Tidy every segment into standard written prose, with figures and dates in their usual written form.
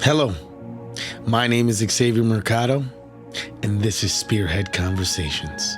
Hello, my name is Xavier Mercado, and this is Spearhead Conversations.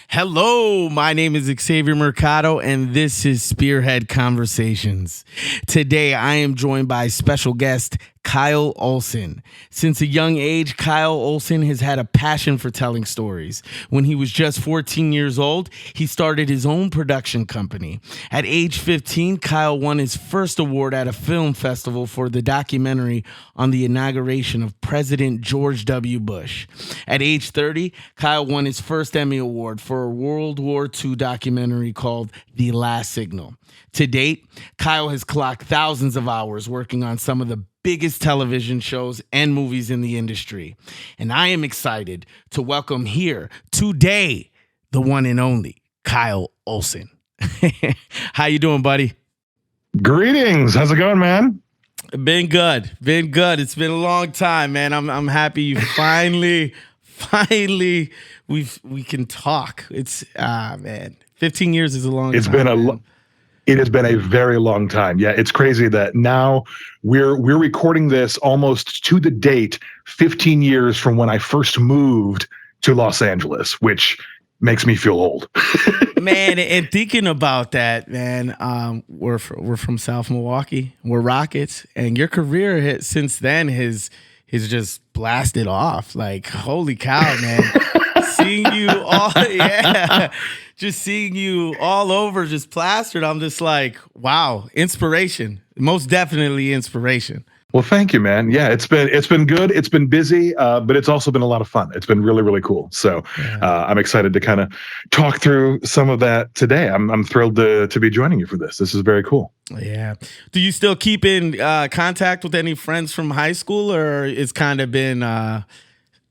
Hello, my name is Xavier Mercado, and this is Spearhead Conversations. Today, I am joined by special guest Kyle OLSON. Since a young age, Kyle OLSON has had a passion for telling stories. When he was just 14 years old, he started his own production company. At age 15, Kyle won his first award at a film festival for the documentary on the inauguration of President George W. Bush. At age 30, Kyle won his first Emmy Award for a World War II documentary called The Last Signal. To date, Kyle has clocked thousands of hours working on some of the biggest television shows and movies in the industry. And I am excited to welcome here today the one and only Kyle OLSON. How you doing, buddy? Greetings. How's it going, man? Been good. It's been a long time, man. I'm happy you finally we can talk. It's man, 15 years is a long time. It has been a very long time. Yeah, it's crazy that now we're recording this almost to the date 15 years from when I first moved to Los Angeles, which makes me feel old. Man, and thinking about that, man, we're from South Milwaukee. We're Rockets, and your career since then has just blasted off. Like, holy cow, man. Seeing you all over, just plastered. I'm just like, wow, inspiration. Most definitely inspiration. Well, thank you, man. Yeah, it's been good. It's been busy, but it's also been a lot of fun. It's been really, really cool. So I'm excited to kind of talk through some of that today. I'm thrilled to be joining you for this. This is very cool. Yeah. Do you still keep in contact with any friends from high school, or it's kind of been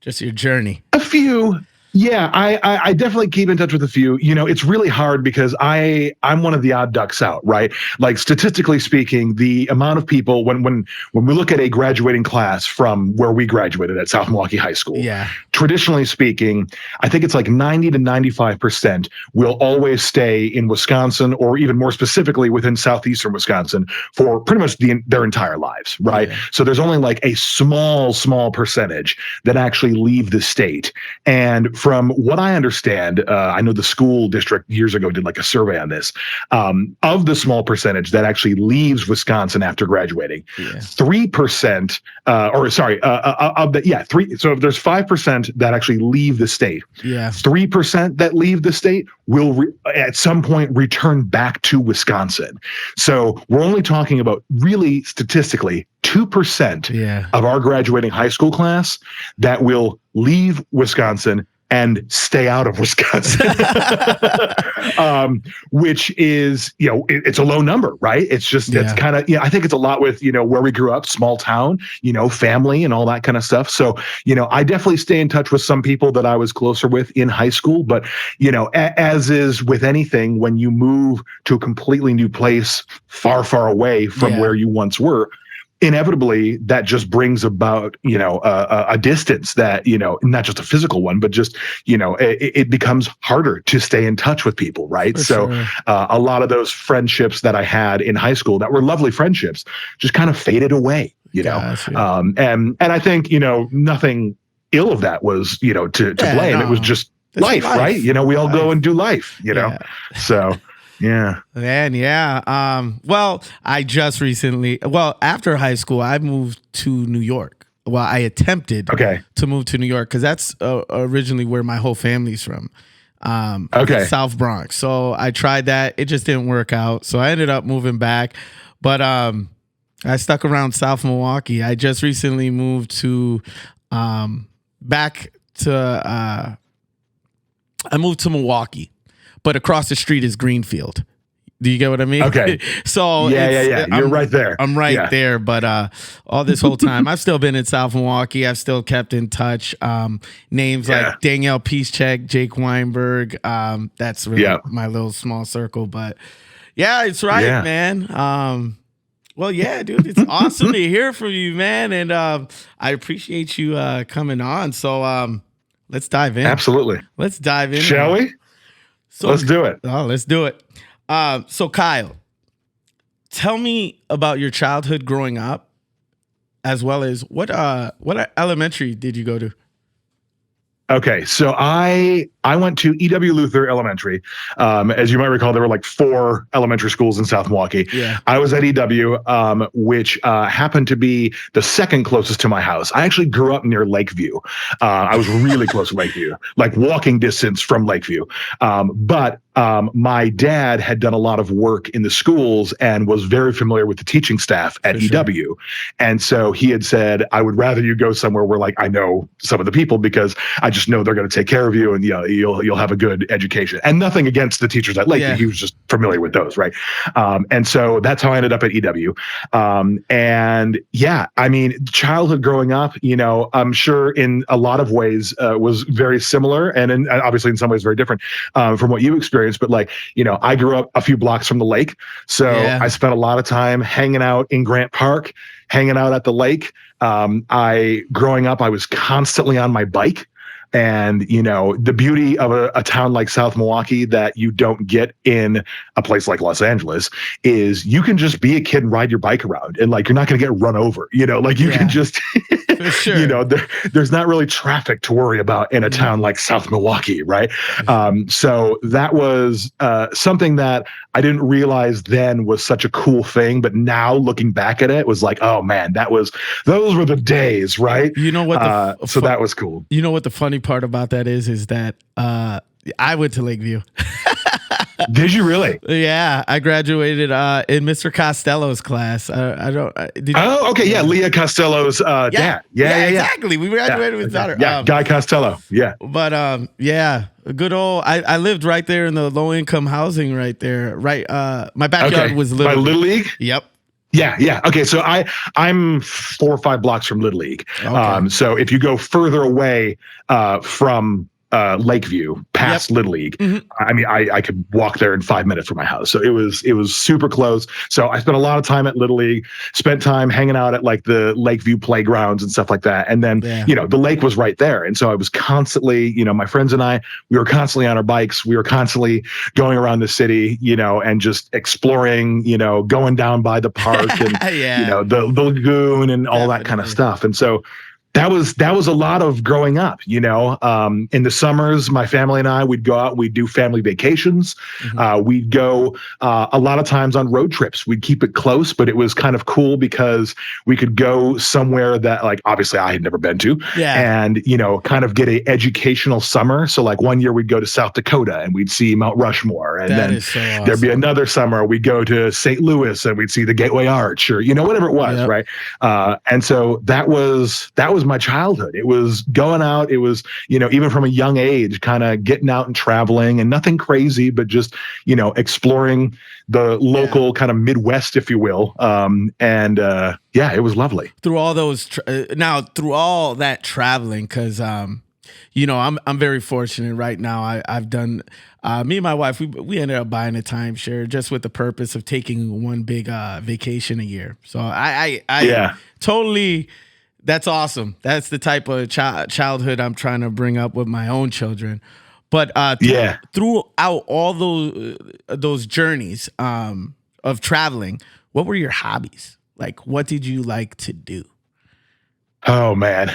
just your journey? A few. Yeah, I definitely keep in touch with a few. You know, it's really hard because I'm one of the odd ducks out, right? Like statistically speaking, the amount of people when we look at a graduating class from where we graduated at South Milwaukee High School, traditionally speaking, I think it's like 90 to 95% will always stay in Wisconsin, or even more specifically within southeastern Wisconsin, for pretty much their entire lives, right? Yeah. So there's only like a small percentage that actually leave the state. And from what I understand, I know the school district years ago did like a survey on this. Of the small percentage that actually leaves Wisconsin after graduating, 3%, So if there's 5% that actually leave the state, 3% that leave the state will at some point return back to Wisconsin. So we're only talking about, really statistically, 2% of our graduating high school class that will leave Wisconsin and stay out of Wisconsin, which is, it's a low number, right? It's just, it's kind of, I think it's a lot with, where we grew up, small town, family and all that kind of stuff. So, I definitely stay in touch with some people that I was closer with in high school, but, as is with anything, when you move to a completely new place, far away from where you once were, inevitably that just brings about, a distance that, not just a physical one, but just, it becomes harder to stay in touch with people. Right. A lot of those friendships that I had in high school that were lovely friendships just kind of faded away, and I think, nothing ill of that was, to blame. No. It was just life, right? We all go and do life, so. Yeah, man. Yeah. Well, I just recently, after high school, I moved to New York. Well, I attempted to move to New York because that's originally where my whole family's from. South Bronx. So I tried that. It just didn't work out. So I ended up moving back. But I stuck around South Milwaukee. I just recently moved to back to I moved to Milwaukee. But across the street is Greenfield. Do you get what I mean? Okay. So yeah. You're right there. I'm right there. But all this whole time, I've still been in South Milwaukee. I've still kept in touch. Names like Danielle Peacecheck, Jake Weinberg. That's really my little small circle. But yeah, it's right, man. Well, yeah, dude, it's awesome to hear from you, man. And I appreciate you coming on. So Let's dive in. Absolutely. Let's dive in. Shall we? So, let's do it. Oh, let's do it. So Kyle, tell me about your childhood growing up, as well as what elementary did you go to? Okay, so I went to E.W. Luther Elementary. As you might recall, there were like 4 elementary schools in South Milwaukee. Yeah. I was at E.W., which happened to be the second closest to my house. I actually grew up near Lakeview. I was really close to Lakeview, like walking distance from Lakeview. But my dad had done a lot of work in the schools and was very familiar with the teaching staff at EW. And so he had said, I would rather you go somewhere where like I know some of the people because I just know they're going to take care of you and you'll have a good education. And nothing against the teachers at Lakeview. Yeah. He was just familiar with those, right? And so that's how I ended up at EW. And yeah, I mean, childhood growing up, I'm sure in a lot of ways was very similar and obviously in some ways very different from what you experienced. But like, I grew up a few blocks from the lake. So I spent a lot of time hanging out in Grant Park, hanging out at the lake. Growing up, I was constantly on my bike. And, the beauty of a town like South Milwaukee that you don't get in a place like Los Angeles is you can just be a kid and ride your bike around and like, you're not going to get run over, you can just, for sure. There's not really traffic to worry about in a town like South Milwaukee. Right. So that was something that I didn't realize then was such a cool thing. But now looking back at it was like, oh man, those were the days. Right. You know what? So that was cool. You know what the funny part about that is that I went to Lakeview. Did you really? Yeah, I graduated in Mr. Costello's class. Okay, yeah, Leah Costello's dad. Yeah, exactly. We graduated with daughter. Yeah, Guy Costello. Yeah, but yeah, good old. I lived right there in the low income housing right there. Right, my backyard was by Little League. Yep. Yeah. Okay, so I'm 4 or 5 blocks from Little League. Okay. So if you go further away from Lakeview past Little League, I mean, I could walk there in 5 minutes from my house. So it was super close. So I spent a lot of time at Little League, spent time hanging out at like the Lakeview playgrounds and stuff like that. And then, the lake was right there. And so I was constantly, my friends and I, we were constantly on our bikes. We were constantly going around the city, and just exploring, going down by the park and, the lagoon and all that kind of stuff. And so that was a lot of growing up, in the summers, my family and I, we'd go out, we'd do family vacations. We'd go a lot of times on road trips. We'd keep it close, but it was kind of cool because we could go somewhere that like, obviously I had never been to and, kind of get a educational summer. So like one year we'd go to South Dakota and we'd see Mount Rushmore. And then there'd be another summer we'd go to St. Louis and we'd see the Gateway Arch or, whatever it was. Right. And so that was my childhood. It was going out. It was, even from a young age, kind of getting out and traveling and nothing crazy, but just, exploring the local kind of Midwest, if you will. It was lovely. Through all those, through all that traveling, because, I'm very fortunate right now. I've done, me and my wife, we ended up buying a timeshare just with the purpose of taking one big vacation a year. So I totally. That's awesome. That's the type of childhood I'm trying to bring up with my own children. But throughout all those journeys of traveling, what were your hobbies? Like, what did you like to do? Oh, man.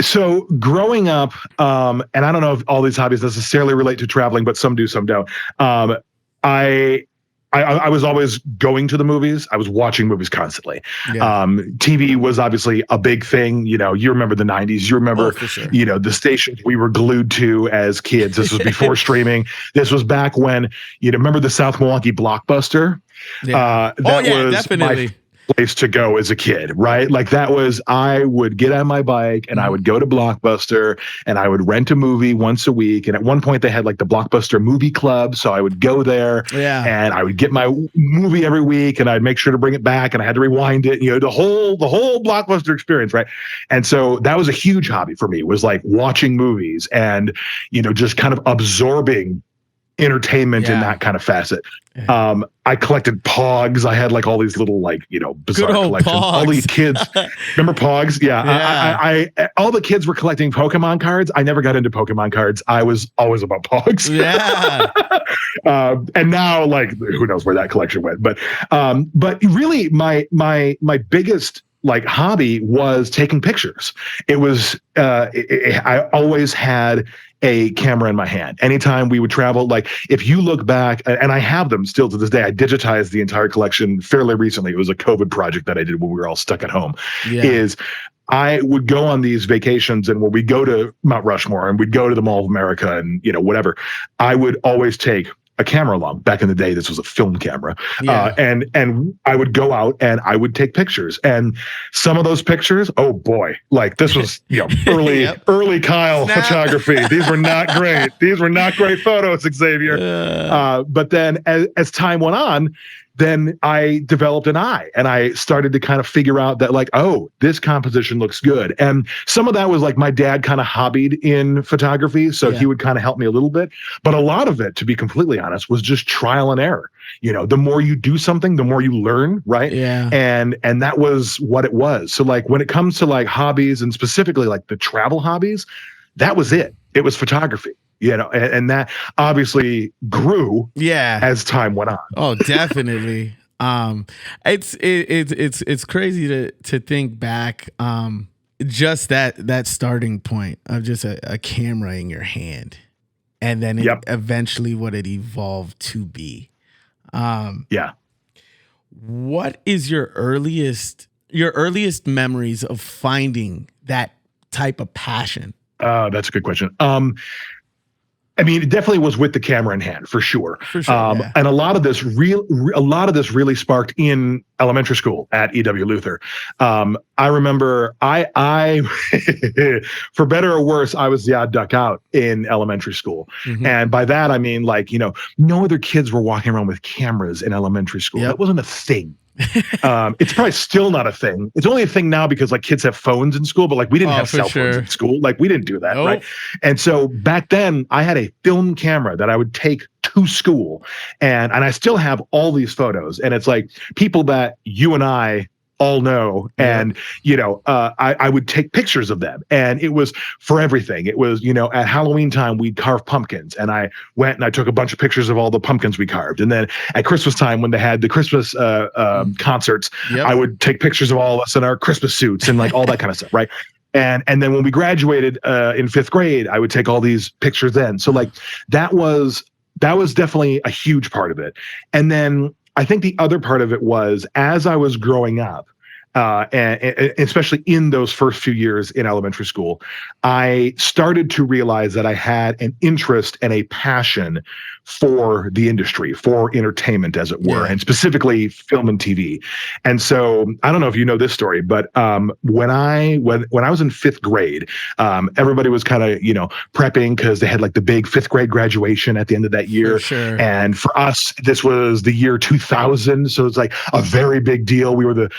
So growing up, and I don't know if all these hobbies necessarily relate to traveling, but some do, some don't. I was always going to the movies. I was watching movies constantly. Yeah. TV was obviously a big thing. You remember the 90s. You remember, the stations we were glued to as kids. This was before streaming. This was back when, remember the South Milwaukee Blockbuster? Yeah. That was definitely. My place to go as a kid, right? Like I would get on my bike and I would go to Blockbuster and I would rent a movie once a week. And at one point they had like the Blockbuster movie club. So I would go there and I would get my movie every week and I'd make sure to bring it back and I had to rewind it, the whole Blockbuster experience. Right. And so that was a huge hobby for me, was like watching movies and, just kind of absorbing entertainment in that kind of facet. I collected Pogs. I had like all these little like, bizarre collections. Pogs. All these kids, remember Pogs? Yeah. I all the kids were collecting Pokemon cards. I never got into Pokemon cards. I was always about Pogs. Yeah. And now, like, who knows where that collection went? But really, my biggest like hobby was taking pictures. It was I always had a camera in my hand. Anytime we would travel, like if you look back, and I have them still to this day, I digitized the entire collection fairly recently. It was a COVID project that I did when we were all stuck at home. Is I would go on these vacations, and when we go to Mount Rushmore and we'd go to the Mall of America and whatever, I would always take a camera along. Back in the day, this was a film camera. And I would go out and I would take pictures. And some of those pictures, oh boy, like this was, early Kyle photography. These were not great. These were not great photos, Xavier. But then as time went on, then I developed an eye, and I started to kind of figure out that like, oh, this composition looks good. And some of that was like my dad kind of hobbied in photography, so he would kind of help me a little bit. But a lot of it, to be completely honest, was just trial and error. The more you do something, the more you learn, right? Yeah. And that was what it was. So like when it comes to like hobbies, and specifically like the travel hobbies, that was it. It was photography. And that obviously grew as time went on. Oh, definitely. It's crazy to think back. Just that starting point of just a camera in your hand, and then eventually what it evolved to be. What is your earliest memories of finding that type of passion? That's a good question. I mean, it definitely was with the camera in hand, for sure. And a lot of this really sparked in elementary school at E.W. Luther. I remember I for better or worse, I was the odd duck out in elementary school. Mm-hmm. And by that, I mean, like, no other kids were walking around with cameras in elementary school. That wasn't a thing. It's probably still not a thing. It's only a thing now because like kids have phones in school, but like we didn't have cell phones in school. Like we didn't do that, right? And so back then I had a film camera that I would take to school, and I still have all these photos, and it's like people that you and I all know, and I would take pictures of them, and it was for everything. It was at Halloween time we'd carve pumpkins, and I went and I took a bunch of pictures of all the pumpkins we carved, and then at Christmas time when they had the Christmas concerts, I would take pictures of all of us in our Christmas suits and like all that kind of stuff, right? And then when we graduated in 5th grade, I would take all these pictures then. So like that was definitely a huge part of it. And then I think the other part of it was as I was growing up, and especially in those first few years in elementary school, I started to realize that I had an interest and a passion for the industry, for entertainment, as it were, and specifically film and TV. And so I don't know if you know this story, but when I was in 5th grade, everybody was kind of prepping because they had like the big 5th grade graduation at the end of that year. For sure. And for us, this was the year 2000, so it's like a very big deal. We were the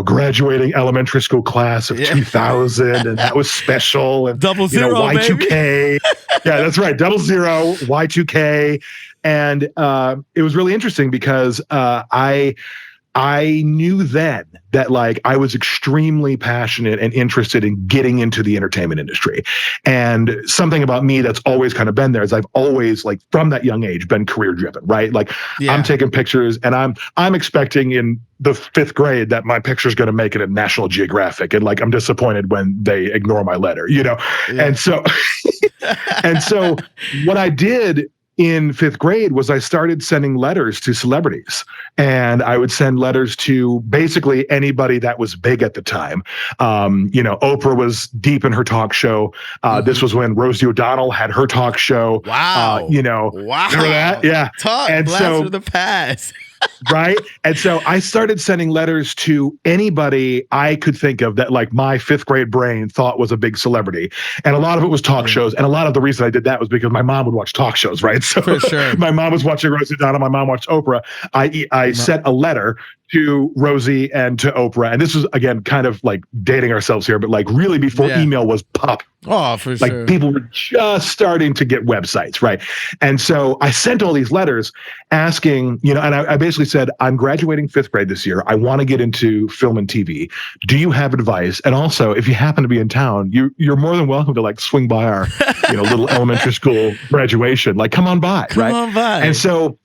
graduating elementary school class of 2000, and that was special. And double zero, Y2K, baby. Yeah, that's right, 00, Y2K. And it was really interesting because I knew then that like I was extremely passionate and interested in getting into the entertainment industry. And something about me that's always kind of been there is I've always like from that young age been career driven, right? Like I'm taking pictures and I'm expecting in the 5th grade that my picture is going to make it in National Geographic. And like, I'm disappointed when they ignore my letter, And so, what I did in 5th grade was I started sending letters to celebrities, and I would send letters to basically anybody that was big at the time. Oprah was deep in her talk show. This was when Rosie O'Donnell had her talk show. Wow. Wow. Remember that? Yeah. Blast from the past. Right. And so I started sending letters to anybody I could think of that like my 5th grade brain thought was a big celebrity. And a lot of it was talk shows. And a lot of the reason I did that was because my mom would watch talk shows. Right. So for sure. My mom was watching Rosie O'Donnell. My mom watched Oprah. I sent a letter to Rosie and to Oprah. And this is, again, kind of like dating ourselves here, but like really before email was popping. Oh, for like sure. People were just starting to get websites, right? And so I sent all these letters asking, and I basically said, I'm graduating 5th grade this year. I want to get into film and TV. Do you have advice? And also, if you happen to be in town, you're more than welcome to like swing by our, little elementary school graduation. Like, come on by, right? Come on by. And so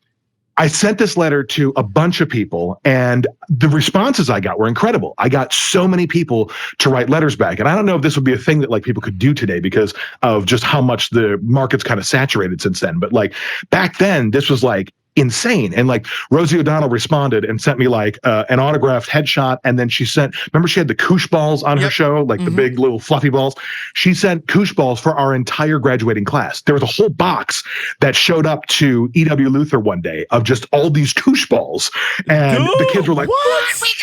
I sent this letter to a bunch of people, and the responses I got were incredible. I got so many people to write letters back. And I don't know if this would be a thing that like people could do today because of just how much the market's kind of saturated since then. But like back then, this was like insane. And like Rosie O'Donnell responded and sent me like an autographed headshot. And then remember she had the koosh balls on her show, like the big little fluffy balls. She sent koosh balls for our entire graduating class. There was a whole box that showed up to E.W. Luther one day of just all these koosh balls. And the kids were like, what?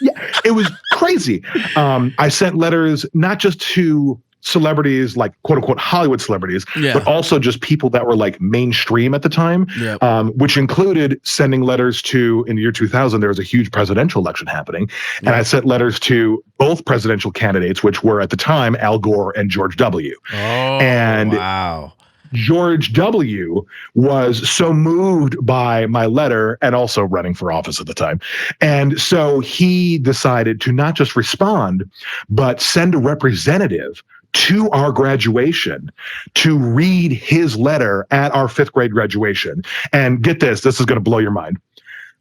Yeah, it was crazy. I sent letters not just to celebrities, like quote unquote Hollywood celebrities, but also just people that were like mainstream at the time, which included sending letters to, in the year 2000, there was a huge presidential election happening. And I sent letters to both presidential candidates, which were at the time Al Gore and George W. Oh, and wow. George W. was so moved by my letter, and also running for office at the time. And so he decided to not just respond, but send a representative to our graduation to read his letter at our 5th grade graduation. And get this is going to blow your mind.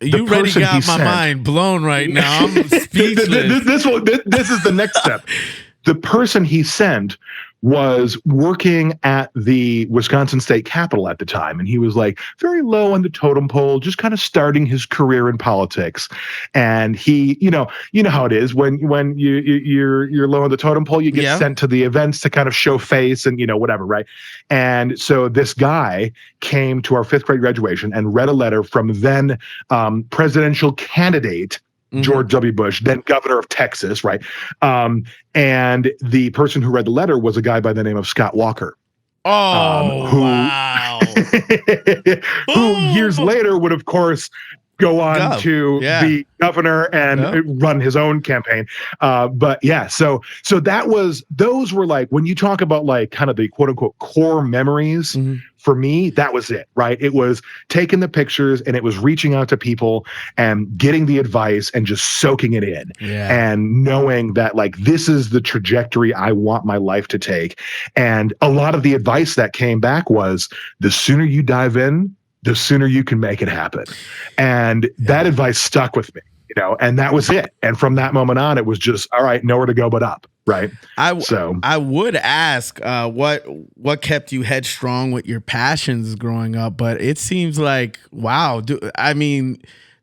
You already got my mind blown right now. I'm speechless. This is the next step. The person he sent was working at the Wisconsin State Capitol at the time. And he was like very low on the totem pole, just kind of starting his career in politics. And he, you know how it is when you're low on the totem pole, you get sent to the events to kind of show face and, whatever. Right. And so this guy came to our 5th grade graduation and read a letter from then presidential candidate George W. Bush, then governor of Texas, right? And the person who read the letter was a guy by the name of Scott Walker. Wow. Who years later would, of course, go on to be governor and run his own campaign. But yeah, so those were like, when you talk about like kind of the quote unquote core memories, for me, that was it, right? It was taking the pictures and it was reaching out to people and getting the advice and just soaking it in and knowing that like, this is the trajectory I want my life to take. And a lot of the advice that came back was, the sooner you dive in, the sooner you can make it happen. And that advice stuck with me, and that was it. And from that moment on, it was just, all right, nowhere to go but up. Right. I would ask what kept you headstrong with your passions growing up, but it seems like, wow. The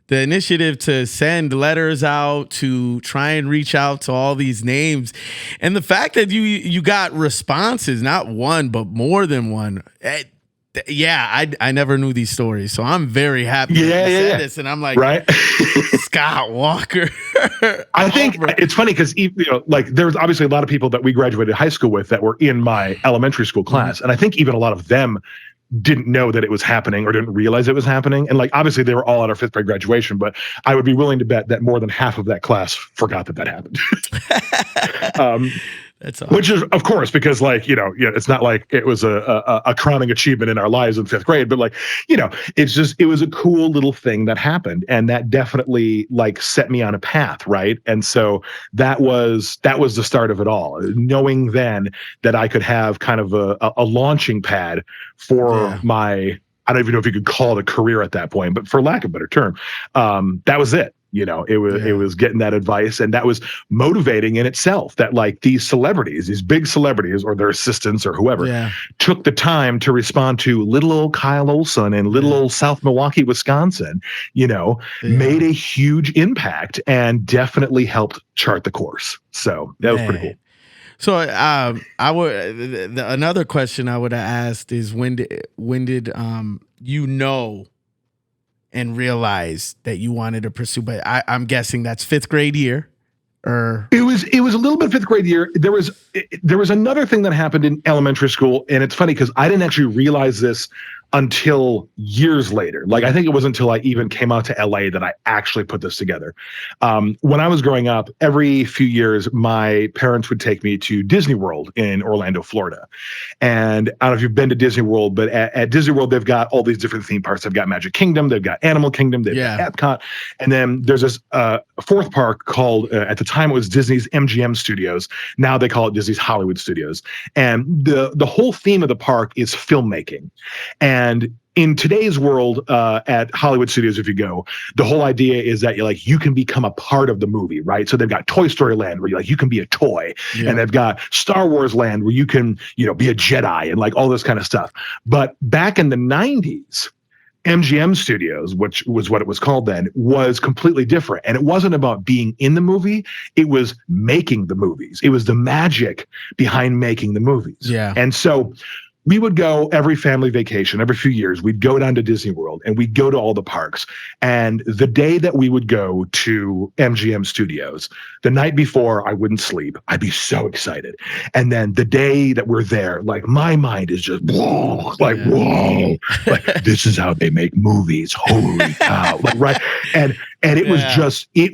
initiative to send letters out, to try and reach out to all these names, and the fact that you got responses, not one, but more than one. I never knew these stories, so I'm very happy you said this, and I'm like, right? Scott Walker. I think it's funny because like there was obviously a lot of people that we graduated high school with that were in my elementary school class, and I think even a lot of them didn't know that it was happening or didn't realize it was happening. And like, obviously they were all at our 5th grade graduation, but I would be willing to bet that more than half of that class forgot that happened. That's awesome. Which is, of course, because like, it's not like it was a crowning achievement in our lives in 5th grade, but like, it was a cool little thing that happened. And that definitely like set me on a path. Right. And so that was the start of it all, knowing then that I could have kind of a launching pad for my, I don't even know if you could call it a career at that point, but for lack of a better term, that was it. It was getting that advice, and that was motivating in itself, that like these big celebrities or their assistants or whoever took the time to respond to little old Kyle Olson in little old South Milwaukee, Wisconsin, made a huge impact and definitely helped chart the course. So that was pretty cool. So another question I would have asked is, when did and realize that you wanted to pursue, but I'm guessing that's 5th grade year, or it was a little bit 5th grade year. There was another thing that happened in elementary school, and it's funny because I didn't actually realize this until years later. Like, I think it was until I even came out to LA that I actually put this together. When I was growing up, every few years, my parents would take me to Disney World in Orlando, Florida. And I don't know if you've been to Disney World, but at Disney World, they've got all these different theme parks. They've got Magic Kingdom, they've got Animal Kingdom, they've got Epcot. And then there's this fourth park called, at the time it was Disney's MGM Studios. Now they call it Disney's Hollywood Studios. And the whole theme of the park is filmmaking. And in today's world, at Hollywood Studios, if you go, the whole idea is that you can become a part of the movie, right? So they've got Toy Story Land where you can be a toy, and they've got Star Wars Land where you can, be a Jedi and like all this kind of stuff. But back in the 90s, MGM Studios, which was what it was called then, was completely different. And it wasn't about being in the movie. It was making the movies. It was the magic behind making the movies. Yeah. And so we would go every family vacation, every few years, we'd go down to Disney World and we'd go to all the parks. And the day that we would go to MGM Studios, the night before, I wouldn't sleep. I'd be so excited. And then the day that we're there, like my mind is just whoa, like this is how they make movies. Holy cow. Like, right. And it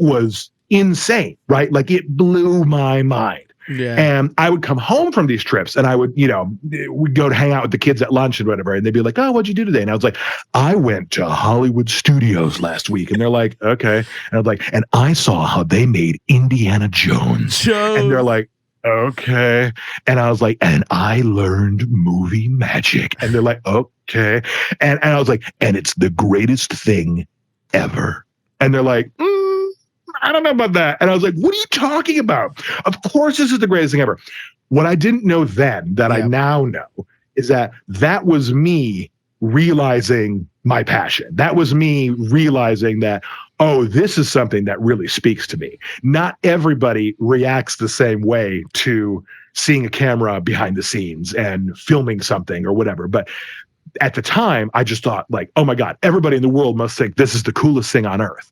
was insane, right? Like it blew my mind. Yeah. And I would come home from these trips and I would, we'd go to hang out with the kids at lunch and whatever. And they'd be like, oh, what'd you do today? And I was like, I went to Hollywood Studios last week. And they're like, okay. And I was like, and I saw how they made Indiana Jones. And they're like, okay. And I was like, and I learned movie magic. And they're like, okay. And I was like, and it's the greatest thing ever. And they're like, I don't know about that. And I was like, what are you talking about? Of course, this is the greatest thing ever. What I didn't know then that I now know is that was me realizing my passion. That was me realizing that, oh, this is something that really speaks to me. Not everybody reacts the same way to seeing a camera behind the scenes and filming something or whatever. But at the time, I just thought like, oh my God, everybody in the world must think this is the coolest thing on earth.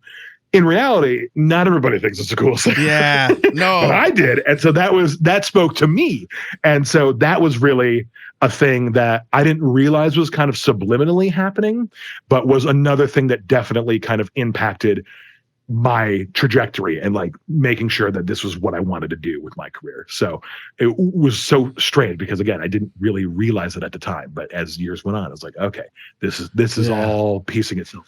In reality, not everybody thinks it's the coolest thing. Yeah, no. But I did. And so that spoke to me. And so that was really a thing that I didn't realize was kind of subliminally happening, but was another thing that definitely kind of impacted my trajectory and like making sure that this was what I wanted to do with my career. So it was so strange because again, I didn't really realize it at the time, but as years went on, I was like, okay, this is all piecing itself,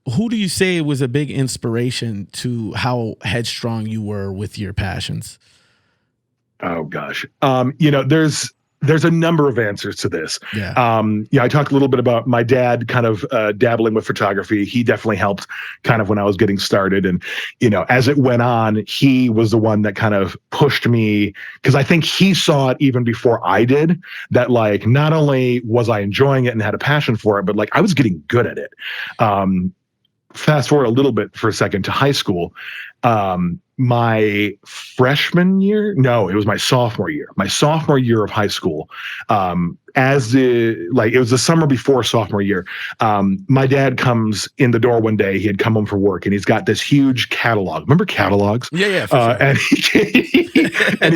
Who do you say was a big inspiration to how headstrong you were with your passions? Oh gosh. There's a number of answers to this. Yeah. I talked a little bit about my dad kind of dabbling with photography. He definitely helped kind of when I was getting started. And, as it went on, he was the one that kind of pushed me because I think he saw it even before I did that like, not only was I enjoying it and had a passion for it, but like I was getting good at it. Fast forward a little bit for a second to high school. My freshman year, no, it was my sophomore year of high school. It was the summer before sophomore year. My dad comes in the door one day. He had come home from work and he's got this huge catalog. Remember catalogs? Yeah. For sure. And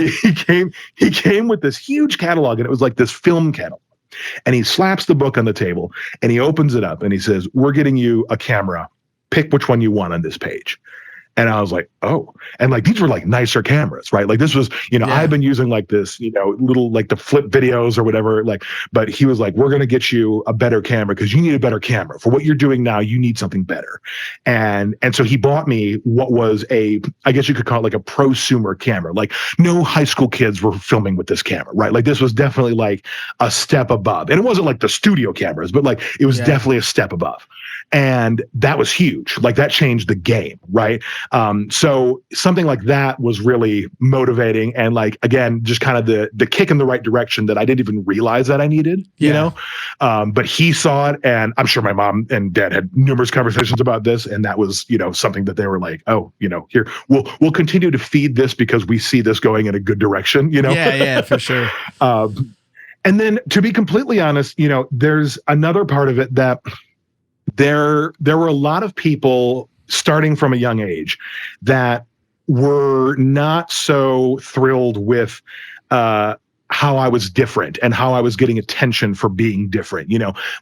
he came with this huge catalog and it was like this film catalog. And he slaps the book on the table and he opens it up and he says, we're getting you a camera. Pick which one you want on this page. And I was like, oh, and like, these were like nicer cameras, right? Like this was, I've been using like this, little, like the flip videos or whatever, like, but he was like, we're going to get you a better camera because you need a better camera for what you're doing now. You need something better. And so he bought me what was I guess you could call it like a prosumer camera. Like no high school kids were filming with this camera, right? Like this was definitely like a step above. And it wasn't like the studio cameras, but like it was definitely a step above. And that was huge. Like that changed the game, right? So something like that was really motivating and like, again, just kind of the kick in the right direction that I didn't even realize that I needed, but he saw it and I'm sure my mom and dad had numerous conversations about this. And that was, something that they were like, oh, here, we'll continue to feed this because we see this going in a good direction, Yeah, for sure. And then to be completely honest, there's another part of it that there were a lot of people starting from a young age that were not so thrilled with how I was different and how I was getting attention for being different.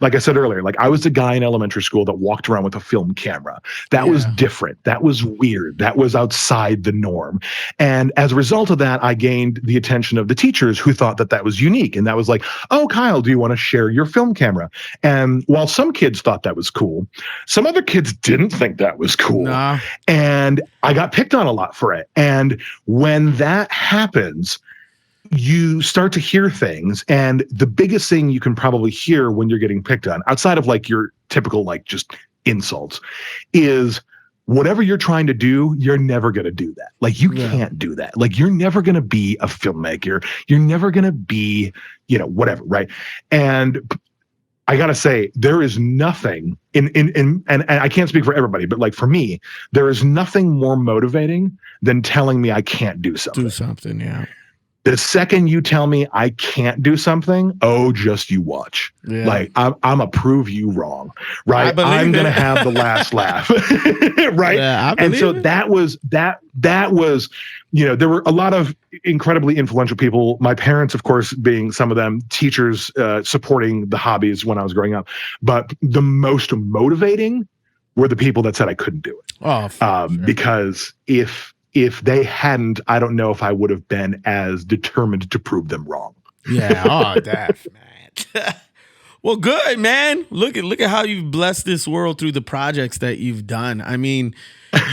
Like I said earlier, like I was the guy in elementary school that walked around with a film camera. That was different. That was weird. That was outside the norm. And as a result of that, I gained the attention of the teachers who thought that was unique. And that was like, oh, Kyle, do you want to share your film camera? And while some kids thought that was cool, some other kids didn't think that was cool. Nah. And I got picked on a lot for it. And when that happens, you start to hear things, and the biggest thing you can probably hear when you're getting picked on, outside of like your typical like just insults, is whatever you're trying to do, you're never going to do that. Like you can't do that. Like you're never going to be a filmmaker. You're never going to be, whatever, right? And I gotta say, there is nothing and I can't speak for everybody, but like for me, there is nothing more motivating than telling me I can't do something. Do something, yeah. The second you tell me I can't do something, just you watch. Yeah. Like I'm a prove you wrong, right? I'm gonna have the last laugh, right? Yeah, and so that was there were a lot of incredibly influential people. My parents, of course, being some of them, teachers supporting the hobbies when I was growing up. But the most motivating were the people that said I couldn't do it. Oh, sure. Because if they hadn't, I don't know if I would have been as determined to prove them wrong. Yeah. Oh, that's man. Well, good, man. Look at how you've blessed this world through the projects that you've done. I mean,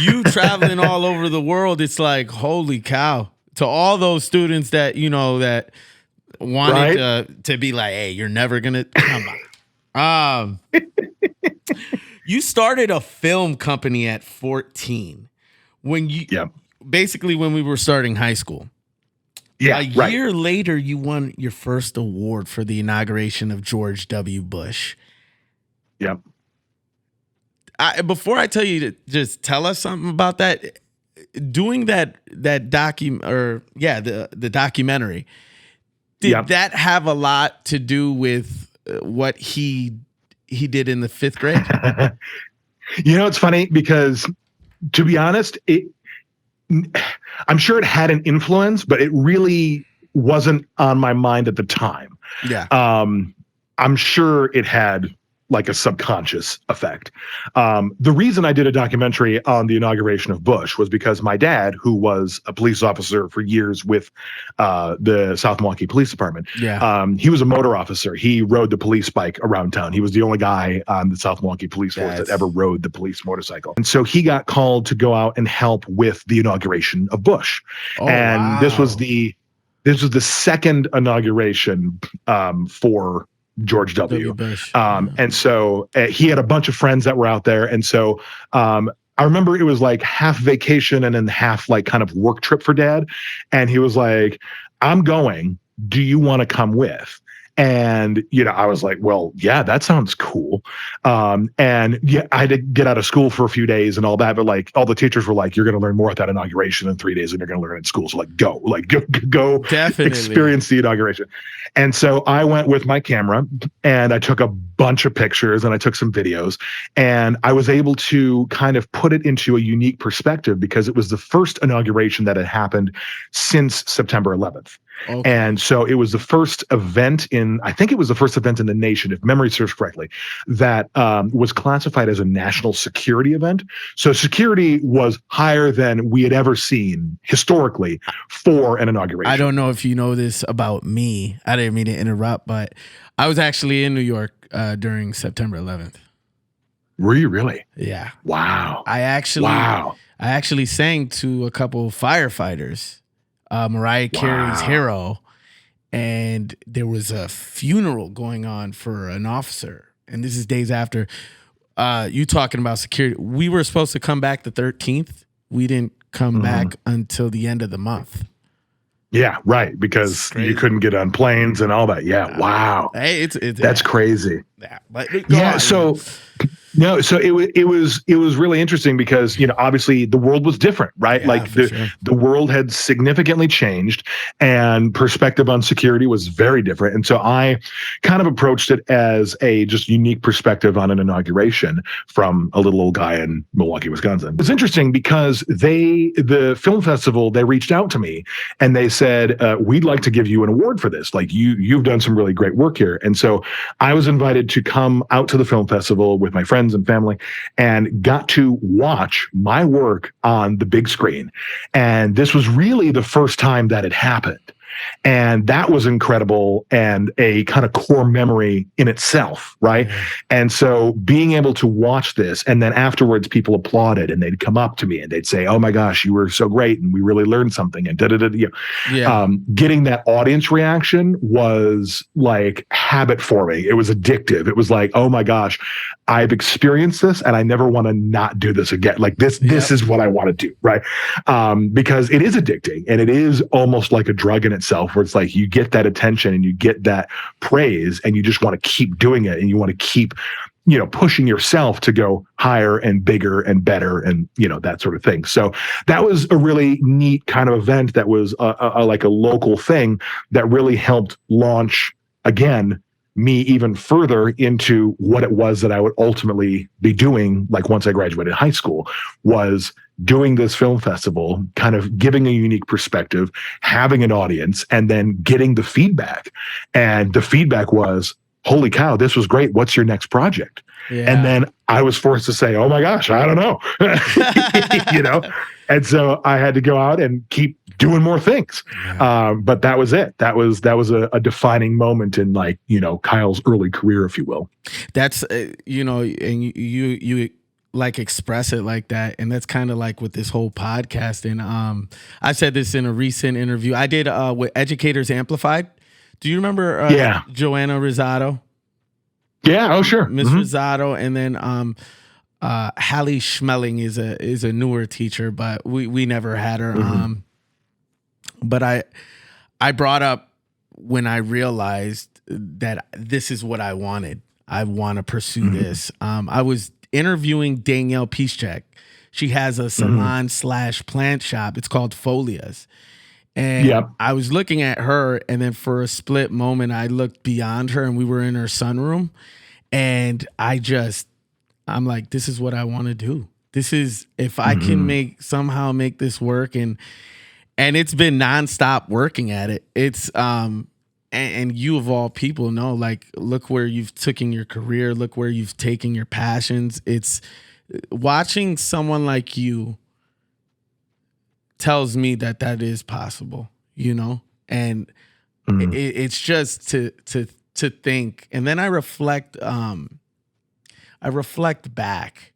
you traveling all over the world. It's like, holy cow. To all those students that, that wanted to be like, hey, you're never going to come on. You started a film company at 14 when basically when we were starting high school. Yeah, a year later, you won your first award for the inauguration of George W. Bush. Yep. Before I tell you to just tell us something about that, doing the documentary, did that have a lot to do with what he did in the 5th grade? It's funny because, to be honest, I'm sure it had an influence, but it really wasn't on my mind at the time. Yeah. I'm sure it had like a subconscious effect. The reason I did a documentary on the inauguration of Bush was because my dad, who was a police officer for years with the South Milwaukee Police Department, he was a motor officer. He rode the police bike around town. He was the only guy on the South Milwaukee Police Force that ever rode the police motorcycle. And so he got called to go out and help with the inauguration of Bush. This was the second inauguration for George W. Bush. And so he had a bunch of friends that were out there. And so I remember it was like half vacation and then half like kind of work trip for Dad. And he was like, I'm going. Do you want to come with? And, I was like, well, yeah, that sounds cool. And I had to get out of school for a few days and all that. But like all the teachers were like, you're going to learn more at that inauguration in 3 days than you're going to learn at school. So go Definitely. Experience the inauguration. And so I went with my camera and I took a bunch of pictures and I took some videos, and I was able to kind of put it into a unique perspective because it was the first inauguration that had happened since September 11th. Okay. And so it was the first event I think it was the first event in the nation, if memory serves correctly, that was classified as a national security event. So security was higher than we had ever seen historically for an inauguration. I don't know if you know this about me. I didn't mean to interrupt, but I was actually in New York during September 11th. Were you really? Yeah. Wow. I actually sang to a couple of firefighters. Mariah Carey's Hero, and there was a funeral going on for an officer. And this is days after you talking about security. We were supposed to come back the 13th. We didn't come back until the end of the month. Yeah, right. Because you couldn't get on planes and all that. Yeah. Wow. Hey, it's that's crazy. Yeah. But yeah. So No, so it was really interesting because, obviously the world was different, right? Yeah, like the world had significantly changed and perspective on security was very different. And so I kind of approached it as a just unique perspective on an inauguration from a little old guy in Milwaukee, Wisconsin. It's interesting because the film festival, they reached out to me and they said, we'd like to give you an award for this. Like you've done some really great work here. And so I was invited to come out to the film festival with my friends and family and got to watch my work on the big screen. And this was really the first time that it happened. And that was incredible and a kind of core memory in itself, right? And so being able to watch this, and then afterwards people applauded and they'd come up to me and they'd say, "Oh my gosh, you were so great and we really learned something," and getting that audience reaction was like habit forming. It was addictive. It was like, oh my gosh, I've experienced this and I never want to not do this again. Like this is what I want to do, right? Because it is addicting and it is almost like a drug in itself, where it's like you get that attention and you get that praise and you just want to keep doing it and you want to keep pushing yourself to go higher and bigger and better and that sort of thing. So that was a really neat kind of event that was like a local thing that really helped launch again me even further into what it was that I would ultimately be doing. Like once I graduated high school, was doing this film festival, kind of giving a unique perspective, having an audience, and then getting the feedback. And the feedback was, "Holy cow, this was great. What's your next project?" Yeah. And then I was forced to say, "Oh my gosh, I don't know." And so I had to go out and keep doing more things. Yeah. But that was it. That was a defining moment in Kyle's early career, if you will. That's, and you like express it like that. And that's kind of like with this whole podcast. And I said this in a recent interview I did with Educators Amplified. Do you remember Joanna Rosado? Yeah. Oh, sure. Miss Rosado. And then Hallie Schmeling is a newer teacher, but we never had her. But I brought up when I realized that this is what I wanted. I want to pursue this. I was interviewing Danielle Piszczek. She has a salon / plant shop. It's called Folias. And I was looking at her, and then for a split moment, I looked beyond her, and we were in her sunroom. And I'm like, this is what I want to do. This is, if I can somehow make this work. And it's been nonstop working at it. It's, and you of all people know, like, look where you've taken your career. Look where you've taken your passions. It's watching someone like you tells me that is possible, and it's just to think. And then I reflect back.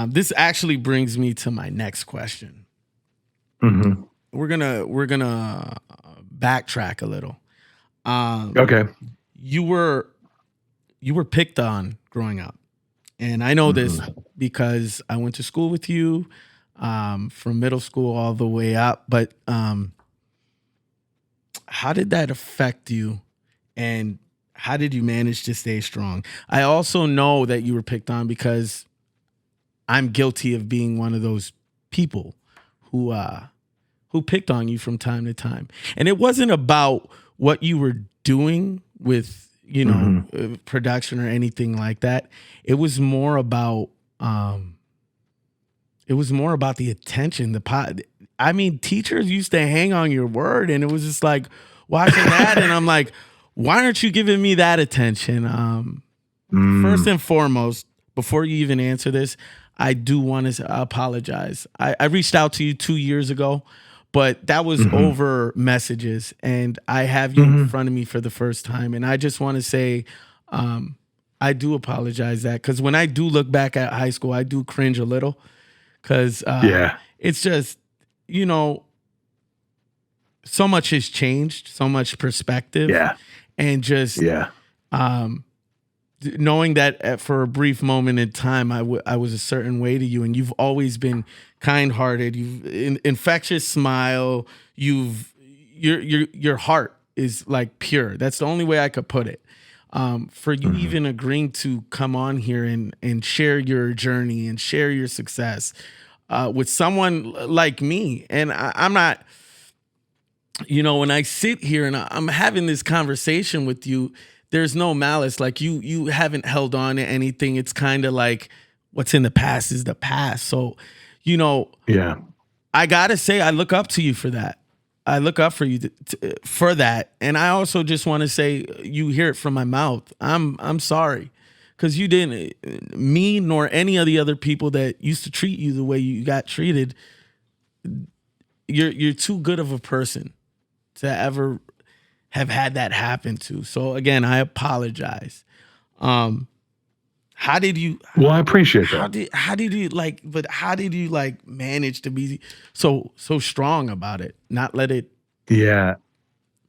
This actually brings me to my next question. We're gonna backtrack a little. Okay. You were picked on growing up, and I know this because I went to school with you. From middle school all the way up. But how did that affect you, and how did you manage to stay strong? I also know that you were picked on because I'm guilty of being one of those people who picked on you from time to time. And it wasn't about what you were doing with, production or anything like that. It was more about the attention, teachers used to hang on your word, and it was just like watching that. And I'm like, why aren't you giving me that attention? First and foremost, before you even answer this, I do want to apologize. I reached out to you 2 years ago, but that was over messages, and I have you in front of me for the first time. And I just want to say, I do apologize because when I do look back at high school, I do cringe a little. Because it's just, so much has changed, so much perspective. Yeah. And just knowing that for a brief moment in time, I was a certain way to you. And you've always been kind-hearted. You've infectious smile. Your heart is like pure. That's the only way I could put it. For you even agreeing to come on here and share your journey and share your success with someone like me. And I'm not, when I sit here and I'm having this conversation with you, there's no malice. Like you haven't held on to anything. It's kind of like what's in the past is the past. So, Yeah. I gotta say, I look up to you for that. I look up for you for that, and I also just want to say, you hear it from my mouth. I'm sorry, because you didn't, me nor any of the other people that used to treat you the way you got treated. You're too good of a person to ever have had that happen to. So again, I apologize. How did you? Well, I appreciate that. How did you manage to be so strong about it? Not let it. Yeah.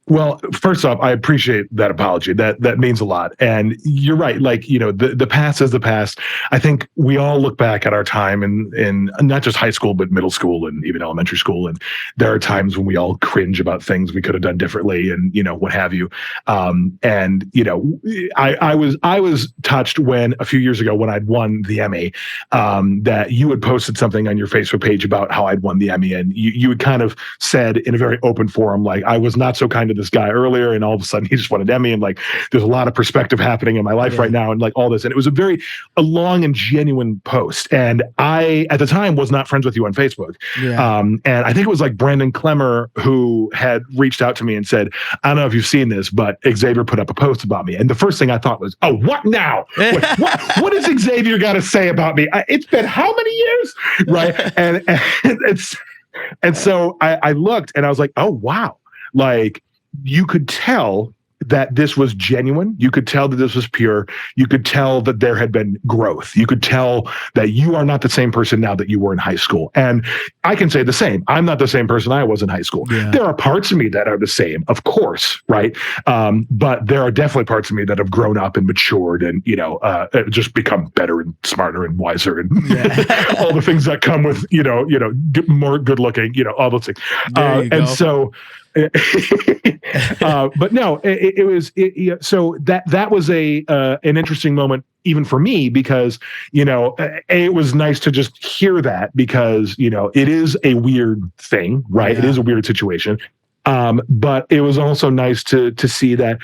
Well, first off, I appreciate that apology. That means a lot. And you're right. Like, the past is the past. I think we all look back at our time in not just high school, but middle school and even elementary school. And there are times when we all cringe about things we could have done differently and, what have you. I was touched when a few years ago when I'd won the Emmy, that you had posted something on your Facebook page about how I'd won the Emmy. And you had kind of said in a very open forum, like, I was not so kind to this guy earlier, and all of a sudden he just won an Emmy, and like there's a lot of perspective happening in my life right now, and like all this. And it was a long and genuine post. And I, at the time, was not friends with you on Facebook. And I think it was like Brandon Clemmer who had reached out to me and said, I don't know if you've seen this, but Xavier put up a post about me. And the first thing I thought was, oh, what now? What does Xavier got to say about me? It's been how many years? Right. And so I looked and I was like, oh, wow. Like, you could tell that this was genuine. You could tell that this was pure. You could tell that there had been growth. You could tell that you are not the same person now that you were in high school. And I can say the same. I'm not the same person I was in high school. Yeah. There are parts of me that are the same, of course, right? But there are definitely parts of me that have grown up and matured and, just become better and smarter and wiser and all the things that come with, more good looking, all those things. So, but no, so that was an interesting moment even for me because, it was nice to just hear that because, it is a weird thing, right? Yeah. It is a weird situation. But it was also nice to see that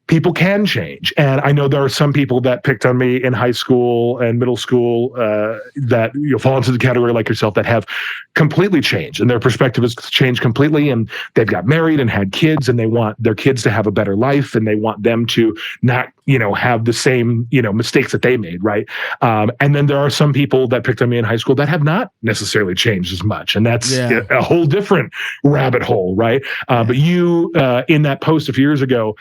people can change. And I know there are some people that picked on me in high school and middle school that fall into the category like yourself that have completely changed and their perspective has changed completely and they've got married and had kids and they want their kids to have a better life and they want them to not, have the same, mistakes that they made. Right. And then there are some people that picked on me in high school that have not necessarily changed as much. And that's a whole different rabbit hole. Right. But you, in that post a few years ago,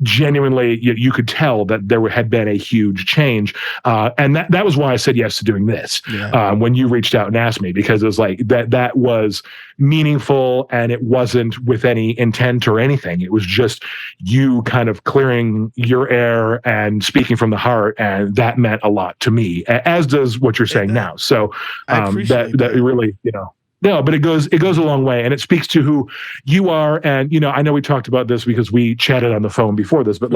genuinely, you could tell that there had been a huge change. And that was why I said yes to doing this when you reached out and asked me, because it was like that was meaningful and it wasn't with any intent or anything. It was just you kind of clearing your air and speaking from the heart. And that meant a lot to me, as does what you're saying now. So that really, no, but it goes a long way and it speaks to who you are. And, I know we talked about this because we chatted on the phone before this, but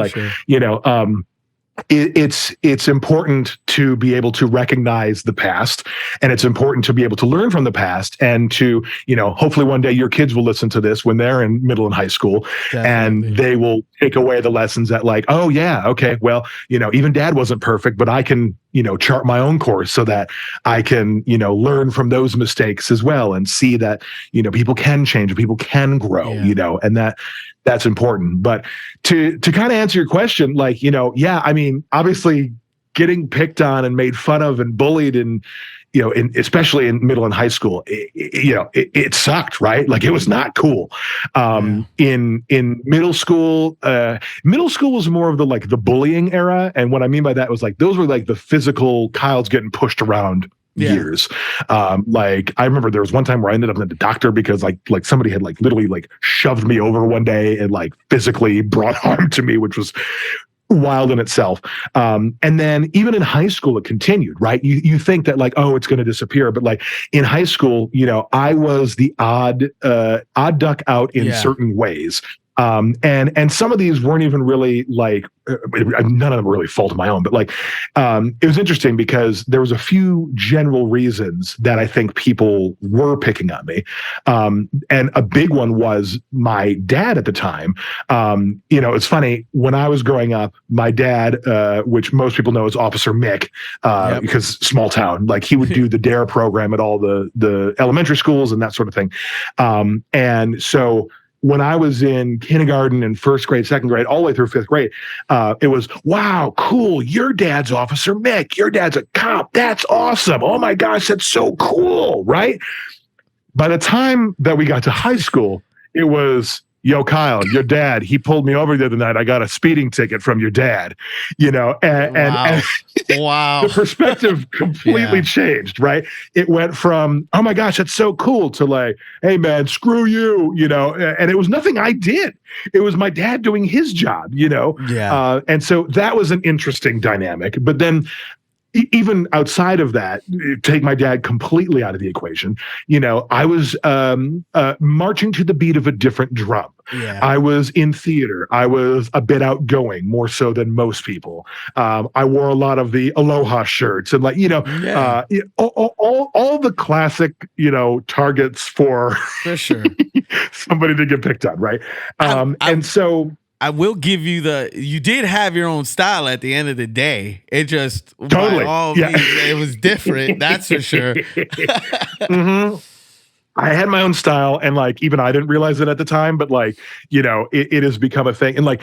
it's important to be able to recognize the past and it's important to be able to learn from the past and to, hopefully one day your kids will listen to this when they're in middle and high school. Definitely. And they will take away the lessons that like, oh yeah, okay, well, even dad wasn't perfect, but I can, chart my own course so that I can, learn from those mistakes as well and see that, people can change, people can grow, and that's important. But to kind of answer your question, like, I mean, obviously getting picked on and made fun of and bullied and, especially in middle and high school, it sucked, right? Like it was not cool. In middle school was more of the bullying era. And what I mean by that was like, those were like the physical Kyle's getting pushed around years. Like I remember there was one time where I ended up at the doctor because like somebody had like literally like shoved me over one day and like physically brought harm to me, which was wild in itself. And then even in high school, it continued, right? You think that like, oh, it's going to disappear. But like in high school, I was the odd duck out in certain ways. And some of these weren't even really like, none of them were really fault of my own, but like, it was interesting because there was a few general reasons that I think people were picking on me. And a big one was my dad at the time. It's funny, when I was growing up, my dad, which most people know as Officer Mick, because small town, like he would do the DARE program at all the elementary schools and that sort of thing. And so when I was in kindergarten and first grade, second grade, all the way through fifth grade, it was, wow, cool. Your dad's Officer Mick. Your dad's a cop. That's awesome. Oh my gosh, that's so cool, right? By the time that we got to high school, it was, yo, Kyle, your dad, he pulled me over the other night. I got a speeding ticket from your dad, and wow. The perspective completely changed, right? It went from, oh my gosh, that's so cool, to like, hey man, screw you, and it was nothing I did. It was my dad doing his job, and so that was an interesting dynamic. But then even outside of that, take my dad completely out of the equation. I was marching to the beat of a different drum. Yeah. I was in theater. I was a bit outgoing, more so than most people. I wore a lot of the Aloha shirts and all the classic, targets for sure somebody to get picked on, right? And so I will give you you did have your own style at the end of the day. It just totally, it was different. That's for sure. Mm-hmm. I had my own style, and like, even I didn't realize it at the time, but like, it has become a thing. And like,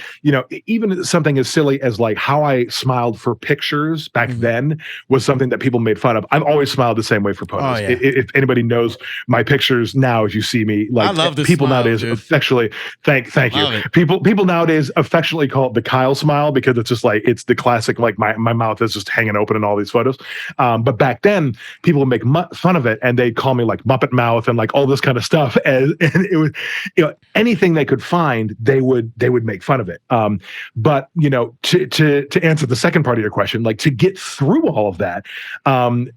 even something as silly as like how I smiled for pictures back then was something that people made fun of. I've always smiled the same way for photos. Oh, yeah. If anybody knows my pictures now, as you see me, like, I love people smile, nowadays dude. affectionately, thank you. People nowadays affectionately call it the Kyle smile, because it's just like, it's the classic, like my mouth is just hanging open in all these photos. But back then people would make fun of it, and they'd call me like Muppet Mouth and like all this kind of stuff, and it was, anything they could find, they would make fun of it. But to answer the second part of your question, like, to get through all of that,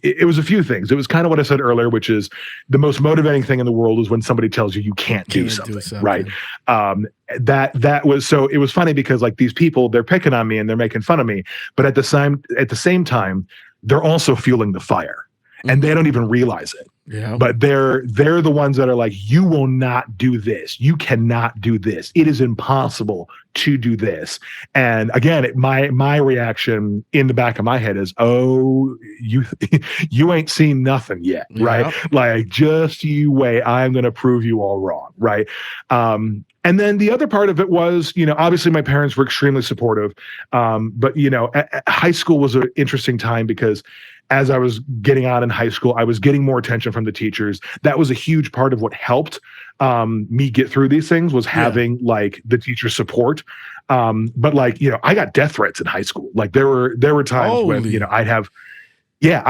it was a few things. It was kind of what I said earlier, which is the most motivating thing in the world is when somebody tells you you can't do something, right? That was, so it was funny because like, these people, they're picking on me and they're making fun of me, but at the same time, they're also fueling the fire, and they don't even realize it. Yeah. But they're the ones that are like, you will not do this. You cannot do this. It is impossible to do this. And again, my reaction in the back of my head is, oh, you ain't seen nothing yet, right? Like, just you wait. I'm going to prove you all wrong, right? And then the other part of it was, obviously my parents were extremely supportive. But high school was an interesting time because as I was getting on in high school, I was getting more attention from the teachers. That was a huge part of what helped me get through these things, was having like the teacher support. But like, I got death threats in high school. Like there were times when, I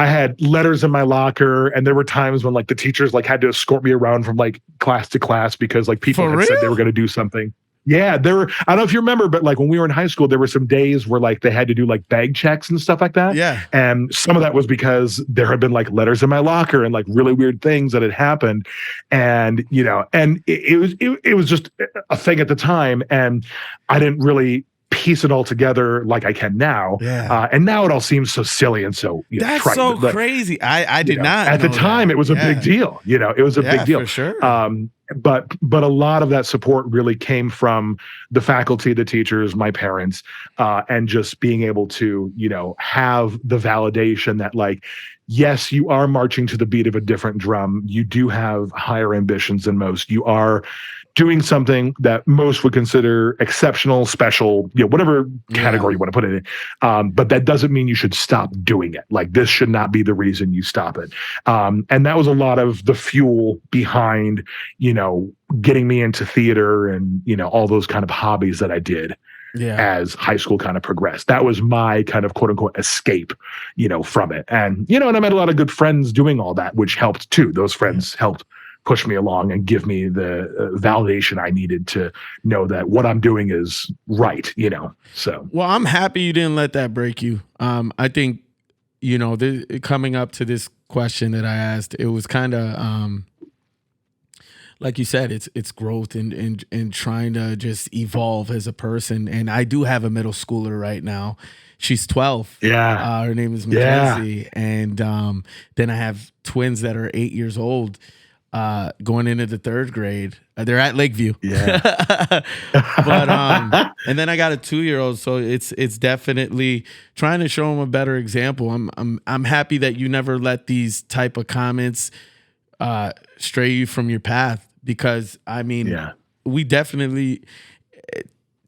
had letters in my locker, and there were times when like the teachers like had to escort me around from like class to class because like people had said they were going to do something. Yeah, there were, I don't know if you remember, but like when we were in high school, there were some days where like they had to do like bag checks and stuff like that. Yeah. And some of that was because there had been like letters in my locker and like really weird things that had happened. And, and it was just a thing at the time. And I didn't really piece it all together like I can now. Yeah. And now it all seems so silly and so, that's trite. so crazy. I did not at the know time that. It was a big deal. It was a big deal for sure. But a lot of that support really came from the faculty, the teachers, my parents, and just being able to, have the validation that like, yes, you are marching to the beat of a different drum. You do have higher ambitions than most. You are doing something that most would consider exceptional, special, whatever category you want to put it in. But that doesn't mean you should stop doing it. Like, this should not be the reason you stop it. And that was a lot of the fuel behind, getting me into theater and, all those kind of hobbies that I did. Yeah. As high school kind of progressed. That was my kind of quote unquote escape, from it. And, and I met a lot of good friends doing all that, which helped too. Those friends helped push me along and give me the validation I needed to know that what I'm doing is right, so. Well, I'm happy you didn't let that break you. I think, coming up to this question that I asked, it was kind of, like you said, it's growth and trying to just evolve as a person. And I do have a middle schooler right now. She's 12. Yeah. Her name is Yeah. Mackenzie. And then I have twins that are 8 years old, going into the third grade. They're at Lakeview. Yeah. But and then I got a 2-year-old, so it's definitely trying to show him a better example. I'm happy that you never let these type of comments stray you from your path, because I mean, we definitely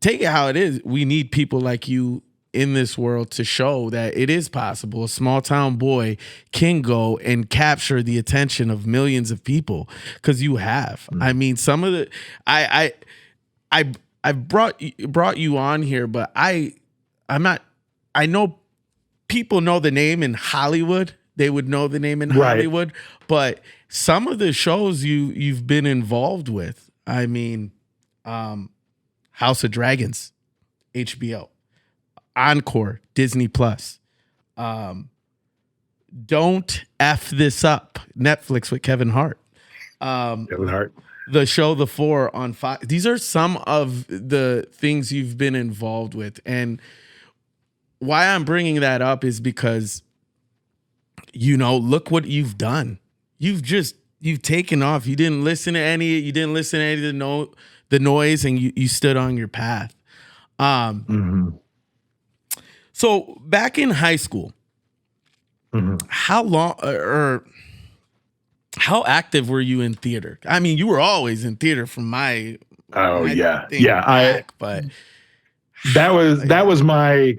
take it how it is. We need people like you in this world to show that it is possible. A small town boy can go and capture the attention of millions of people, because you have. I mean, some of the I brought you on here, but I'm not. I know people know the name in Hollywood. They would know the name in Hollywood, but some of the shows you've been involved with. I mean, House of Dragons, HBO. Encore, Disney Plus. Don't F This Up, Netflix with Kevin Hart. Kevin Hart. The show The Four on Fox. These are some of the things you've been involved with. And why I'm bringing that up is because, look what you've done. You've taken off. You didn't listen to any of the noise, and you stood on your path. So back in high school, how long or how active were you in theater? I mean, you were always in theater from my but that was my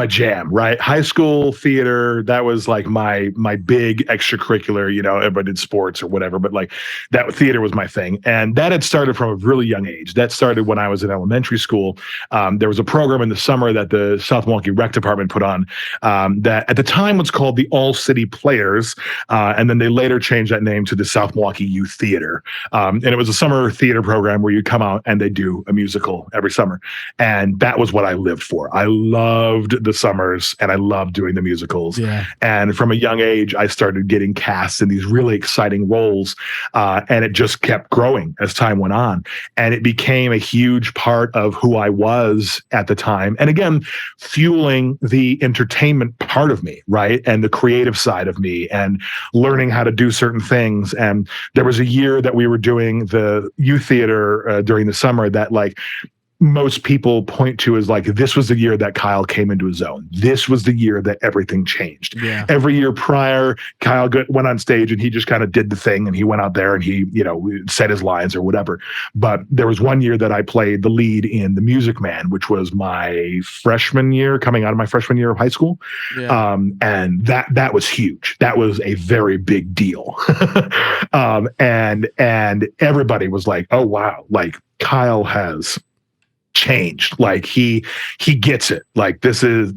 jam, right? High school theater, that was like my big extracurricular. Everybody did sports or whatever, but like that theater was my thing. And that had started from a really young age. That started when I was in elementary school. There was a program in the summer that the South Milwaukee Rec Department put on, that at the time was called the All City Players. And then they later changed that name to the South Milwaukee Youth Theater. And it was a summer theater program where you come out and they do a musical every summer. And that was what I lived for. I loved the summers and I loved doing the musicals. Yeah. And from a young age, I started getting cast in these really exciting roles. And it just kept growing as time went on. And it became a huge part of who I was at the time. And again, fueling the entertainment part of me, right? And the creative side of me, and learning how to do certain things. And there was a year that we were doing the youth theater during the summer that like most people point to as like, this was the year that Kyle came into his own. This was the year that everything changed. Yeah. Every year prior, Kyle went on stage and he just kind of did the thing, and he went out there and he, said his lines or whatever. But there was one year that I played the lead in The Music Man, which was my freshman year, coming out of my freshman year of high school. Yeah. And that was huge. That was a very big deal. And everybody was like, oh wow, like Kyle has changed. Like he gets it. Like this is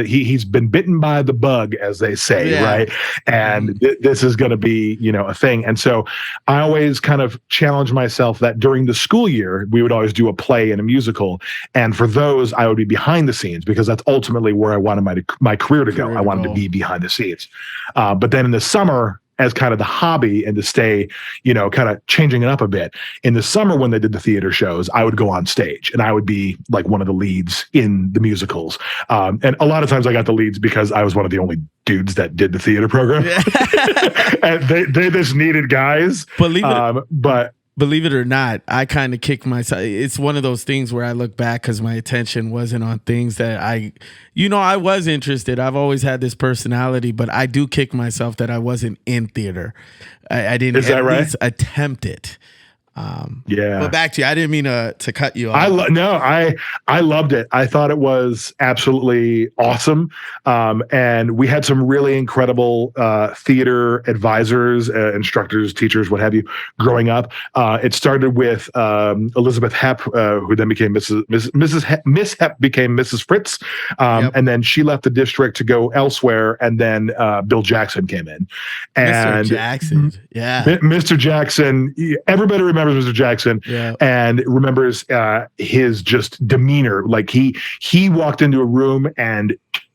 he's been bitten by the bug, as they say, right? And this is going to be, a thing. And so I always kind of challenge myself that during the school year, we would always do a play and a musical. And for those, I would be behind the scenes, because that's ultimately where I wanted my career to go. I wanted to be behind the scenes. But then in the summer, as kind of the hobby and to stay, kind of changing it up a bit. In the summer, when they did the theater shows, I would go on stage and I would be like one of the leads in the musicals. And a lot of times I got the leads because I was one of the only dudes that did the theater program. And they just needed guys. Believe it or not, I kind of kick myself. It's one of those things where I look back because my attention wasn't on things that I was interested. I've always had this personality, but I do kick myself that I wasn't in theater. I didn't at least attempt it. But back to you. I didn't mean to cut you off. I loved it. I thought it was absolutely awesome. And we had some really incredible theater advisors, instructors, teachers, what have you, growing up. It started with Elizabeth Hepp, who then became Miss Hepp became Mrs. Fritz. And then she left the district to go elsewhere. And then Bill Jackson came in. And Mr. Jackson. Yeah. Mr. Jackson, everybody remembers Mr. Jackson, and remembers his just demeanor. Like he walked into a room and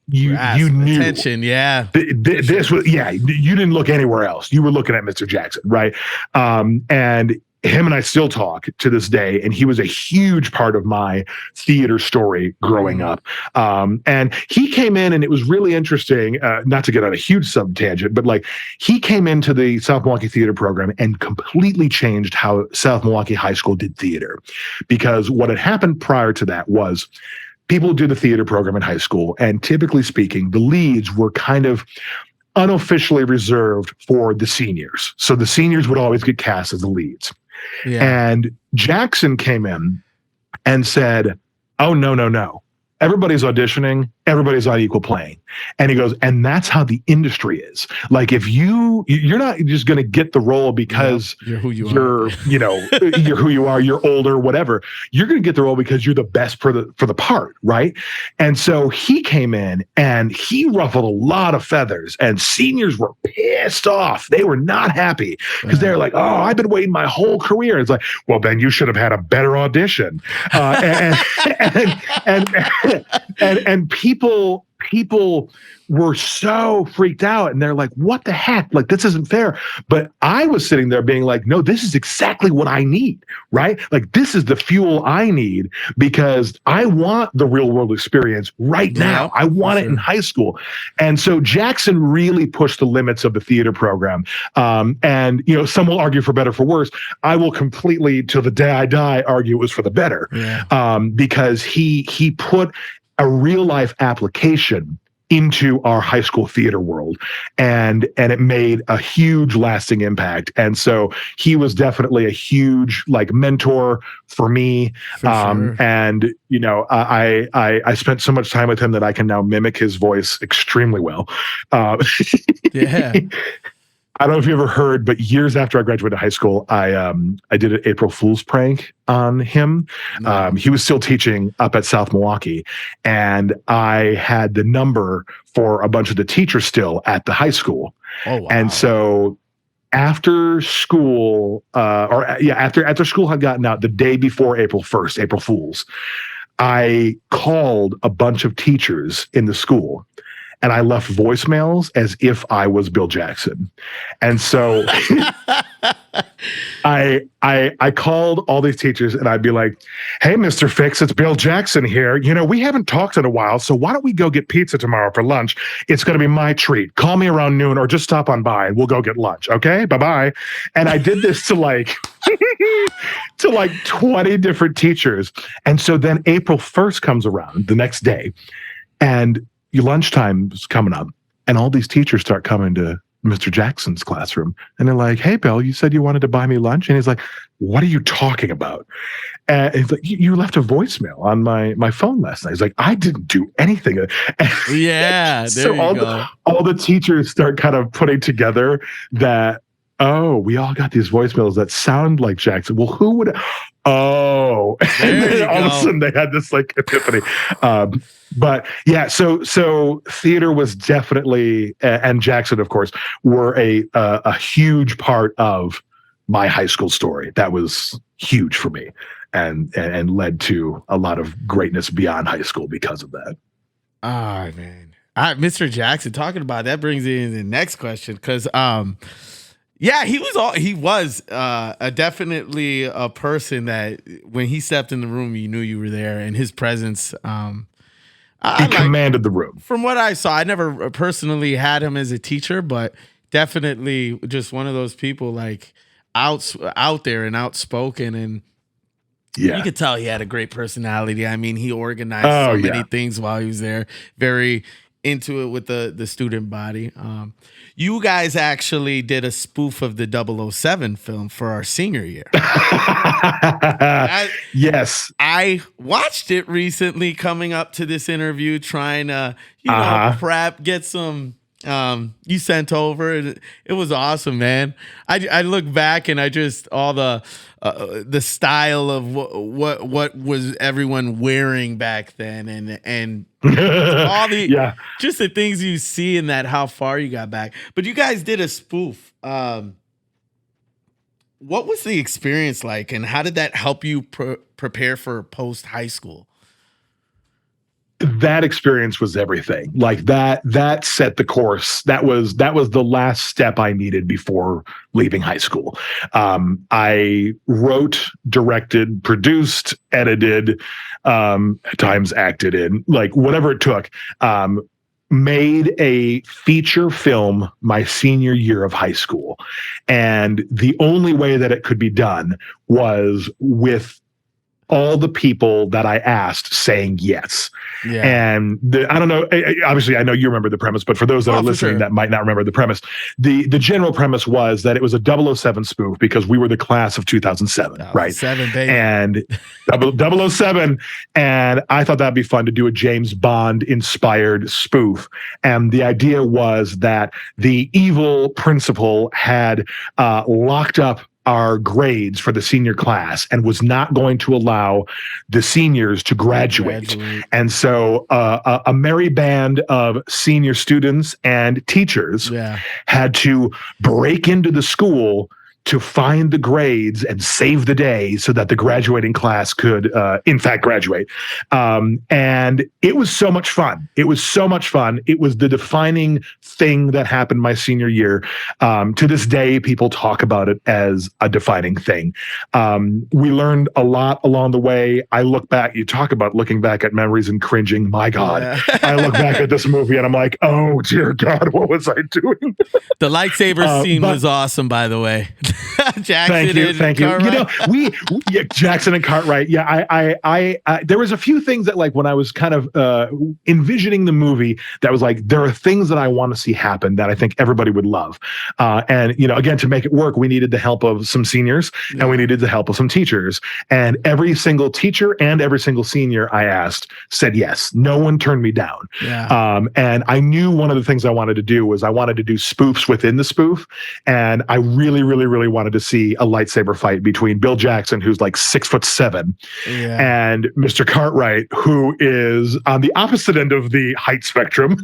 you knew attention. Yeah. This was, you didn't look anywhere else. You were looking at Mr. Jackson, right? And him and I still talk to this day, and he was a huge part of my theater story growing up. And he came in, and it was really interesting, not to get on a huge sub-tangent, but like he came into the South Milwaukee theater program and completely changed how South Milwaukee High School did theater. Because what had happened prior to that was people would do the theater program in high school, and typically speaking, the leads were kind of unofficially reserved for the seniors. So the seniors would always get cast as the leads. Yeah. And Jackson came in and said, "Oh, no. Everybody's auditioning. Everybody's on equal playing." And he goes, and that's how the industry is. Like, if you're not just going to get the role because you're who you are, you're who you are, you're older, whatever. You're going to get the role because you're the best for the part, right? And so he came in and he ruffled a lot of feathers, and seniors were pissed off. They were not happy because they're like, "Oh, I've been waiting my whole career." It's like, well, then you should have had a better audition. And people were so freaked out, and they're like, "What the heck? Like, this isn't fair." But I was sitting there being like, "No, this is exactly what I need, right? Like, this is the fuel I need because I want the real world experience right now. I want it in high school." And so Jackson really pushed the limits of the theater program. And some will argue for better, for worse. I will completely, till the day I die, argue it was for the better, because he put a real life application into our high school theater world, and it made a huge lasting impact. And so he was definitely a huge mentor for me. Sure. And I spent so much time with him that I can now mimic his voice extremely well. Yeah. I don't know if you ever heard, but years after I graduated high school, I did an April Fool's prank on him. No. He was still teaching up at South Milwaukee, and I had the number for a bunch of the teachers still at the high school. Oh, wow. And so after school, after school had gotten out, the day before April 1st, April Fool's, I called a bunch of teachers in the school, and I left voicemails as if I was Bill Jackson. And so I called all these teachers, and I'd be like, "Hey, Mr. Fix, it's Bill Jackson here. We haven't talked in a while, so why don't we go get pizza tomorrow for lunch? It's going to be my treat. Call me around noon or just stop on by and we'll go get lunch. Okay, bye-bye." And I did this to to 20 different teachers. And so then April 1st comes around the next day, and your lunchtime is coming up, and all these teachers start coming to Mr. Jackson's classroom, and they're like, "Hey, Bill, you said you wanted to buy me lunch." And he's like, "What are you talking about?" And he's like, "You left a voicemail on my phone last night." He's like, "I didn't do anything." Yeah, so all the teachers start kind of putting together that, oh, we all got these voicemails that sound like Jackson. Well, who would? Oh, and then all of a sudden they had this epiphany. But yeah, so theater was definitely, and Jackson, of course, were a huge part of my high school story. That was huge for me, and led to a lot of greatness beyond high school because of that. Oh man, Mr. Jackson, talking about that brings me into the next question, because yeah, he was definitely a person that when he stepped in the room, you knew you were there, and his presence. He commanded the room. From what I saw, I never personally had him as a teacher, but definitely just one of those people out there and outspoken, and you could tell he had a great personality. I mean, he organized so many things while he was there. Very into it with the student body. You guys actually did a spoof of the 007 film for our senior year. Yes. I watched it recently coming up to this interview, trying to, prep, get some you sent over. It was awesome, man. I look back and I just all the style of what was everyone wearing back then, and all the just the things you see in that, how far you got back. But you guys did a spoof. What was the experience like, and how did that help you prepare for post high school? that experience was everything. Like that set the course. That was the last step I needed before leaving high school. I wrote, directed, produced, edited, at times acted in, like whatever it took. Made a feature film my senior year of high school. And the only way that it could be done was with all the people that I asked saying yes. Yeah. And I don't know, obviously I know you remember the premise, but for those that are listening that might not remember the premise, the general premise was that it was a 007 spoof because we were the class of 2007, right? 7, baby. And 007. And I thought that'd be fun to do a James Bond inspired spoof. And the idea was that the evil principal had locked up our grades for the senior class and was not going to allow the seniors to graduate. And so a merry band of senior students and teachers had to break into the school to find the grades and save the day so that the graduating class could, in fact, graduate. And it was so much fun. It was so much fun. It was the defining thing that happened my senior year. To this day, people talk about it as a defining thing. We learned a lot along the way. I look back, you talk about looking back at memories and cringing. My God, I look back at this movie and I'm like, oh, dear God, what was I doing? The lightsaber scene was awesome, by the way. Jackson thank you. Cartwright. You know, Jackson and Cartwright. Yeah, I there was a few things that, like, when I was kind of envisioning the movie, that was like, there are things that I want to see happen that I think everybody would love. And you know, again, to make it work, we needed the help of some seniors and we needed the help of some teachers. And every single teacher and every single senior I asked said yes. No one turned me down. And I knew one of the things I wanted to do was I wanted to do spoofs within the spoof, and I really, really, really wanted to see a lightsaber fight between Bill Jackson, who's like 6'7", and Mr. Cartwright, who is on the opposite end of the height spectrum.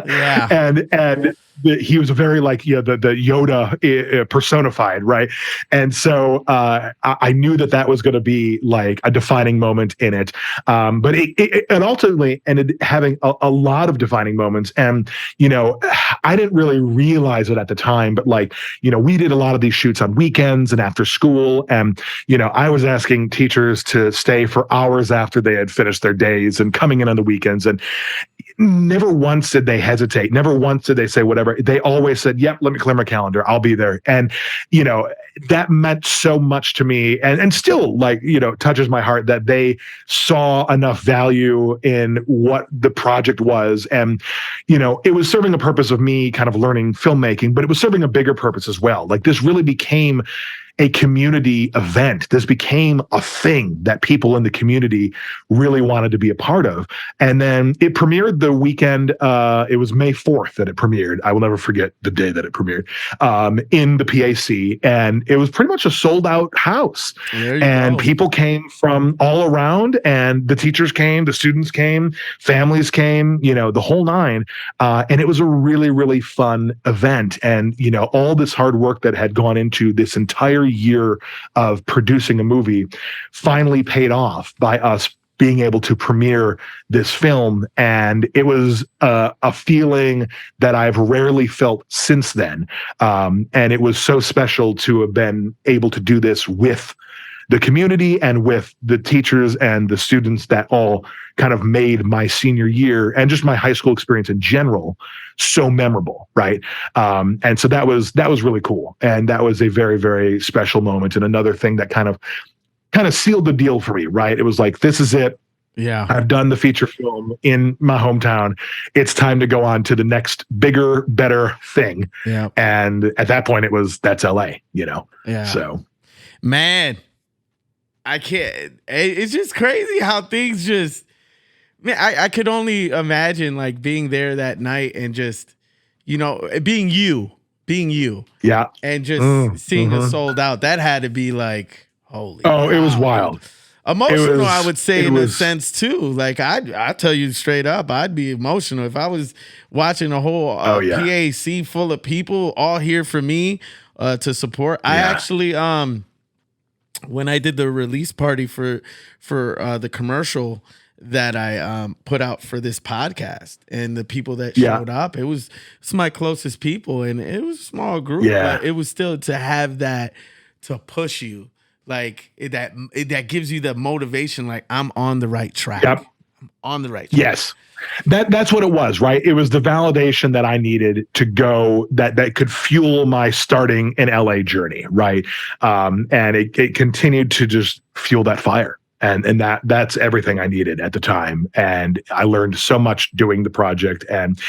And he was a very, like, the Yoda personified, right? And so I knew that was going to be like a defining moment in it. But it ultimately ended having a lot of defining moments. And, you know, I didn't really realize it at the time, but, like, you know, we did a lot of these shoots on weekends and after school. And, you know, I was asking teachers to stay for hours after they had finished their days and coming in on the weekends. And never once did they hesitate. Never once did they say whatever. They always said, yep, let me clear my calendar. I'll be there. And, you know, that meant so much to me, and still, like, you know, touches my heart that they saw enough value in what the project was. And, you know, it was serving a purpose of me kind of learning filmmaking, but it was serving a bigger purpose as well. Like, this really became a community event. This became a thing that people in the community really wanted to be a part of. And then it premiered the weekend. It was May 4th that it premiered. I will never forget the day that it premiered, in the PAC. And it was pretty much a sold out house. And people came from all around, and the teachers came, the students came, families came, you know, the whole nine. And it was a really, really fun event. And, you know, all this hard work that had gone into this entire year of producing a movie finally paid off by us being able to premiere this film. And it was a feeling that I've rarely felt since then. And it was so special to have been able to do this with the community and with the teachers and the students that all kind of made my senior year and just my high school experience in general so memorable, right? And so that was really cool. And that was a very, very special moment, and another thing that kind of sealed the deal for me, right? It was like, this is it. Yeah. I've done the feature film in my hometown. It's time to go on to the next bigger, better thing. Yeah. And at that point that's LA, you know? Yeah. So, man, I can't, it's just crazy how things just, man, I could only imagine, like, being there that night and just, you know, being you. Yeah. And just seeing it sold out. That had to be like, holy. Oh, wow. It was wild. Emotional, I would say, in a sense, too. Like, I tell you straight up, I'd be emotional if I was watching a whole PAC full of people all here for me to support. Yeah. I actually, when I did the release party for the commercial, that I put out for this podcast, and the people that showed up, it's my closest people, and it was a small group, but it was still to have that to push you, like that gives you the motivation, like I'm on the right track. Yep. I'm on the right track. Yes. That's what it was, right? It was the validation that I needed to go that could fuel my starting in LA journey, right? And it continued to just fuel that fire. And that's everything I needed at the time. And I learned so much doing the project. And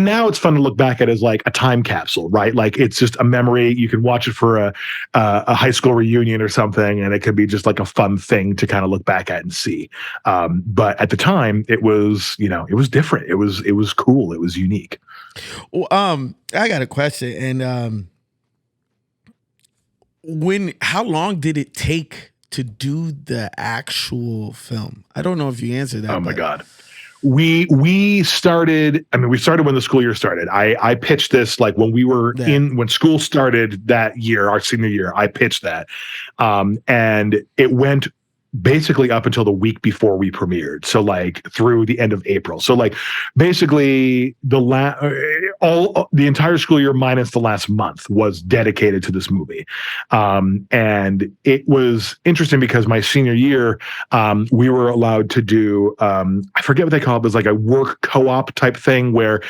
now it's fun to look back at as like a time capsule, right? Like it's just a memory. You can watch it for a high school reunion or something, and it could be just like a fun thing to kind of look back at and see. But at the time, it was, it was different. It was cool. It was unique. Well, I got a question. And how long did it take to do the actual film? I don't know if you answered that. Oh my God. We started when the school year started. I pitched this like when we were when school started that year, our senior year, I pitched that. And it went basically up until the week before we premiered. So like through the end of April. So like basically the entire school year minus the last month was dedicated to this movie. And it was interesting because my senior year, we were allowed to do, I forget what they call it. It was like a work co-op type thing where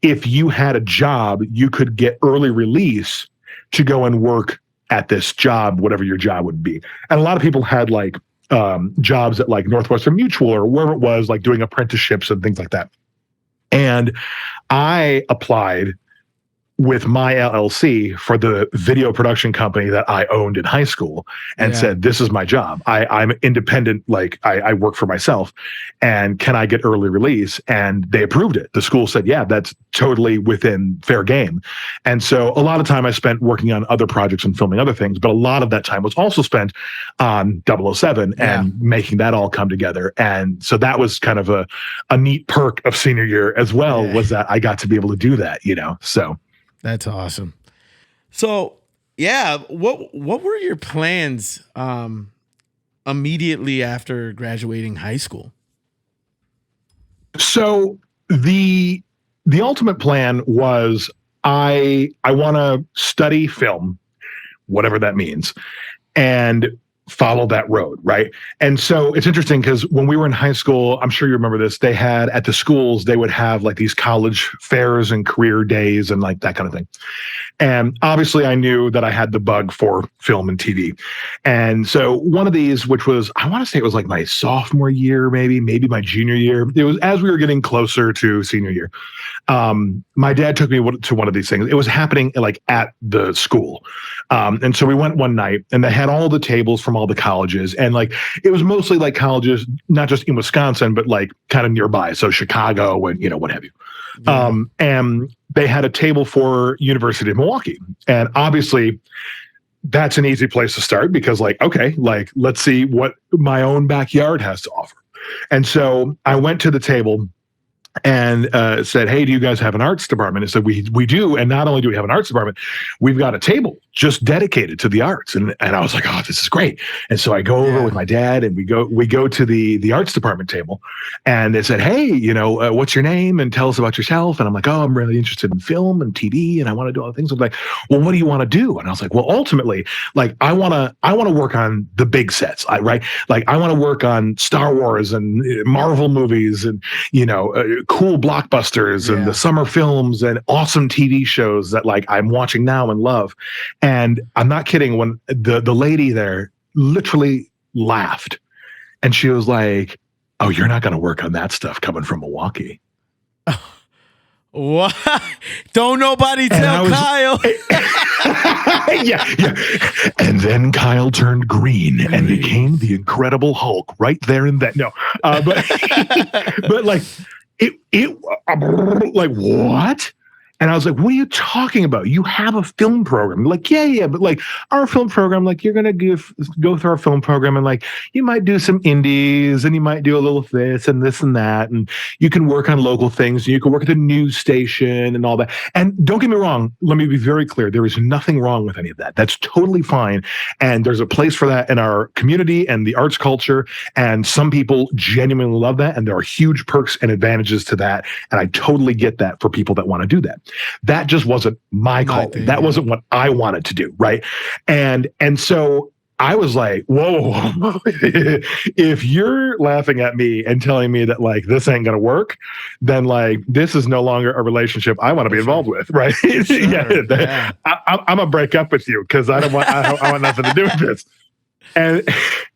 if you had a job, you could get early release to go and work at this job, whatever your job would be. And a lot of people had like, jobs at like Northwestern Mutual or wherever it was, like doing apprenticeships and things like that. And I applied with my LLC for the video production company that I owned in high school and said, this is my job. I'm independent. Like I work for myself, and can I get early release? And they approved it. The school said, yeah, that's totally within fair game. And so a lot of time I spent working on other projects and filming other things, but a lot of that time was also spent on 007 and making that all come together. And so that was kind of a neat perk of senior year as well, was that I got to be able to do that, so. That's awesome. So, what were your plans immediately after graduating high school? So the ultimate plan was I want to study film, whatever that means, and follow that road, right? And so it's interesting because when we were in high school, I'm sure you remember this, they had at the schools, they would have like these college fairs and career days and like that kind of thing. And obviously I knew that I had the bug for film and TV. And so one of these, which was, I want to say it was like my sophomore year, maybe my junior year. It was as we were getting closer to senior year. My dad took me to one of these things. It was happening like at the school. And so we went one night and they had all the tables from all the colleges, and like, it was mostly like colleges, not just in Wisconsin, but like kind of nearby. So Chicago and, what have you. Yeah. And they had a table for University of Milwaukee. And obviously that's an easy place to start because like, okay, like let's see what my own backyard has to offer. And so I went to the table and said, hey, do you guys have an arts department? And said, we do. And not only do we have an arts department, we've got a table just dedicated to the arts. And I was like, oh, this is great. And so I go over with my dad and we go to the arts department table, and they said, hey, what's your name? And tell us about yourself. And I'm like, oh, I'm really interested in film and TV and I want to do all the things. I'm like, well, what do you want to do? And I was like, well, ultimately, like I want to work on the big sets, right? Like I want to work on Star Wars and Marvel movies and, cool blockbusters and the summer films and awesome TV shows that like I'm watching now and love. And I'm not kidding, when the lady there literally laughed and she was like, oh, you're not going to work on that stuff coming from Milwaukee. What? Don't nobody tell Kyle. Yeah. And then Kyle turned green and became the Incredible Hulk right there and then. No, but like it like what? And I was like, what are you talking about? You have a film program. Like, yeah. But like our film program, like you're going to go through our film program and like you might do some indies and you might do a little this and this and that. And you can work on local things. And you can work at the news station and all that. And don't get me wrong. Let me be very clear. There is nothing wrong with any of that. That's totally fine. And there's a place for that in our community and the arts culture. And some people genuinely love that. And there are huge perks and advantages to that. And I totally get that for people that want to do that. That just wasn't my call. That wasn't what I wanted to do. Right. And so I was like, whoa, if you're laughing at me and telling me that like, this ain't going to work, then like, this is no longer a relationship I want to be involved with. Right. Yeah. I'm going to break up with you because I want nothing to do with this.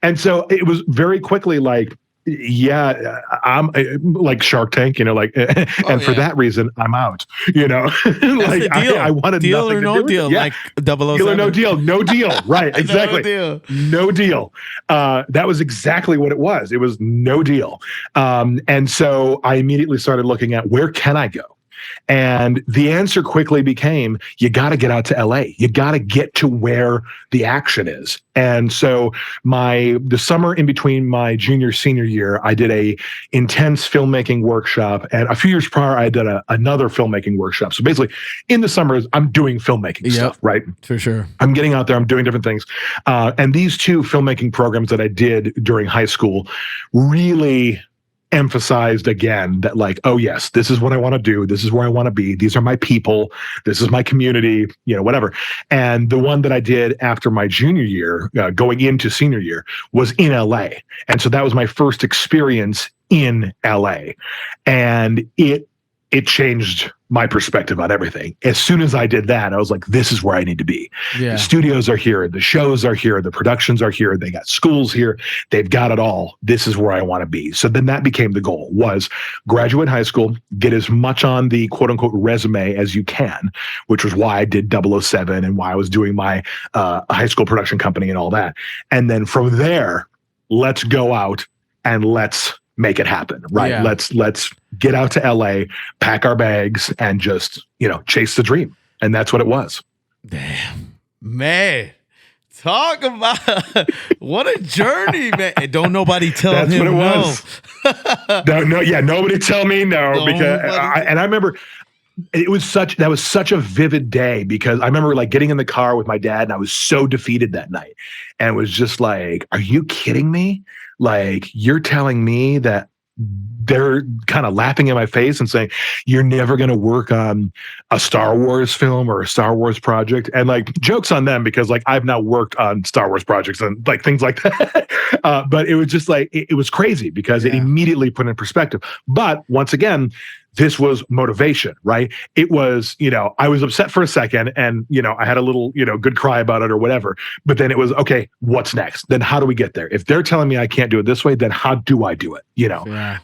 And so it was very quickly like, yeah, I'm like Shark Tank, like, and for that reason, I'm out, like I wanted deal nothing or to no do with deal, it. Yeah. like 007. Deal or no deal, no deal. Right. Exactly. No deal. That was exactly what it was. It was no deal. And so I immediately started looking at where can I go? And the answer quickly became, you got to get out to LA. You got to get to where the action is. And so the summer in between my senior year, I did a intense filmmaking workshop. And a few years prior, I did another filmmaking workshop. So basically in the summers, I'm doing filmmaking stuff, right? For sure. I'm getting out there. I'm doing different things. And these two filmmaking programs that I did during high school really emphasized again that like, oh yes, this is what I want to do. This is where I want to be. These are my people. This is my community, whatever. And the one that I did after my junior year, going into senior year, was in LA. And so that was my first experience in LA. And it changed my perspective on everything. As soon as I did that, I was like, this is where I need to be. Yeah. The studios are here. The shows are here. The productions are here. They got schools here. They've got it all. This is where I want to be. So then that became the goal, was graduate high school, get as much on the quote unquote resume as you can, which was why I did 007 and why I was doing my high school production company and all that. And then from there, let's go out and let's make it happen, right? Yeah. Let's get out to LA, pack our bags, and just, chase the dream. And that's what it was. Damn, man. Talk about what a journey, man. And don't nobody tell that's him what it was. No, yeah, nobody tell me no. Because I remember that was such a vivid day, because I remember like getting in the car with my dad and I was so defeated that night. And it was just like, are you kidding me? Like, you're telling me that they're kind of laughing in my face and saying, you're never going to work on a Star Wars film or a Star Wars project. And like, jokes on them, because like I've now worked on Star Wars projects and like things like that. But it was just like, it was crazy, because it immediately put in perspective. But once again, this was motivation, right? It was, I was upset for a second and, I had a little, good cry about it or whatever. But then it was, okay, what's next? Then how do we get there? If they're telling me I can't do it this way, then how do I do it?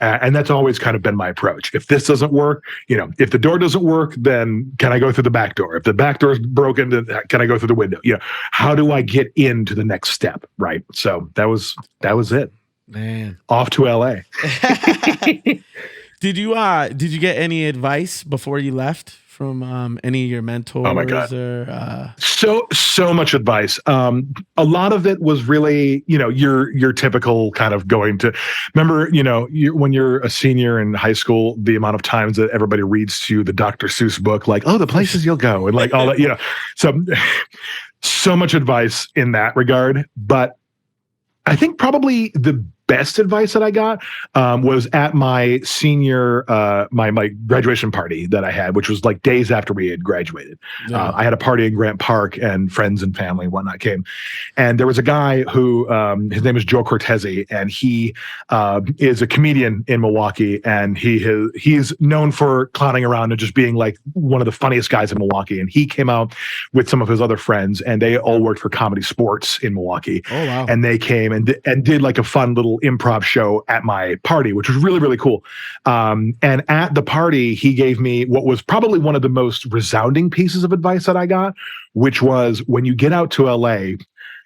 And that's always kind of been my approach. If this doesn't work, if the door doesn't work, then can I go through the back door? If the back door is broken, then can I go through the window? How do I get into the next step? Right. So that was it. Man. Off to LA. Did you get any advice before you left from any of your mentors? Oh my God. Or, So much advice. A lot of it was really, your typical kind of going to, remember, when you're a senior in high school, the amount of times that everybody reads to you the Dr. Seuss book, like, oh, the places you'll go, and like all that, so much advice in that regard. But I think probably the best advice that I got was at my senior, my graduation party that I had, which was like days after we had graduated. Yeah. I had a party in Grant Park, and friends and family and whatnot came. And there was a guy who, his name is Joe Cortese, and he is a comedian in Milwaukee, and he's known for clowning around and just being like one of the funniest guys in Milwaukee. And he came out with some of his other friends, and they all worked for Comedy Sports in Milwaukee. Oh, wow. And they came and did like a fun little improv show at my party, which was really, really cool. And at the party, he gave me what was probably one of the most resounding pieces of advice that I got, which was, when you get out to LA,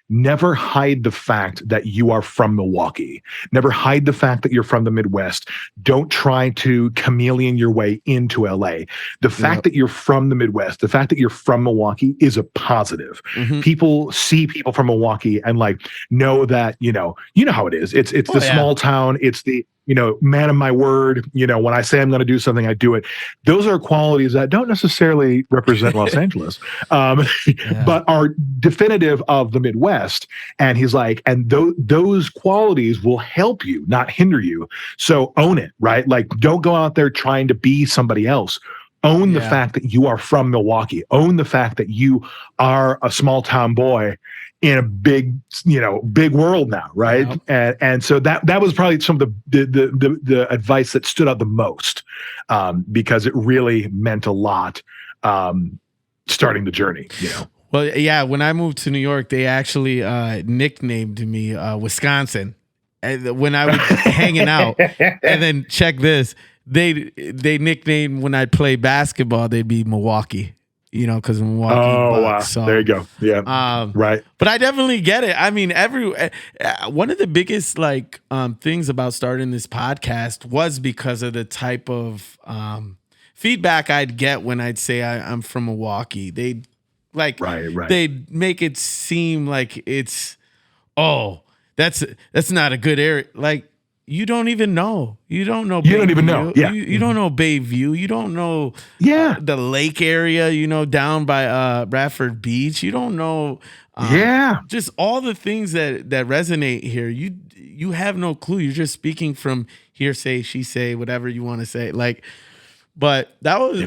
never hide the fact that you are from Milwaukee. Never hide the fact that you're from the Midwest. Don't try to chameleon your way into LA. The fact that you're from the Midwest, the fact that you're from Milwaukee is a positive. People see people from Milwaukee and like know that, you know how it is. It's the small town. It's the, man of my word, when I say I'm going to do something, I do it. Those are qualities that don't necessarily represent Los Angeles, but are definitive of the Midwest. And he's like, and those qualities will help you, not hinder you. So own it, right? Like, don't go out there trying to be somebody else. Own the fact that you are from Milwaukee. Own the fact that you are a small town boy in a big world now, right? And so that was probably some of the advice that stood out the most, because it really meant a lot, starting the journey. Well, yeah. When I moved to New York, they actually nicknamed me Wisconsin, and when I was hanging out. And then check this: they nicknamed when I play basketball, they'd be Milwaukee. Because Milwaukee. Oh, Bucks, wow. so, there you go. Yeah. Right. But I definitely get it. I mean, one of the biggest things about starting this podcast was because of the type of feedback I'd get when I'd say I'm from Milwaukee. They'd they'd make it seem like it's, that's not a good area. Like, you don't even know. You don't know. You don't even know. Yeah. You don't know Bayview. You don't know the lake area, down by Bradford Beach. You don't know just all the things that resonate here. You have no clue. You're just speaking from hearsay, she say, whatever you want to say. But that was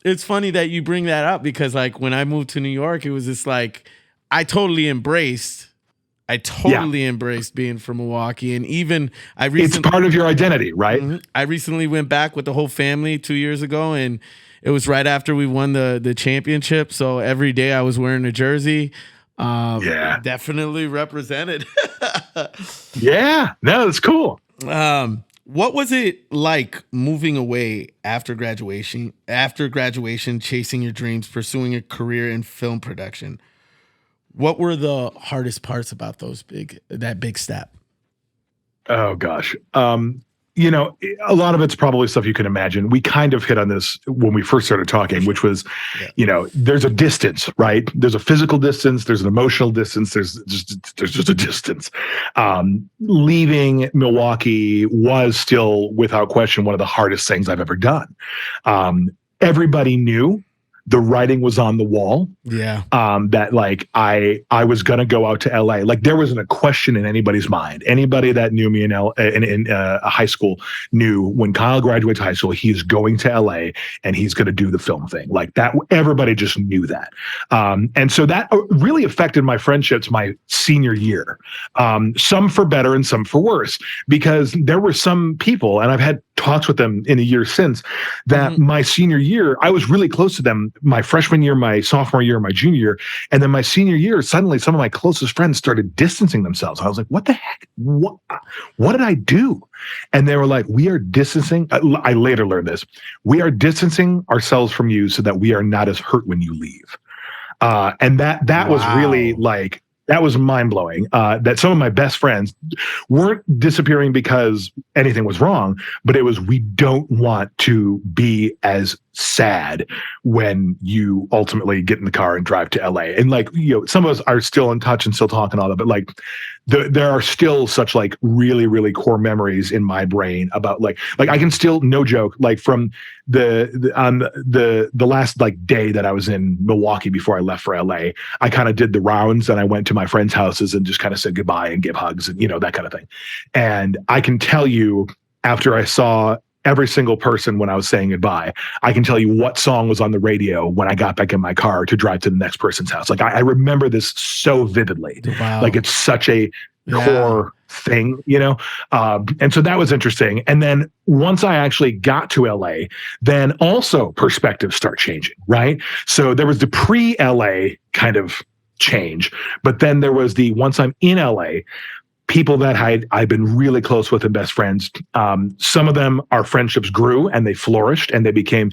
it's funny that you bring that up, because when I moved to New York, it was just I totally embraced being from Milwaukee. And even it's part of your identity, right? I recently went back with the whole family 2 years ago, and it was right after we won the championship. So every day I was wearing a jersey. Definitely represented. Yeah, no, that's cool. What was it like moving away after graduation, chasing your dreams, pursuing a career in film production? What were the hardest parts about that big step? Oh gosh. A lot of it's probably stuff you can imagine. We kind of hit on this when we first started talking, which was, there's a distance, right? There's a physical distance. There's an emotional distance. There's just a distance. Leaving Milwaukee was still, without question, one of the hardest things I've ever done. Everybody knew. The writing was on the wall. Yeah. That I was gonna go out to LA. There wasn't a question in anybody's mind. Anybody that knew me in high school knew when Kyle graduates high school, he's going to LA and he's gonna do the film thing. That everybody just knew that. And so that really affected my friendships my senior year. Some for better and some for worse, because there were some people, and I've had talks with them in the year since, that my senior year, I was really close to them my freshman year, my sophomore year, my junior year. And then my senior year, suddenly some of my closest friends started distancing themselves. I was like, what the heck? What did I do? And they were like, we are distancing. I later learned this. We are distancing ourselves from you so that we are not as hurt when you leave. And that was really that was mind-blowing, that some of my best friends weren't disappearing because anything was wrong, but it was, we don't want to be as sad when you ultimately get in the car and drive to LA. And some of us are still in touch and still talking all that, but there are still such really, really core memories in my brain about I can still, no joke, from the last day that I was in Milwaukee before I left for LA, I kind of did the rounds and I went to my friends' houses and just kind of said goodbye and give hugs and that kind of thing. And I can tell you, after I saw every single person when I was saying goodbye, I can tell you what song was on the radio when I got back in my car to drive to the next person's house. I remember this so vividly. Wow. It's such a core thing, and so that was interesting. And then once I actually got to LA, then also perspectives start changing, right? So there was the pre-LA kind of change, but then there was the, once I'm in LA, people that I'd been really close with and best friends. Some of them, our friendships grew and they flourished and they became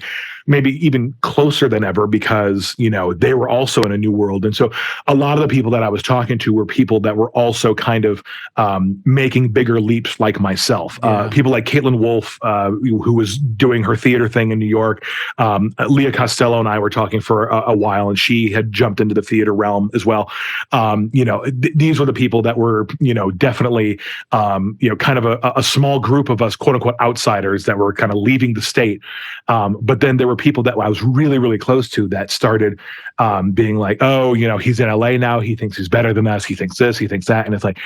maybe even closer than ever because, they were also in a new world. And so a lot of the people that I was talking to were people that were also kind of making bigger leaps like myself. People like Caitlin Wolf, who was doing her theater thing in New York. Leah Costello and I were talking for a while, and she had jumped into the theater realm as well. These were the people that were, definitely, kind of a small group of us, quote unquote, outsiders that were kind of leaving the state. But then there were people that I was really, really close to that started being like, oh, he's in LA now. He thinks he's better than us. He thinks this, he thinks that. And it's like,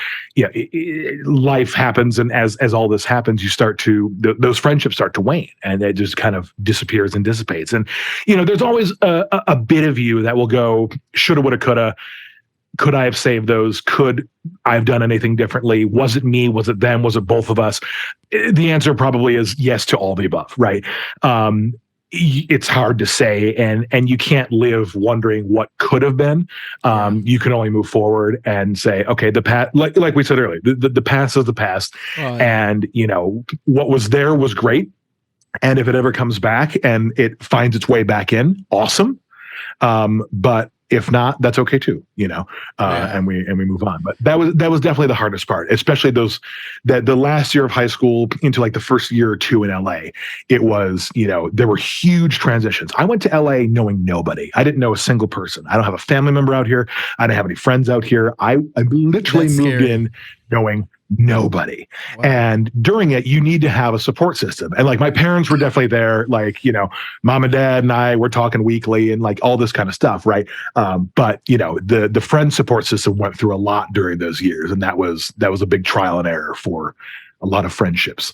life happens. And as all this happens, you start to, those friendships start to wane and it just kind of disappears and dissipates. And, there's always a bit of you that will go, shoulda, woulda, coulda. Could I have saved those? Could I have done anything differently? Was it me? Was it them? Was it both of us? The answer probably is yes to all the above, right? It's hard to say, and you can't live wondering what could have been. You can only move forward and say, okay, the past, like we said earlier, the past is the past, and what was there was great, and if it ever comes back and it finds its way back in, awesome. But if not, that's okay too, and we move on. But that was definitely the hardest part, especially the last year of high school into like the first year or two in LA. It was, there were huge transitions. I went to LA knowing nobody. I didn't know a single person. I don't have a family member out here. I didn't have any friends out here. I literally moved in knowing nobody. Wow. And during it, you need to have a support system. And like my parents were definitely there, like, mom and dad and I were talking weekly and like all this kind of stuff. Right. But the friend support system went through a lot during those years. And that was a big trial and error for a lot of friendships.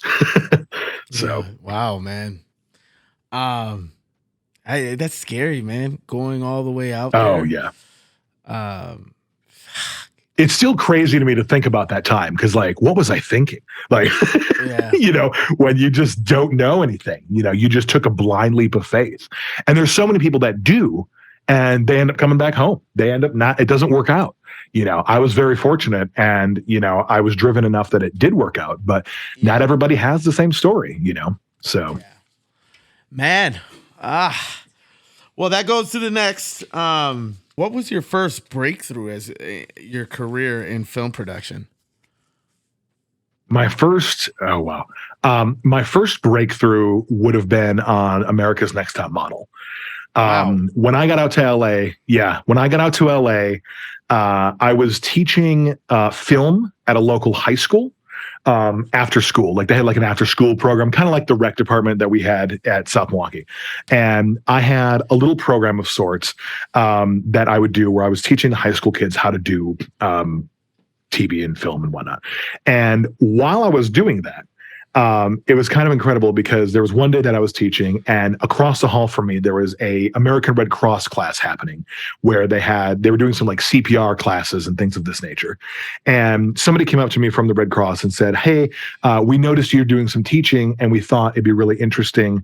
So, wow, man. That's scary, man. Going all the way out there. Oh yeah. It's still crazy to me to think about that time because, like, what was I thinking? Like, when you just don't know anything, you just took a blind leap of faith. And there's so many people that do, and they end up coming back home. They end up not, it doesn't work out. I was very fortunate and, I was driven enough that it did work out, but not everybody has the same story, so. Yeah. Man. Well, that goes to the next, what was your first breakthrough as your career in film production? My first breakthrough would have been on America's Next Top Model. Wow. When I got out to LA, I was teaching film at a local high school. After school, like they had like an after school program, kind of like the rec department that we had at South Milwaukee. And I had a little program of sorts that I would do where I was teaching the high school kids how to do TV and film and whatnot. And while I was doing that, it was kind of incredible because there was one day that I was teaching and across the hall from me, there was a American Red Cross class happening where they were doing some like CPR classes and things of this nature. And somebody came up to me from the Red Cross and said, hey, we noticed you're doing some teaching and we thought it'd be really interesting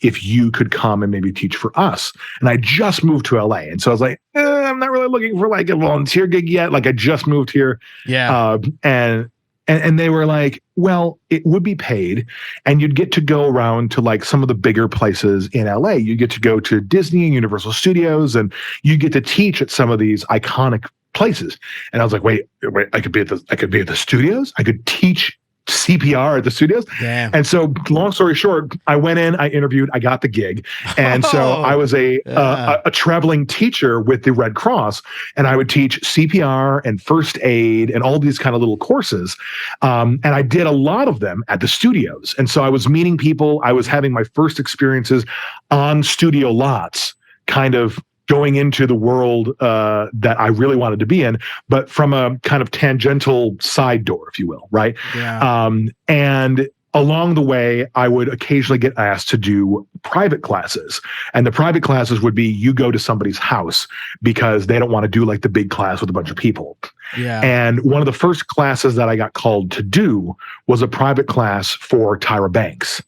if you could come and maybe teach for us. And I just moved to LA. And so I was like, I'm not really looking for like a volunteer gig yet. Like I just moved here. Yeah. And they were like, well, it would be paid and you'd get to go around to like some of the bigger places in LA. You get to go to Disney and Universal Studios and you get to teach at some of these iconic places. And I was like, wait, I could be at the studios. I could teach CPR at the studios. Damn. And so long story short, I went in, I interviewed, I got the gig. And so I was a traveling teacher with the Red Cross and I would teach CPR and first aid and all these kind of little courses. And I did a lot of them at the studios. And so I was meeting people. I was having my first experiences on studio lots, kind of going into the world that I really wanted to be in, but from a kind of tangential side door, if you will, right? Yeah. And along the way, I would occasionally get asked to do private classes. And the private classes would be you go to somebody's house because they don't want to do like the big class with a bunch of people. Yeah. And one of the first classes that I got called to do was a private class for Tyra Banks.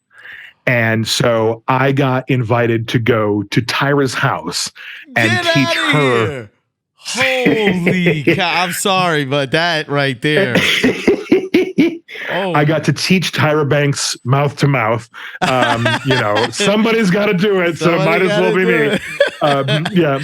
And so I got invited to go to Tyra's house and teach her Holy cow. I'm sorry, but that right there. I got to teach Tyra Banks mouth to mouth. Somebody's got to do it, so it might as well be me. Yeah.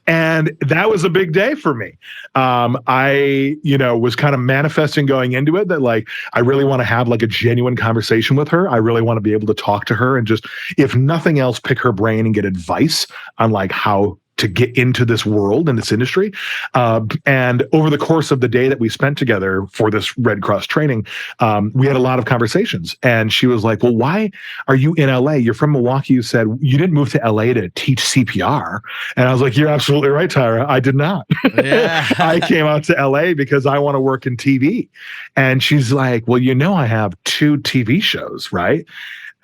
And that was a big day for me. I was kind of manifesting going into it that like, I really want to have like a genuine conversation with her. I really want to be able to talk to her and just, if nothing else, pick her brain and get advice on like how to get into this world and this industry. And over the course of the day that we spent together for this Red Cross training, we had a lot of conversations. And she was like, well, why are you in LA? You're from Milwaukee. You said you didn't move to LA to teach CPR. And I was like, you're absolutely right, Tyra. I did not. Yeah. I came out to LA because I want to work in TV. And she's like, well, I have 2 TV shows, right?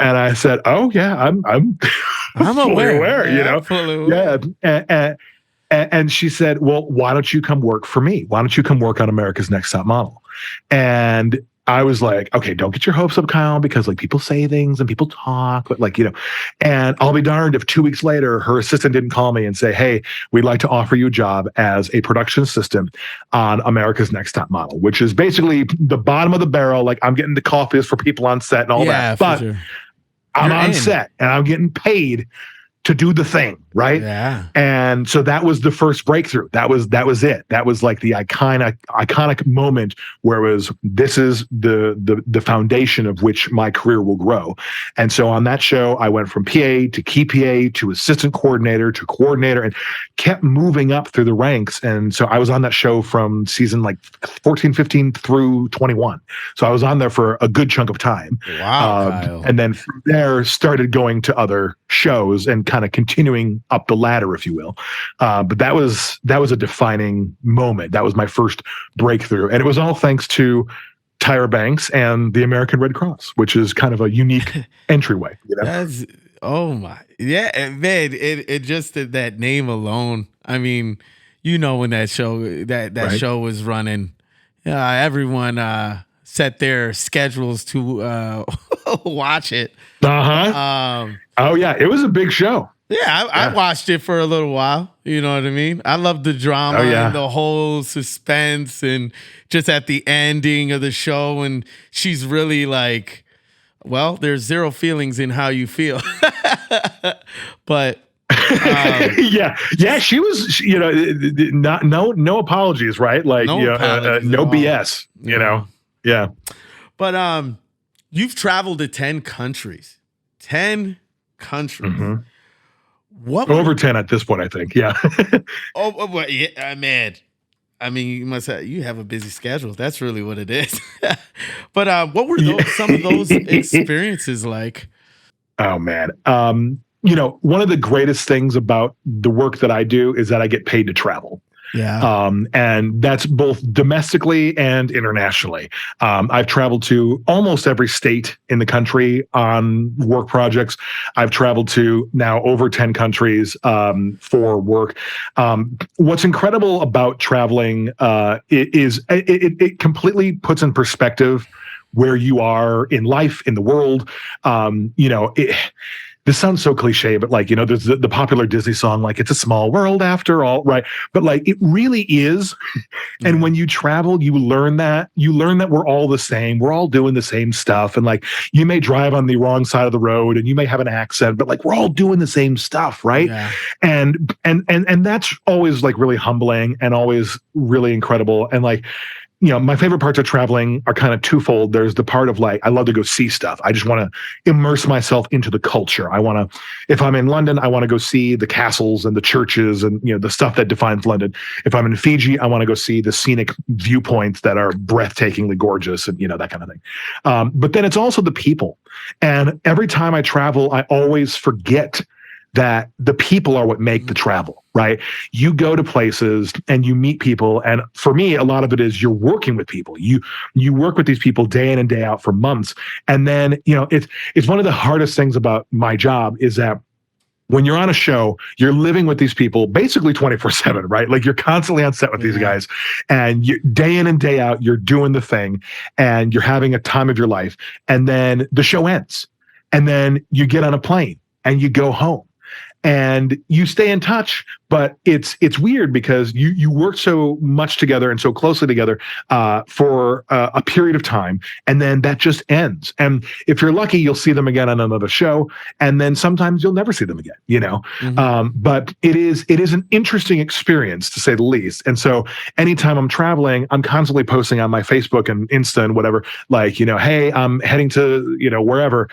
And I said, "Oh yeah, I'm fully aware, Fully aware. Yeah." And she said, "Well, why don't you come work for me? Why don't you come work on America's Next Top Model?" And I was like, "Okay, don't get your hopes up, Kyle, because like people say things and people talk, but like and I'll be darned if 2 weeks later her assistant didn't call me and say, "Hey, we'd like to offer you a job as a production assistant on America's Next Top Model," which is basically the bottom of the barrel. Like I'm getting the coffees for people on set and all that, but. Sure. I'm on set and I'm getting paid to do the thing, right? Yeah. And so that was the first breakthrough. That was it. That was like the iconic moment where it was, this is the foundation of which my career will grow. And so on that show, I went from PA to key PA to assistant coordinator to coordinator and kept moving up through the ranks. And so I was on that show from season like 14, 15 through 21. So I was on there for a good chunk of time. Wow. And then from there started going to other shows and kind of continuing up the ladder, if you will. But that was a defining moment. That was my first breakthrough. And it was all thanks to Tyra Banks and the American Red Cross, which is kind of a unique entryway. Oh my, yeah, man! It just that name alone. I mean, when that show that show was running, everyone set their schedules to watch it. Oh yeah, it was a big show. Yeah, I watched it for a little while. You know what I mean? I love the drama and the whole suspense, and just at the ending of the show, and she's really like, well, there's zero feelings in how you feel, but she was, no apologies, right? Like, no BS, yeah. But you've traveled to 10 countries. 10 countries. Mm-hmm. Over 10 at this point, I think. Yeah. Man. I mean, you have a busy schedule. That's really what it is. But what were some of those experiences like? Oh man. One of the greatest things about the work that I do is that I get paid to travel. Yeah. And that's both domestically and internationally. I've traveled to almost every state in the country on work projects. I've traveled to now over 10 countries for work. What's incredible about traveling is it completely puts in perspective where you are in life, in the world. This sounds so cliche, but like, there's the popular Disney song, like, it's a small world after all, right? But like, it really is. And when you travel, you learn that we're all the same. We're all doing the same stuff. And like, you may drive on the wrong side of the road and you may have an accent, but like, we're all doing the same stuff, right? Yeah. And that's always like really humbling and always really incredible. And like, my favorite parts of traveling are kind of twofold. There's the part of like, I love to go see stuff. I just want to immerse myself into the culture. If I'm in London, I want to go see the castles and the churches and, the stuff that defines London. If I'm in Fiji, I want to go see the scenic viewpoints that are breathtakingly gorgeous and, that kind of thing. But then it's also the people. And every time I travel, I always forget that the people are what make the travel, right? You go to places and you meet people. And for me, a lot of it is you're working with people. You work with these people day in and day out for months. And then, it's one of the hardest things about my job is that when you're on a show, you're living with these people basically 24/7, right? Like you're constantly on set with these guys and day in and day out, you're doing the thing and you're having a time of your life. And then the show ends and then you get on a plane and you go home. And you stay in touch, but it's weird because you work so much together and so closely together for a period of time, and then that just ends. And if you're lucky, you'll see them again on another show, and then sometimes you'll never see them again. But it is an interesting experience, to say the least. And so anytime I'm traveling, I'm constantly posting on my Facebook and Insta and whatever, like, hey, I'm heading to wherever.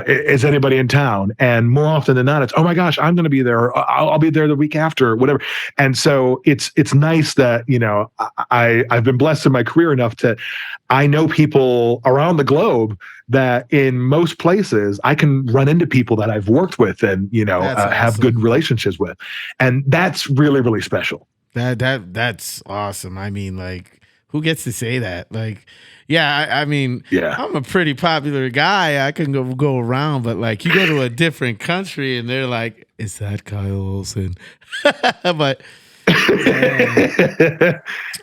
Is anybody in town? And more often than not, it's, oh my gosh, I'm going to be there. Or I'll be there the week after, or whatever. And so it's nice that I've been blessed in my career enough I know people around the globe that in most places I can run into people that I've worked with and have good relationships with, and that's really, really special. That's awesome. I mean, like, who gets to say that? Like, yeah, I'm a pretty popular guy. I can go around, but like, you go to a different country and they're like, "Is that Kyle Olson?" But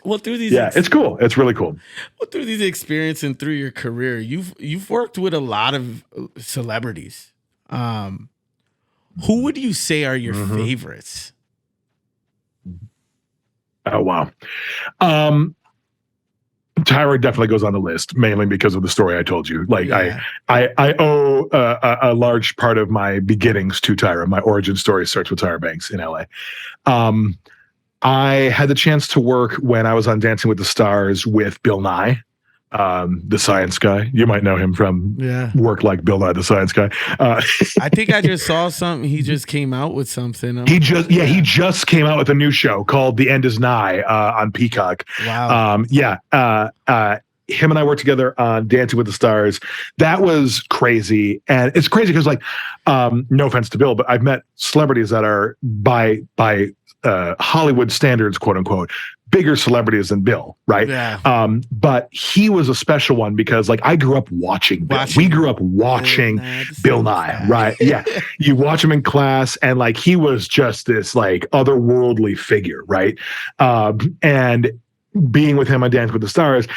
well, through these, it's cool. It's really cool. Well, through these experiences and through your career, you've worked with a lot of celebrities. Who would you say are your favorites? Oh wow. Tyra definitely goes on the list, mainly because of the story I told you. Like, I owe a large part of my beginnings to Tyra. My origin story starts with Tyra Banks in LA. I had the chance to work when I was on Dancing with the Stars with Bill Nye, the science guy. You might know him from work like Bill Nye, the science guy. I think I just saw something. He just came out with something. He just came out with a new show called The End Is Nigh on Peacock. Wow. Him and I worked together on Dancing with the Stars. That was crazy. And it's crazy because, like, no offense to Bill, but I've met celebrities that are by Hollywood standards, quote unquote, bigger celebrities than Bill, right? Yeah. But he was a special one because, like, I grew up watching Bill. We grew up watching Bill Nye, right? Yeah. You watch him in class, and like, he was just this like otherworldly figure, right? And being with him on Dance with the Stars,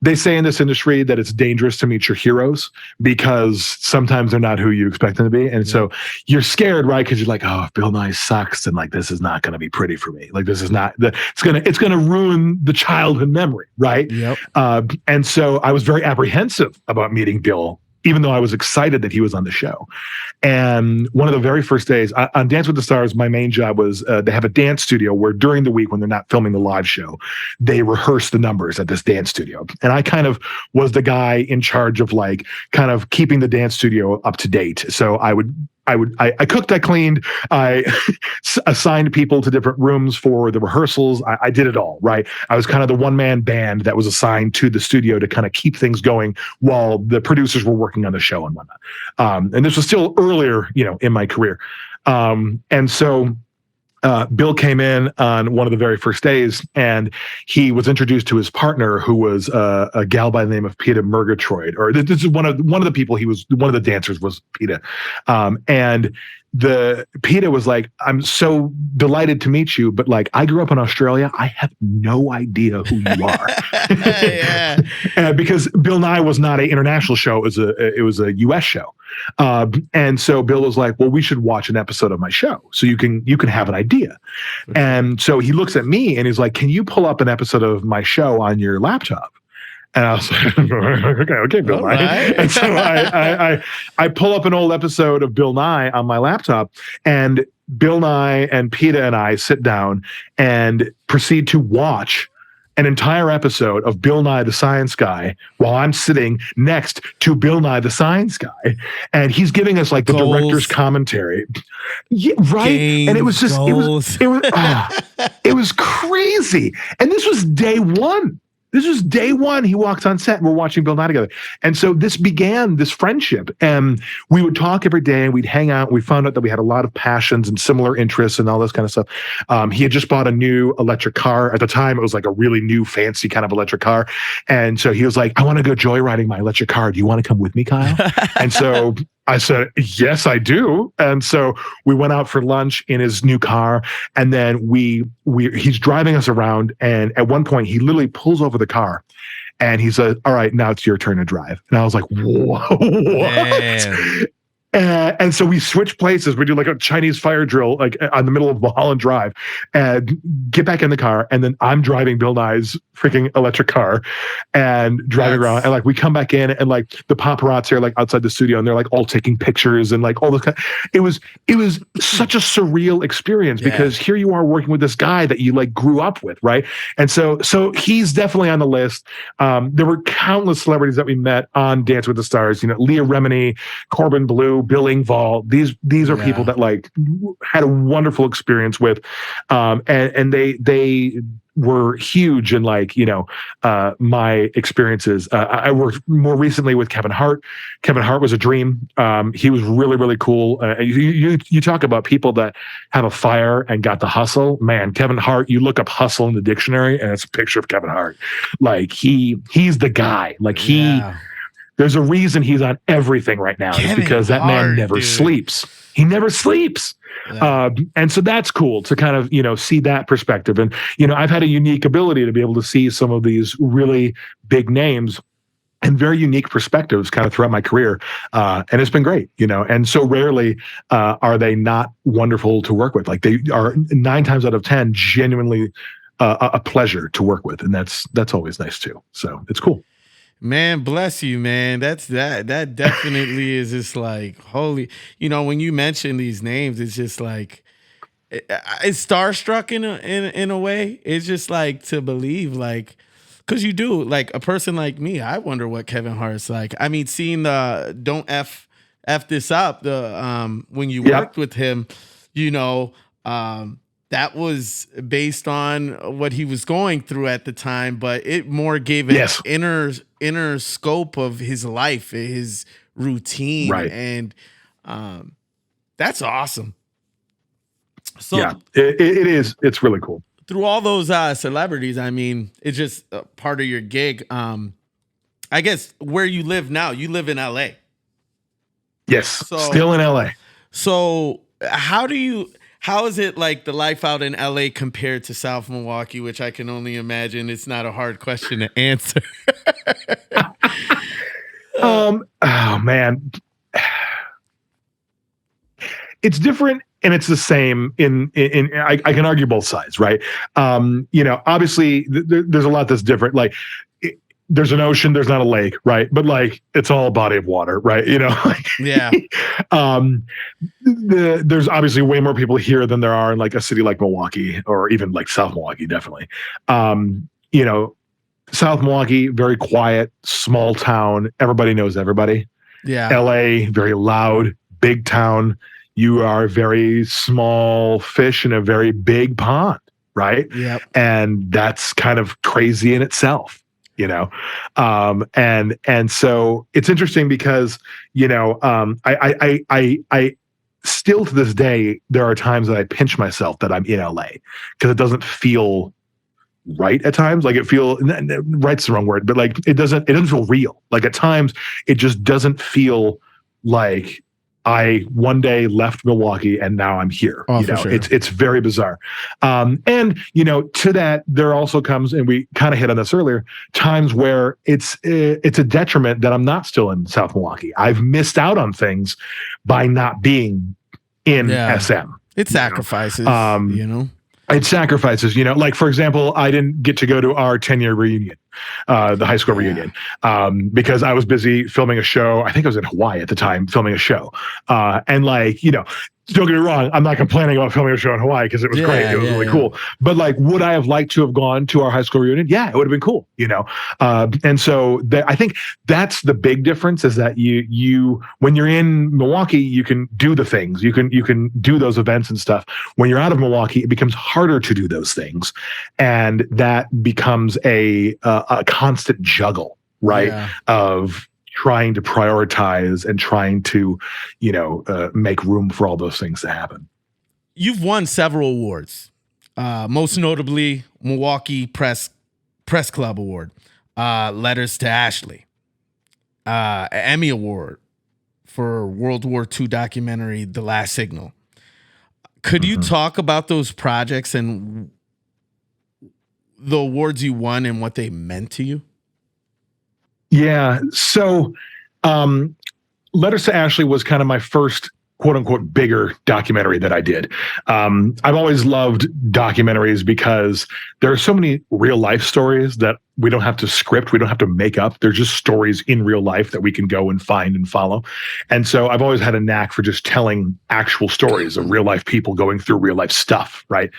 they say in this industry that it's dangerous to meet your heroes because sometimes they're not who you expect them to be. And so you're scared, right? Because you're like, oh, if Bill Nye sucks, then like, this is not going to be pretty for me. Like, this is not, it's going to ruin the childhood memory, right? Yep. And so I was very apprehensive about meeting Bill, even though I was excited that he was on the show. And one of the very first days on Dance with the Stars, my main job was they have a dance studio where during the week when they're not filming the live show, they rehearse the numbers at this dance studio. And I kind of was the guy in charge of like kind of keeping the dance studio up to date. So I cooked, I cleaned, I assigned people to different rooms for the rehearsals. I did it all, right? I was kind of the one-man band that was assigned to the studio to kind of keep things going while the producers were working on the show and whatnot. And this was still earlier, in my career. And so Bill came in on one of the very first days, and he was introduced to his partner, who was a gal by the name of Peta Murgatroyd. Or this is one of the people. He was one of the dancers was Peta, and the Peta was like, "I'm so delighted to meet you, but like, I grew up in Australia. I have no idea who you are." Because Bill Nye was not an international show; it was a U.S. show. And so Bill was like, "Well, we should watch an episode of my show so you can have an idea." And so he looks at me and he's like, "Can you pull up an episode of my show on your laptop?" And I was like, okay, Bill Nye. Right. And so I pull up an old episode of Bill Nye on my laptop, and Bill Nye and Peta and I sit down and proceed to watch an entire episode of Bill Nye the Science Guy while I'm sitting next to Bill Nye the Science Guy, and he's giving us like the director's commentary. Yeah, right. Games, and it was just it was crazy. And this was day one. He walked on set and we're watching Bill Nye together. And so this began this friendship, and we would talk every day and we'd hang out. We found out that we had a lot of passions and similar interests and all this kind of stuff. He had just bought a new electric car. At the time, it was like a really new fancy kind of electric car. And so he was like, "I want to go joyriding my electric car. Do you want to come with me, Kyle?" And so I said, "Yes, I do." And so we went out for lunch in his new car, and then he's driving us around. And at one point, he literally pulls over the car, and he said, "All right, now it's your turn to drive." And I was like, "Whoa, what?" And so we switch places. We do like a Chinese fire drill, like on the middle of Mulholland Drive, and get back in the car. And then I'm driving Bill Nye's freaking electric car and driving around. And like we come back in, and like the paparazzi are like outside the studio, and they're like all taking pictures and like all this kind of, it was such a surreal experience because here you are working with this guy that you like grew up with, right? And so he's definitely on the list. There were countless celebrities that we met on Dance with the Stars. You know, Leah Remini, Corbin Bleu, Bill Engvall. These are people that like had a wonderful experience with, and they were huge in like, you know, my experiences. I worked more recently with Kevin Hart. Kevin Hart was a dream. He was really, really cool. You talk about people that have a fire and got the hustle, man. Kevin Hart, you look up hustle in the dictionary and it's a picture of Kevin Hart. Like he's the guy. Like there's a reason he's on everything right now. It's because that man never sleeps. He never sleeps. And so that's cool to kind of, you know, see that perspective. And, you know, I've had a unique ability to be able to see some of these really big names and very unique perspectives kind of throughout my career. And it's been great, you know, and so rarely are they not wonderful to work with. Like they are 9 times out of 10 genuinely a pleasure to work with. And that's always nice too. So it's cool. Man, bless you, man. That definitely is just like holy. You know, when you mention these names, it's just like it's starstruck in a way. It's just like to believe, like, because you do, like a person like me. I wonder what Kevin Hart's like. I mean, seeing the "Don't F this up" when you worked with him, you know. That was based on what he was going through at the time, but it more gave an inner scope of his life, his routine, right. And that's awesome. So yeah, it is. It's really cool. Through all those celebrities, I mean, it's just part of your gig. I guess where you live now, you live in LA. Yes, still in LA. So how is it like the life out in LA compared to South Milwaukee, which I can only imagine it's not a hard question to answer? Oh man. It's different and it's the same in I can argue both sides, right? You know, obviously there's a lot that's different. Like there's an ocean, there's not a lake, right? But like it's all a body of water, right? You know, there's obviously way more people here than there are in like a city like Milwaukee or even like South Milwaukee, definitely. You know, South Milwaukee, very quiet, small town. Everybody knows everybody. Yeah. LA, very loud, big town. You are a very small fish in a very big pond, right? Yep. And that's kind of crazy in itself. You know, and so it's interesting because, you know, I still to this day, there are times that I pinch myself that I'm in LA because it doesn't feel right at times. Like it right's the wrong word, but like it doesn't feel real. Like at times it just doesn't feel like I one day left Milwaukee and now I'm here. Oh, you know, sure. It's very bizarre. And you know, to that there also comes, and we kind of hit on this earlier, times where it's a detriment that I'm not still in South Milwaukee. I've missed out on things by not being in SM. It sacrifices, you know. It sacrifices, you know, like, for example, I didn't get to go to our 10-year reunion, the high school reunion, because I was busy filming a show. I think I was in Hawaii at the time filming a show. And like, you know, don't get me wrong, I'm not complaining about filming a show in Hawaii because it was great. It was really cool. But like, would I have liked to have gone to our high school reunion? Yeah, it would have been cool, you know? And so I think that's the big difference is that you when you're in Milwaukee, you can do the things, you can do those events and stuff. When you're out of Milwaukee, it becomes harder to do those things. And that becomes a constant juggle, right? Yeah. Of trying to prioritize and trying to, you know, make room for all those things to happen. You've won several awards, most notably Milwaukee Press Club Award, Letters to Ashley, Emmy Award for World War II documentary, The Last Signal. Could you talk about those projects and the awards you won and what they meant to you? Yeah. So Letters to Ashley was kind of my first quote unquote bigger documentary that I did. I've always loved documentaries because there are so many real life stories that we don't have to script. We don't have to make up. They're just stories in real life that we can go and find and follow. And so I've always had a knack for just telling actual stories of real life people going through real life stuff. Right.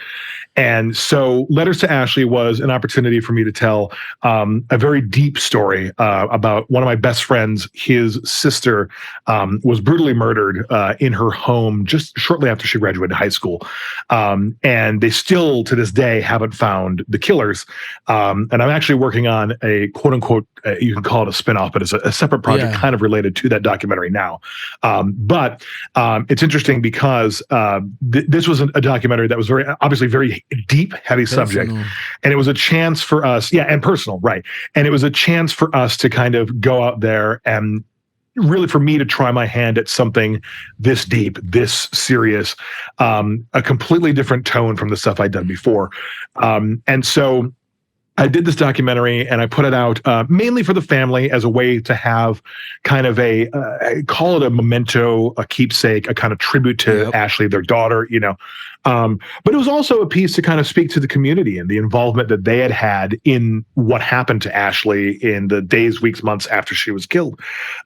And so Letters to Ashley was an opportunity for me to tell a very deep story about one of my best friends. His sister was brutally murdered in her home just shortly after she graduated high school. And they still, to this day, haven't found the killers. And I'm actually working on a quote unquote, you can call it a spinoff, but it's a separate project kind of related to that documentary now. But it's interesting because this was a documentary that was obviously very deep, heavy subject. And it was a chance for us, and personal, right. And it was a chance for us to kind of go out there and really for me to try my hand at something this deep, this serious, a completely different tone from the stuff I'd done before. And so I did this documentary and I put it out mainly for the family as a way to have kind of call it a memento, a keepsake, a kind of tribute to Ashley, their daughter, but it was also a piece to kind of speak to the community and the involvement that they had in what happened to Ashley in the days, weeks, months after she was killed.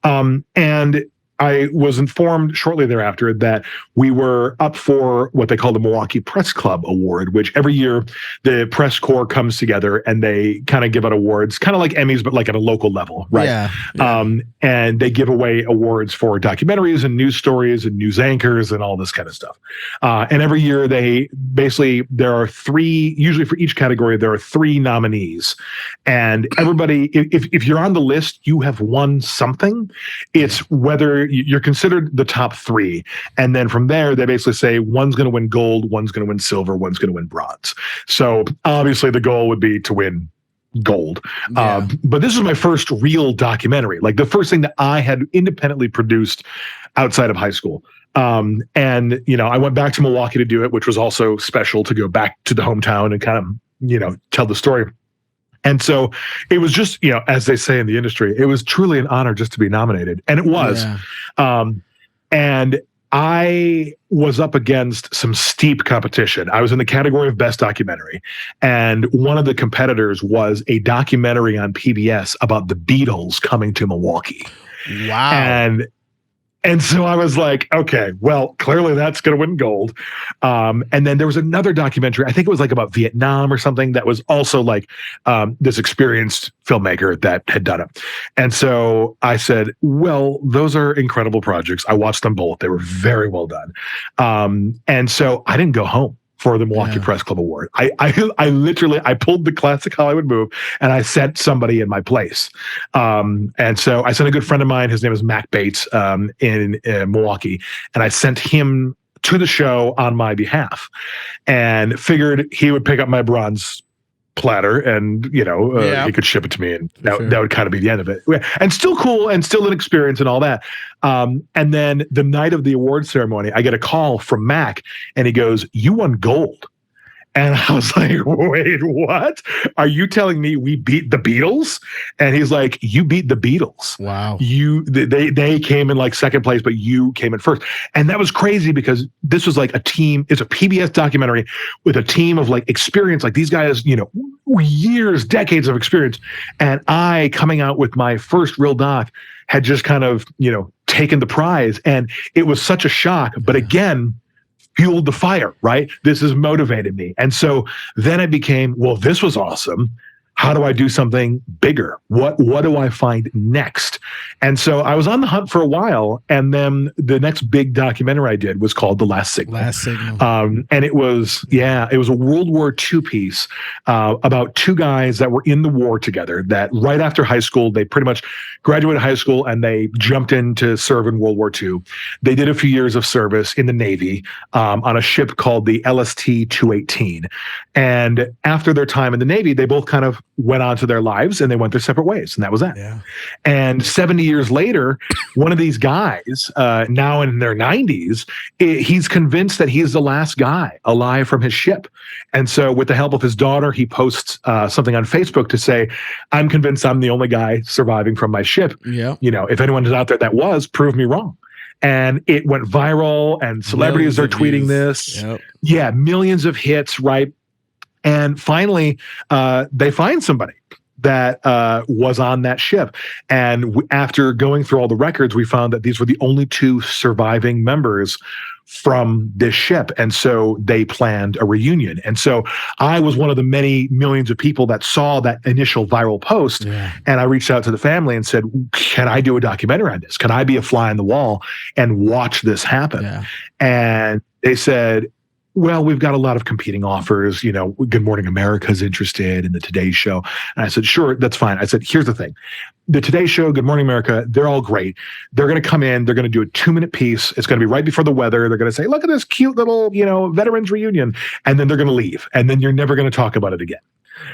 And I was informed shortly thereafter that we were up for what they call the Milwaukee Press Club Award, which every year the press corps comes together and they kind of give out awards, kind of like Emmys, but like at a local level, right? Yeah. And they give away awards for documentaries and news stories and news anchors and all this kind of stuff. And every year there are three, usually for each category, there are three nominees. And everybody, if you're on the list, you have won something. It's whether you're considered the top three. And then from there, they basically say one's going to win gold, one's going to win silver, one's going to win bronze. So obviously the goal would be to win gold. But this was my first real documentary, like the first thing that I had independently produced outside of high school. And, I went back to Milwaukee to do it, which was also special to go back to the hometown and kind of, tell the story. And so it was just, as they say in the industry, it was truly an honor just to be nominated. And it was. And I was up against some steep competition. I was in the category of best documentary. And one of the competitors was a documentary on PBS about the Beatles coming to Milwaukee. Wow. And so I was like, okay, well, clearly that's going to win gold. And then there was another documentary, I think it was like about Vietnam or something, that was also like this experienced filmmaker that had done it. And so I said, well, those are incredible projects. I watched them both. They were very well done. And so I didn't go home for the Milwaukee Press Club Award. I literally pulled the classic Hollywood move and I sent somebody in my place. And so I sent a good friend of mine, his name is Mac Bates, in Milwaukee, and I sent him to the show on my behalf and figured he would pick up my bronze platter and he could ship it to me, and that would kind of be the end of it. And still cool and still an experience and all that. And then the night of the award ceremony, I get a call from Mac and he goes, "You won gold." And I was like, wait, what? Are you telling me we beat the Beatles? And he's like, you beat the Beatles. Wow. They came in like second place, but you came in first. And that was crazy because this was like it's a PBS documentary with a team of like experience, like these guys, years, decades of experience. And I, coming out with my first real doc, had just kind of, taken the prize. And it was such a shock. But again, fueled the fire, right? This has motivated me. And so then it became, well, this was awesome. How do I do something bigger? What do I find next? And so I was on the hunt for a while. And then the next big documentary I did was called The Last Signal. And it was a World War II piece about two guys that were in the war together, that right after high school, they pretty much graduated high school and they jumped in to serve in World War II. They did a few years of service in the Navy on a ship called the LST-218. And after their time in the Navy, they both kind of went on to their lives and they went their separate ways, and that was that. Yeah. And 70 years later, one of these guys, now in their 90s, he's convinced that he's the last guy alive from his ship. And so with the help of his daughter, he posts something on Facebook to say, I'm convinced I'm the only guy surviving from my ship. Yeah. If anyone is out there that was, prove me wrong. And it went viral, and celebrities are tweeting this. Yep. Yeah, millions of hits, right? And finally, they find somebody that was on that ship. And after going through all the records, we found that these were the only 2 surviving members from this ship. And so they planned a reunion. And so I was one of the many millions of people that saw that initial viral post. Yeah. And I reached out to the family and said, can I do a documentary on this? Can I be a fly on the wall and watch this happen? Yeah. And they said, well, we've got a lot of competing offers. Good Morning America's interested in the Today Show. And I said, sure, that's fine. I said, here's the thing. The Today Show, Good Morning America, they're all great. They're going to come in. They're going to do a 2-minute piece. It's going to be right before the weather. They're going to say, look at this cute little, veterans reunion. And then they're going to leave. And then you're never going to talk about it again.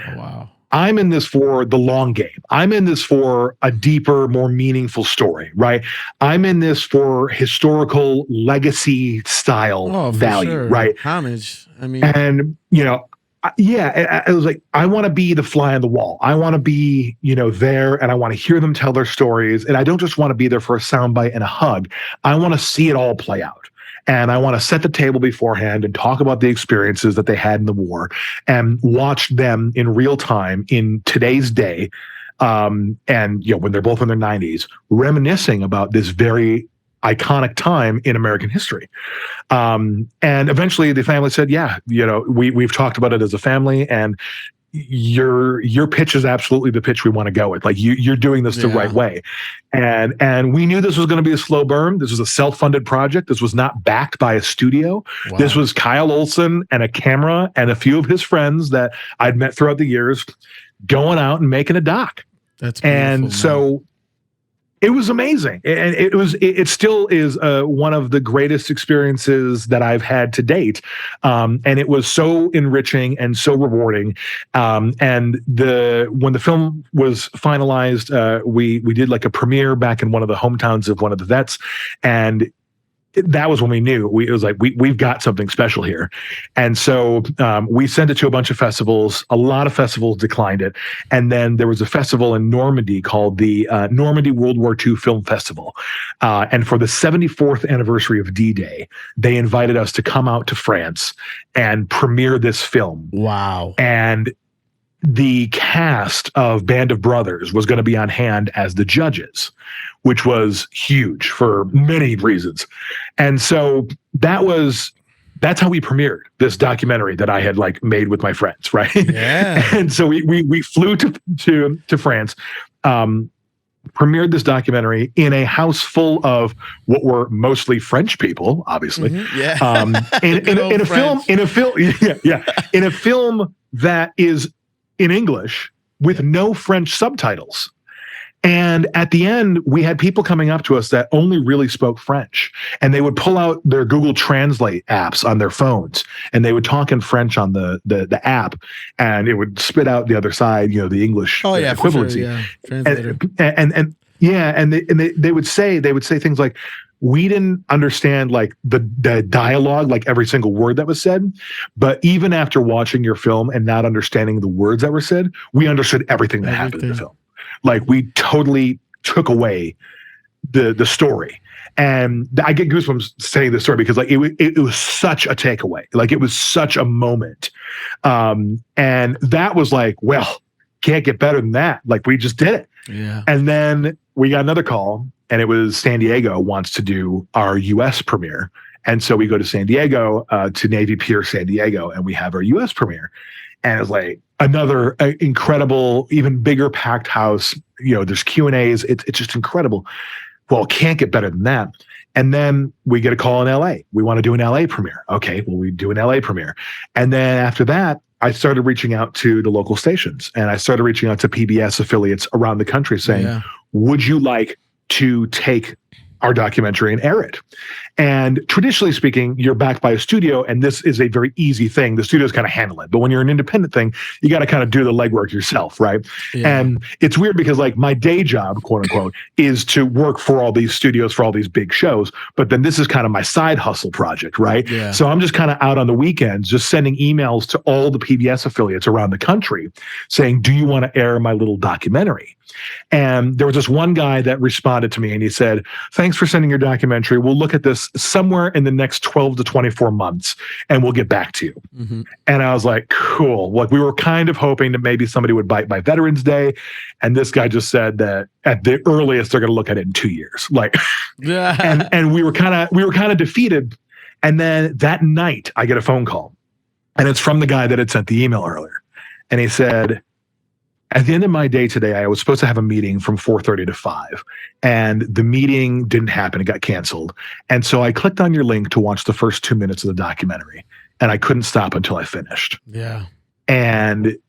Oh, wow. I'm in this for the long game. I'm in this for a deeper, more meaningful story, right? I'm in this for historical legacy style value, sure. right? Homage. I mean, and I was like, I want to be the fly on the wall. I want to be, there, and I want to hear them tell their stories. And I don't just want to be there for a soundbite and a hug. I want to see it all play out. And I want to set the table beforehand and talk about the experiences that they had in the war and watch them in real time in today's day. And, when they're both in their 90s, reminiscing about this very iconic time in American history. And eventually the family said, yeah, we've talked about it as a family, and your pitch is absolutely the pitch we want to go with. Like you're doing this the right way. And we knew this was going to be a slow burn. This was a self-funded project. This was not backed by a studio. Wow. This was Kyle Olson and a camera and a few of his friends that I'd met throughout the years going out and making a doc. That's beautiful, and man. So it was amazing. And it still is one of the greatest experiences that I've had to date. And it was so enriching and so rewarding. And when the film was finalized, we did like a premiere back in one of the hometowns of one of the vets. And that was when we knew it was like, we've got something special here. And so we sent it to a bunch of festivals. A lot of festivals declined it. And then there was a festival in Normandy called the Normandy World War II Film Festival. And for the 74th anniversary of D-Day, they invited us to come out to France and premiere this film. Wow. And the cast of Band of Brothers was going to be on hand as the judges, which was huge for many reasons. And so that's how we premiered this documentary that I had like made with my friends, right? Yeah. And so we flew to France, premiered this documentary in a house full of what were mostly French people, obviously. Mm-hmm. Yeah. In a film that is in English with no French subtitles. And at the end, we had people coming up to us that only really spoke French, and they would pull out their Google Translate apps on their phones, and they would talk in French on the app, and it would spit out the other side, the English equivalency. Sure, yeah. And they would say things like, we didn't understand like the dialogue, like every single word that was said, but even after watching your film and not understanding the words that were said, we understood everything that happened in the film. Like we totally took away the story. And I get goosebumps saying this story because like it was such a takeaway. Like it was such a moment. And that was like, well, can't get better than that. Like we just did it. Yeah. And then we got another call, and it was San Diego wants to do our US premiere. And so we go to San Diego, to Navy Pier, San Diego, and we have our US premiere. And it's like another incredible, even bigger packed house. There's Q&As. It's just incredible. Well, can't get better than that. And then we get a call in LA. We want to do an LA premiere. Okay, well, we do an LA premiere. And then after that, I started reaching out to the local stations, and I started reaching out to PBS affiliates around the country saying, would you like to take our documentary and air it. And traditionally speaking, you're backed by a studio, and this is a very easy thing. The studios kind of handle it. But when you're an independent thing, you got to kind of do the legwork yourself, right? Yeah. And it's weird because like my day job, quote unquote, is to work for all these studios for all these big shows. But then this is kind of my side hustle project, right? Yeah. So I'm just kind of out on the weekends, just sending emails to all the PBS affiliates around the country saying, do you want to air my little documentary? And there was this one guy that responded to me and he said, thanks for sending your documentary. We'll look at this somewhere in the next 12 to 24 months and we'll get back to you. Mm-hmm. And I was like, cool. Like we were kind of hoping that maybe somebody would bite by Veterans Day. And this guy just said that at the earliest, they're going to look at it in 2 years. Like, and we were kind of defeated. And then that night I get a phone call and it's from the guy that had sent the email earlier. And he said, at the end of my day today, I was supposed to have a meeting from 4:30 to 5, and the meeting didn't happen. It got canceled. And so I clicked on your link to watch the first 2 minutes of the documentary, and I couldn't stop until I finished. Yeah. And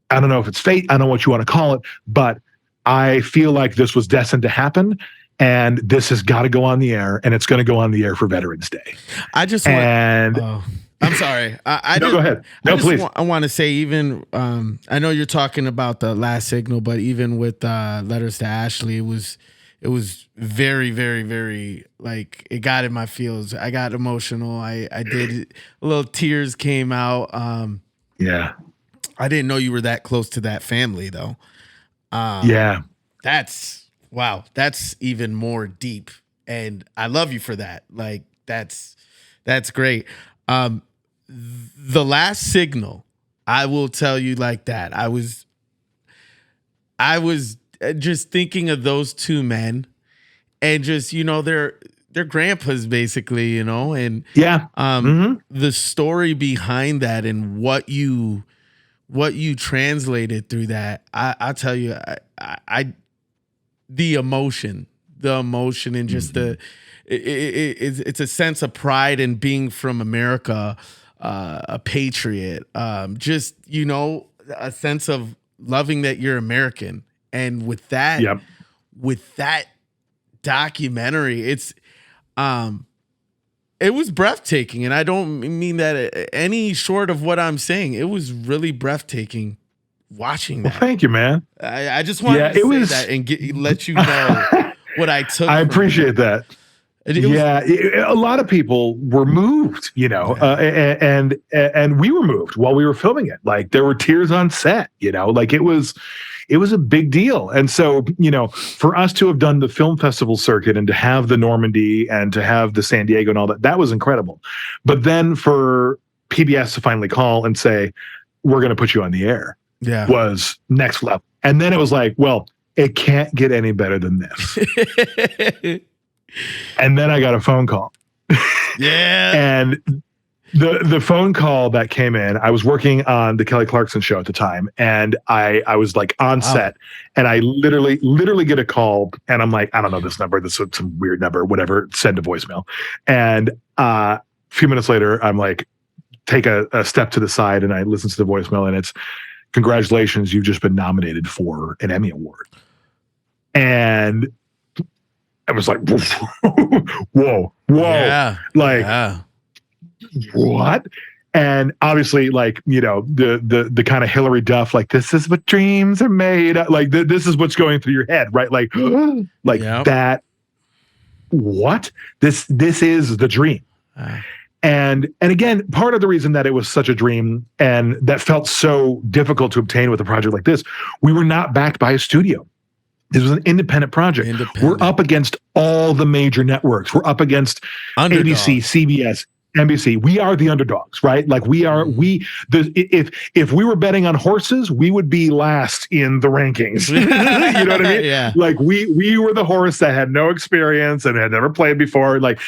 I don't know if it's fate. I don't know what you want to call it, but I feel like this was destined to happen, and this has got to go on the air, and it's going to go on the air for Veterans Day. I'm sorry. Go ahead. No, please. I want to say even, I know you're talking about the last signal, but even with Letters to Ashley, it was very, very, very, like, it got in my feels. I got emotional. I did, little tears came out. Yeah. I didn't know you were that close to that family though. Yeah. That's even more deep. And I love you for that. Like that's great. The last signal, I will tell you like that. I was just thinking of those two men and just, their grandpas basically, and the story behind that and what you translated through that. I'll tell you, the emotion and just it's a sense of pride in being from America, a patriot, just, a sense of loving that you're American. And with that, with that documentary, it was breathtaking. And I don't mean that any short of what I'm saying. It was really breathtaking watching that. Well, thank you, man. I just wanted to say that and let you know what I took. I appreciate that. A lot of people were moved, and we were moved while we were filming it. Like there were tears on set, like it was a big deal. And so, for us to have done the film festival circuit and to have the Normandy and to have the San Diego and all that was incredible. But then for PBS to finally call and say, we're going to put you on the air was next level. And then it was like, well, it can't get any better than this. And then I got a phone call. Yeah. And the phone call that came in, I was working on the Kelly Clarkson show at the time, and I was like on set, and I literally get a call, and I'm like, I don't know this number, this is some weird number, whatever, send a voicemail. And a few minutes later, I'm like, take a step to the side, and I listen to the voicemail, and it's, congratulations, you've just been nominated for an Emmy Award. And I was like, whoa, what? And obviously, like, the kind of Hillary Duff, like, this is what dreams are made of. Like, this is what's going through your head, right? Like, that. What? This is the dream. And again, part of the reason that it was such a dream and that felt so difficult to obtain with a project like this, we were not backed by a studio. This was an independent project. We're up against all the major networks. We're up against ABC, CBS, NBC. We are the underdogs, right? Like if we were betting on horses, we would be last in the rankings. You know what I mean? Yeah. Like we were the horse that had no experience and had never played before. Like,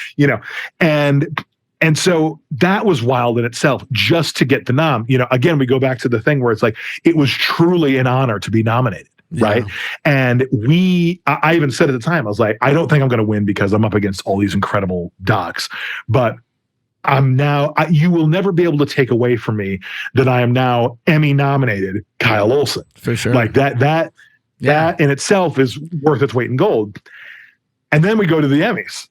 and so that was wild in itself just to get the nom. Again, we go back to the thing where it's like, it was truly an honor to be nominated. Yeah. Right. And I even said at the time, I was like, I don't think I'm going to win because I'm up against all these incredible docs, but you will never be able to take away from me that I am now Emmy nominated Kyle Olson. For sure. Like that in itself is worth its weight in gold. And then we go to the Emmys.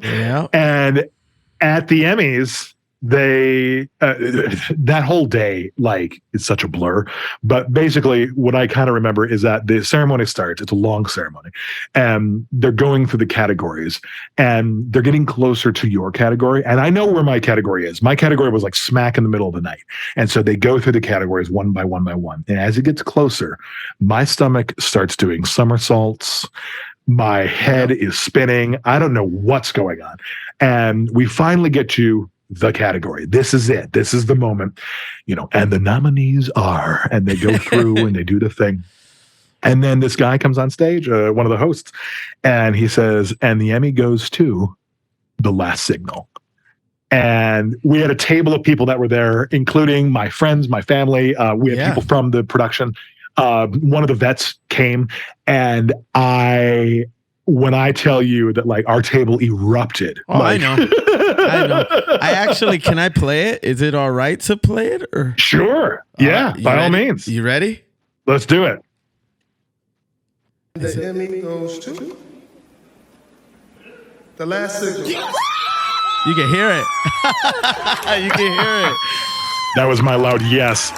Yeah. And at the Emmys, they that whole day, like, it's such a blur. But basically, what I kind of remember is that the ceremony starts. It's a long ceremony, and they're going through the categories, and they're getting closer to your category. And I know where my category is. My category was like smack in the middle of the night, and so they go through the categories one by one by one. And as it gets closer, my stomach starts doing somersaults. My head is spinning. I don't know what's going on, and we finally get to the category. This is it. This is the moment, and the nominees are, and they go through and they do the thing. And then this guy comes on stage, one of the hosts, and he says, and the Emmy goes to The Last Signal. And we had a table of people that were there, including my friends, my family. We had people from the production. One of the vets came, and when I tell you that, like, our table erupted. Oh, like, I know. Can I play it? Is it all right to play it? Or sure. Yeah, by all means. You ready? Let's do it. The Emmy goes to The Last Signal. You can hear it. You can hear it. That was my loud yes.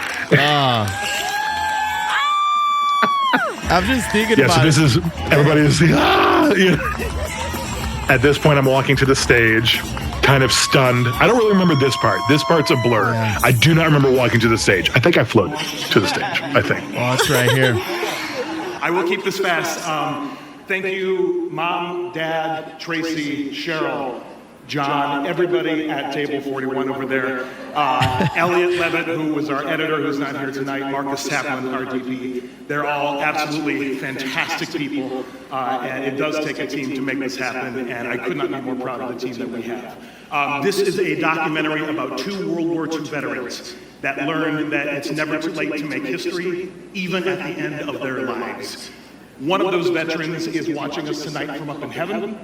I'm just thinking about so this it. is, everybody is, At this point, I'm walking to the stage, kind of stunned. I don't really remember this part. This part's a blur. Yes. I do not remember walking to the stage. I think I floated to the stage, I think. Oh, it's right here. I will keep this fast. Thank you, Mom, Dad, Tracy, Cheryl, John, everybody at table 41 over there. Elliot Levitt, who was our editor, who's not here tonight. Marcus Taplin, our DP. They're all absolutely fantastic people, and it does take a team to make this happen, and I could not be more proud of the team that we have. This is a documentary about 2 World War II veterans that learned that it's never too late to make history, even at the end of their lives. One of those veterans is watching us tonight from up in heaven,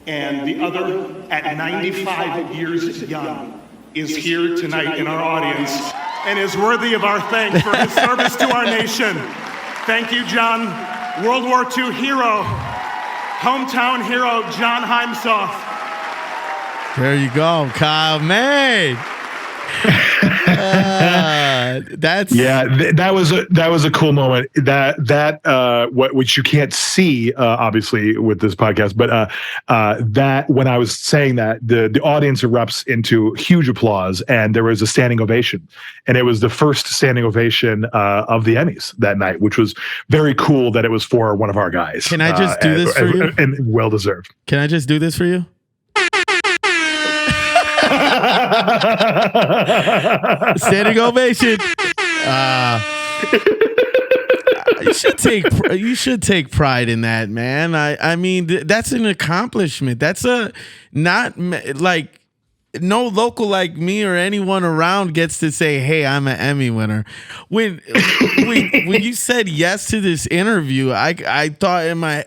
and the other, at 95 years young, is here tonight in our audience and is worthy of our thanks for his service to our nation. Thank you, John. World War II hero, hometown hero, John Heimsoff. There you go, Kyle. Man. That was a cool moment. Which you can't see obviously with this podcast, but that when I was saying that, the audience erupts into huge applause, and there was a standing ovation, and it was the first standing ovation of the Emmys that night, which was very cool that it was for one of our guys. Can I just do this for you? And well deserved. Can I just do this for you? Standing ovation. You should take pride in that, man. I mean, that's an accomplishment. That's not like no local like me or anyone around gets to say, "Hey, I'm an Emmy winner." When you said yes to this interview, I thought in my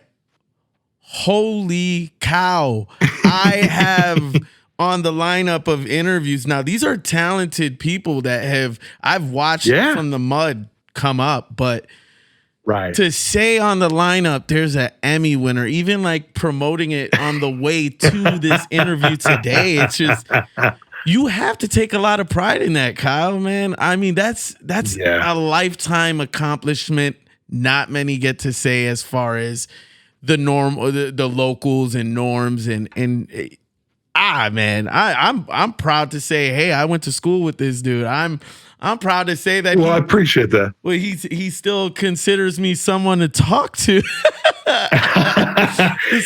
holy cow, I have on the lineup of interviews. Now, these are talented people that I've watched from the mud come up, but to say on the lineup, there's an Emmy winner, even like promoting it on the way to this interview today, it's just, you have to take a lot of pride in that, Kyle, man. I mean, that's a lifetime accomplishment. Not many get to say as far as the norm or the locals and norms and man, I'm proud to say, hey, I went to school with this dude. I'm proud to say that. Well, I appreciate that. Well, he still considers me someone to talk to.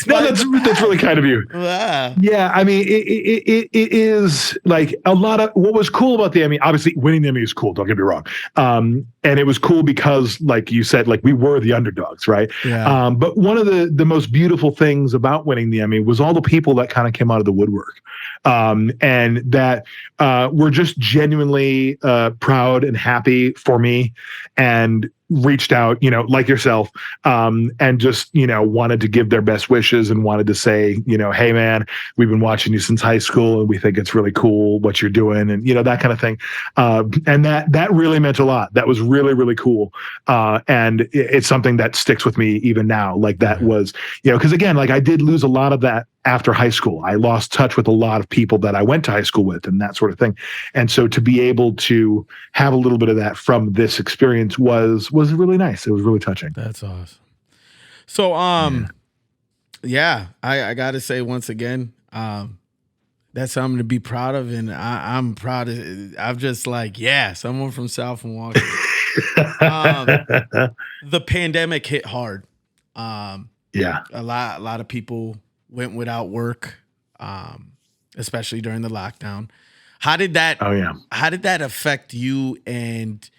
No, that's really kind of you. Wow. Yeah, I mean, it is like a lot of what was cool about the Emmy. Obviously, winning the Emmy is cool. Don't get me wrong. And it was cool because, like you said, like we were the underdogs, right? Yeah. But one of the most beautiful things about winning the Emmy was all the people that kind of came out of the woodwork, and that were just genuinely proud and happy for me. And reached out, like yourself, and just, wanted to give their best wishes and wanted to say, hey man, we've been watching you since high school and we think it's really cool what you're doing, and that kind of thing. And that really meant a lot. That was really, really cool. And it's something that sticks with me even now. Like that was, because again, like I did lose a lot of that after high school. I lost touch with a lot of people that I went to high school with and that sort of thing. And so to be able to have a little bit of that from this experience was really nice. It was really touching. That's awesome. So, I got to say once again, that's something to be proud of. And I'm proud of, I'm just like, someone from South Milwaukee. The pandemic hit hard. A lot of people went without work, especially during the lockdown. How did that affect you? And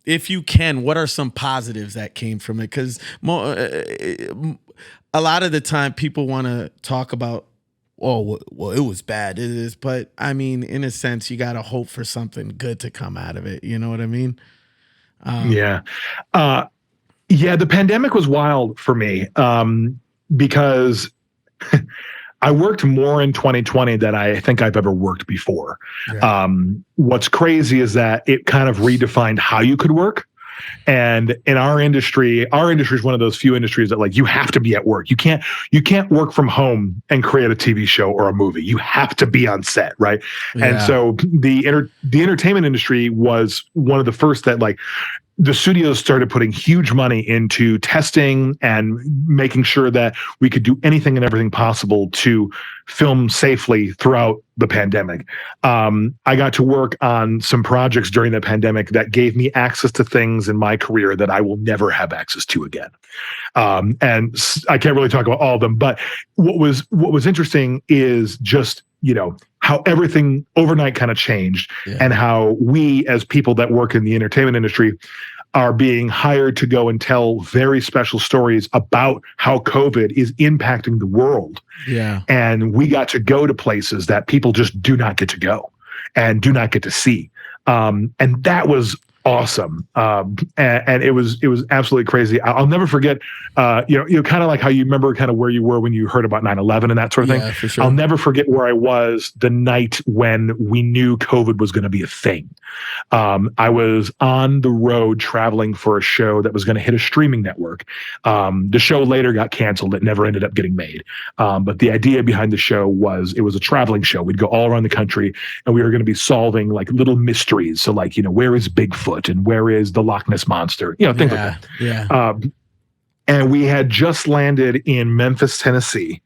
if you can, what are some positives that came from it? Because a lot of the time people want to talk about, well, it was bad. It is. But I mean, in a sense, you got to hope for something good to come out of it. You know what I mean? The pandemic was wild for me because I worked more in 2020 than I think I've ever worked before. Yeah. What's crazy is that it kind of redefined how you could work. And in our industry is one of those few industries that like you have to be at work. You can't work from home and create a TV show or a movie. You have to be on set, right? Yeah. And so the entertainment industry was one of the first that like the studios started putting huge money into testing and making sure that we could do anything and everything possible to film safely throughout the pandemic. I got to work on some projects during the pandemic that gave me access to things in my career that I will never have access to again. And I can't really talk about all of them, but what was interesting is just, how everything overnight kind of changed and how we as people that work in the entertainment industry are being hired to go and tell very special stories about how COVID is impacting the world. Yeah. And we got to go to places that people just do not get to go and do not get to see. And that was awesome. And it was absolutely crazy. I'll never forget, kind of like how you remember kind of where you were when you heard about 9/11 and that sort of thing. For sure. I'll never forget where I was the night when we knew COVID was going to be a thing. I was on the road traveling for a show that was going to hit a streaming network. The show later got canceled. It never ended up getting made. But the idea behind the show was it was a traveling show. We'd go all around the country and we were going to be solving like little mysteries. So like, where is Bigfoot and where is the Loch Ness Monster? Things like that. Yeah. And we had just landed in Memphis, Tennessee.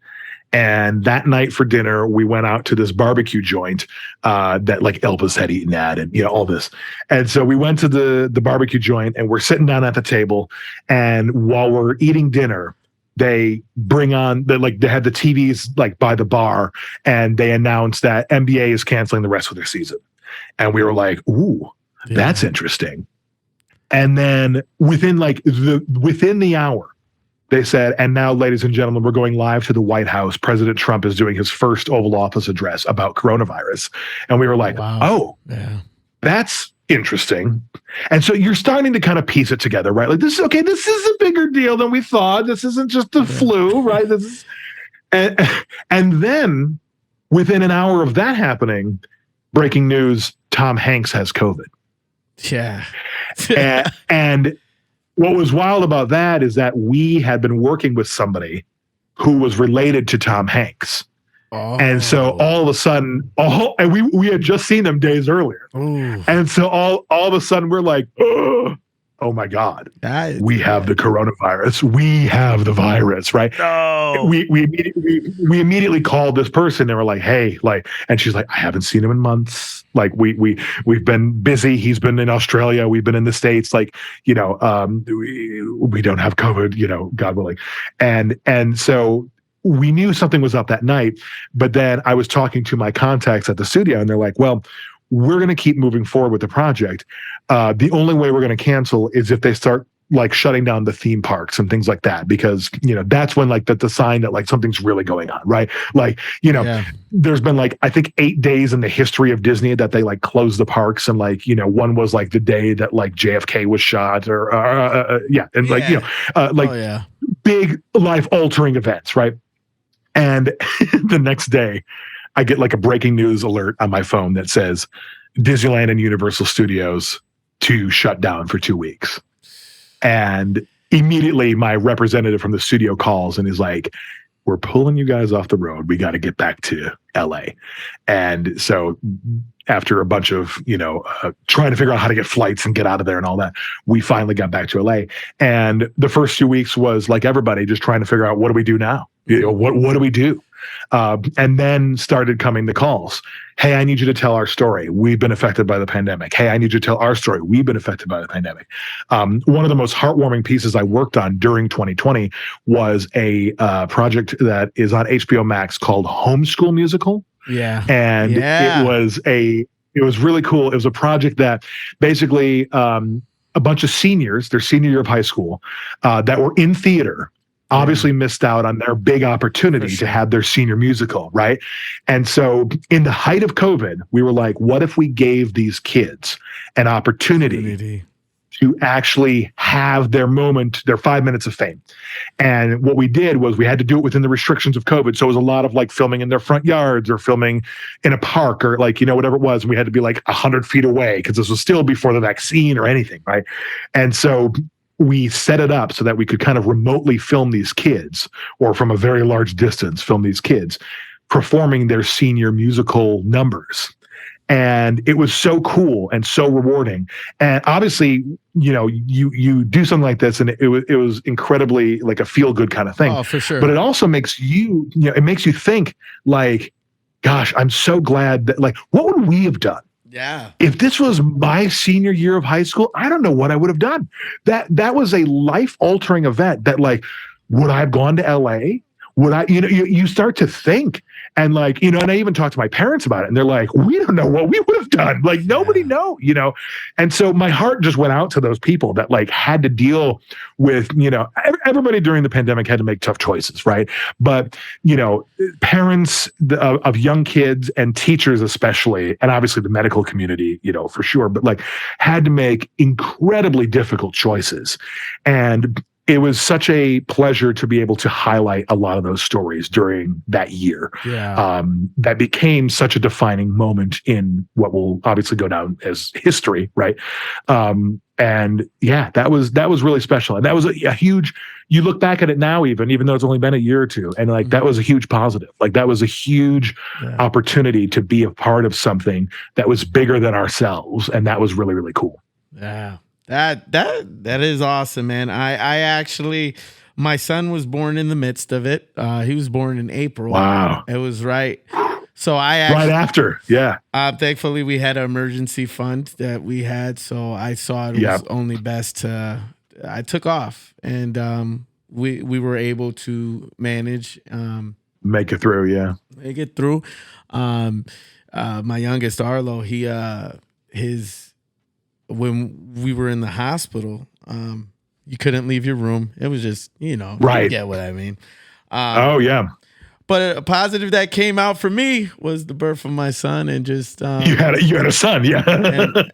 And that night for dinner, we went out to this barbecue joint that like Elvis had eaten at and, all this. And so we went to the barbecue joint and we're sitting down at the table. And while we're eating dinner, they bring on they had the TVs like by the bar and they announced that NBA is canceling the rest of their season. And we were like, ooh, that's interesting. And then within the hour, they said, and now, ladies and gentlemen, we're going live to the White House. President Trump is doing his first Oval Office address about coronavirus. And we were like, that's interesting. And so you're starting to kind of piece it together, right? Like, this is a bigger deal than we thought. This isn't just the flu, right? And then within an hour of that happening, breaking news, Tom Hanks has COVID. Yeah. and what was wild about that is that we had been working with somebody who was related to Tom Hanks. Oh. And so all of a sudden, and we had just seen them days earlier. Ooh. And so all of a sudden we're like, oh my God, we have the coronavirus. We have the virus, right? No. We immediately called this person and we're like, hey, and she's like, I haven't seen him in months. Like we've been busy. He's been in Australia. We've been in the States. We don't have COVID, God willing. And so we knew something was up that night, but then I was talking to my contacts at the studio and they're like, well, we're going to keep moving forward with the project. The only way we're going to cancel is if they start like shutting down the theme parks and things like that, because, that's when like the sign that like something's really going on, right? Like, there's been like, I think 8 days in the history of Disney that they like closed the parks. And like, one was like the day that like JFK was shot big life altering events. Right. And the next day I get like a breaking news alert on my phone that says Disneyland and Universal Studios to shut down for 2 weeks. And immediately my representative from the studio calls and is like, we're pulling you guys off the road. We got to get back to LA. And so after a bunch of, trying to figure out how to get flights and get out of there and all that, we finally got back to LA. And the first 2 weeks was like everybody just trying to figure out, what do we do now? What do we do? And then started coming the calls. Hey, I need you to tell our story. We've been affected by the pandemic. Hey, I need you to tell our story. We've been affected by the pandemic. One of the most heartwarming pieces I worked on during 2020 was a project that is on HBO Max called Homeschool Musical. Yeah. And it was really cool. It was a project that basically a bunch of seniors, their senior year of high school, that were in theater, obviously missed out on their big opportunity to have their senior musical, right? And so in the height of COVID, we were like, what if we gave these kids an opportunity to actually have their moment, their 5 minutes of fame? And what we did was we had to do it within the restrictions of COVID. So it was a lot of like filming in their front yards or filming in a park or like, whatever it was. And we had to be like 100 feet away because this was still before the vaccine or anything, right? And so we set it up so that we could kind of remotely film these kids, or from a very large distance film these kids performing their senior musical numbers. And it was so cool and so rewarding. And obviously, you do something like this and it was incredibly like a feel good kind of thing. Oh, for sure. But it also makes you, it makes you think like, gosh, I'm so glad that like, what would we have done? Yeah. If this was my senior year of high school, I don't know what I would have done. That was a life-altering event that like, would I have gone to LA? Would I, you start to think and like, and I even talked to my parents about it and they're like, we don't know what we would have done. Like nobody know. And so my heart just went out to those people that like had to deal with, everybody during the pandemic had to make tough choices. Right. But, parents of young kids and teachers, especially, and obviously the medical community, for sure, but like had to make incredibly difficult choices. And it was such a pleasure to be able to highlight a lot of those stories during that year. Yeah. That became such a defining moment in what will obviously go down as history, right? And yeah, that was really special. And that was a huge, you look back at it now, even though it's only been a year or two, and like that was a huge positive. Like that was a huge opportunity to be a part of something that was bigger than ourselves. And that was really, really cool. Yeah. That is awesome, man. I actually, my son was born in the midst of it. He was born in April. Wow. It was right. So I actually, right after. Yeah. Thankfully we had an emergency fund that we had. So I saw it was only best I took off and, we were able to manage, make it through. Yeah. Make it through. My youngest Arlo, when we were in the hospital, you couldn't leave your room. It was just, right. You get what I mean. Oh yeah. But a positive that came out for me was the birth of my son and just, you had a son. Yeah.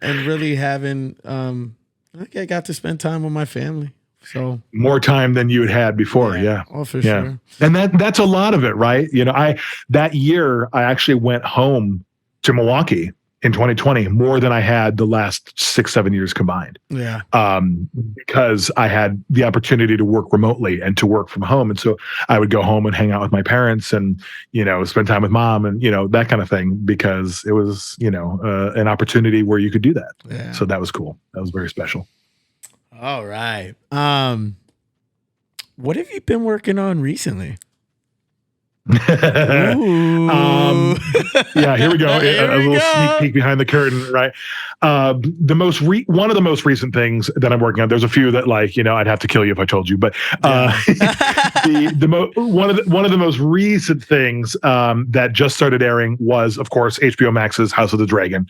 and really having, I got to spend time with my family. So more time than you had before. Yeah. Oh, for sure. And that's a lot of it, right? That year I actually went home to Milwaukee in 2020 more than I had the last 6-7 years combined. Yeah. Because I had the opportunity to work remotely and to work from home. And so I would go home and hang out with my parents and, spend time with mom and, that kind of thing, because it was, an opportunity where you could do that. Yeah. So that was cool. That was very special. All right. What have you been working on recently? Yeah, here we go. A little sneak peek behind the curtain, right? One of the most recent things that I'm working on. There's a few that I'd have to kill you if I told you, but One of the most recent things that just started airing was, of course, HBO Max's House of the Dragon,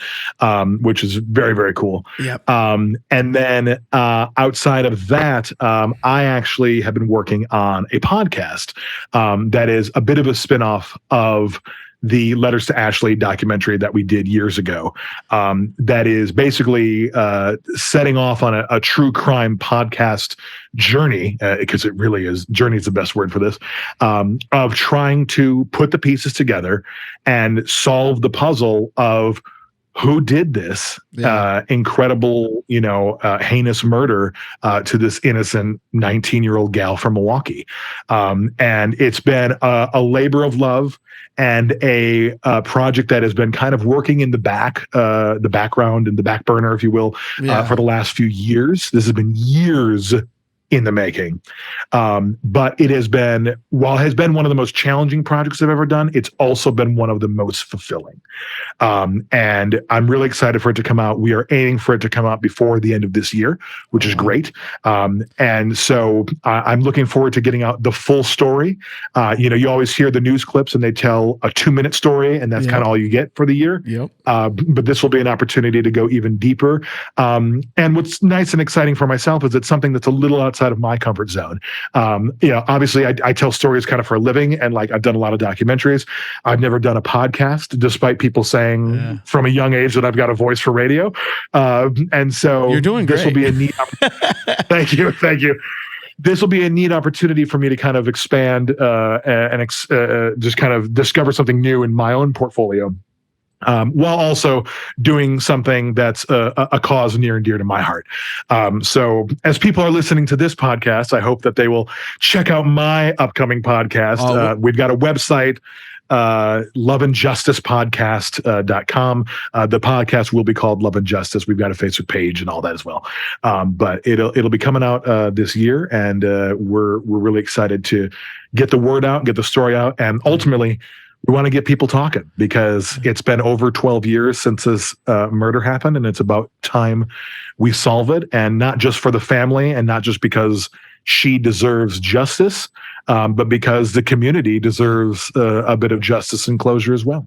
which is very, very cool. Yep. And then outside of that, I actually have been working on a podcast that is a bit of a spinoff of the Letters to Ashley documentary that we did years ago. That is basically setting off on a true crime podcast journey, because it really is. Journey is the best word for this, of trying to put the pieces together and solve the puzzle of who did this incredible, heinous murder to this innocent 19-year-old gal from Milwaukee. And it's been a labor of love and a project that has been kind of working in the background and the back burner, if you will, for the last few years. This has been years in the making. But it has been, while it has been one of the most challenging projects I've ever done, it's also been one of the most fulfilling. And I'm really excited for it to come out. We are aiming for it to come out before the end of this year, which is great. And so I'm looking forward to getting out the full story. You always hear the news clips and they tell a 2-minute story, and that's kind of all you get for the year. But this will be an opportunity to go even deeper. And what's nice and exciting for myself is it's something that's a little outside of my comfort zone. Obviously I tell stories kind of for a living, and like I've done a lot of documentaries. I've never done a podcast, despite people saying from a young age that I've got a voice for radio. And so you're doing great. This will be a neat. Thank you. This will be a neat opportunity for me to kind of expand and just kind of discover something new in my own portfolio. While also doing something that's a cause near and dear to my heart. So as people are listening to this podcast, I hope that they will check out my upcoming podcast. We've got a website, loveandjusticepodcast.com. The podcast will be called Love and Justice. We've got a Facebook page and all that as well. But it'll be coming out this year, and we're really excited to get the word out, get the story out, and ultimately we want to get people talking, because it's been over 12 years since this murder happened, and it's about time we solve it, and not just for the family, and not just because she deserves justice, but because the community deserves a bit of justice and closure as well.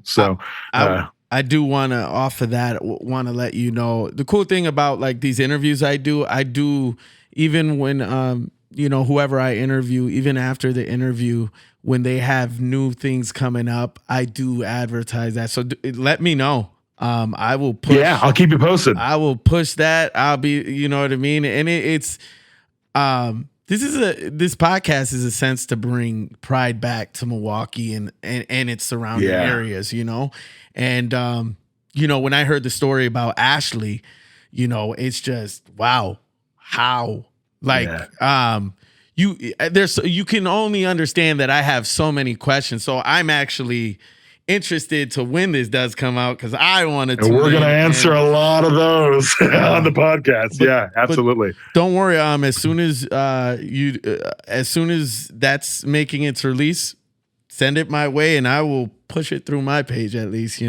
So I do want to, off of that, want to let you know the cool thing about like these interviews I do even when whoever I interview, even after the interview, when they have new things coming up, I do advertise that. So let me know. I will push. Yeah, I'll keep you posted. I will push that. I'll be, you know what I mean? And this podcast is a sense to bring pride back to Milwaukee and its surrounding areas, And, when I heard the story about Ashley, it's just, wow, how, you can only understand that I have so many questions. So I'm actually interested to when this does come out, because I wanted to. And we're going to answer a lot of those on the podcast. Absolutely. Don't worry. As soon as that's making its release, send it my way, and I will push it through my page at least.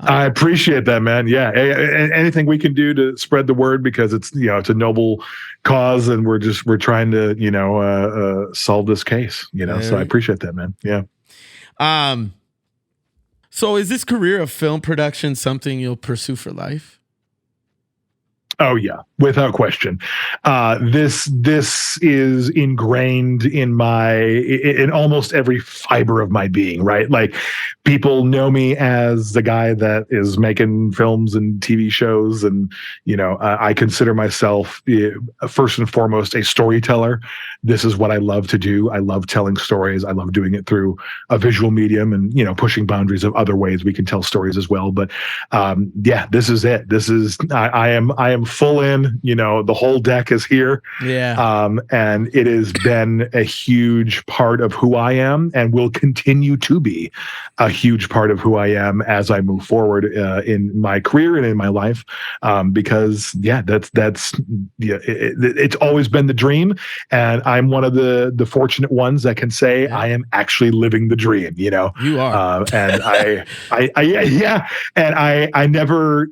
I appreciate that, man. Yeah, anything we can do to spread the word, because it's it's a noble cause, and we're trying to solve this case. So I appreciate that, man. Yeah. So is this career of film production something you'll pursue for life? Oh yeah, without question. This is ingrained in almost every fiber of my being, right? Like, people know me as the guy that is making films and TV shows, and I consider myself first and foremost a storyteller. This is what I love to do. I love telling stories. I love doing it through a visual medium, and pushing boundaries of other ways we can tell stories as well. But this is it. This is I am full in. The whole deck is here. And it has been a huge part of who I am, and will continue to be a huge part of who I am as I move forward in my career and in my life. Because it's always been the dream, and I'm one of the fortunate ones that can say I am actually living the dream. You are, and I never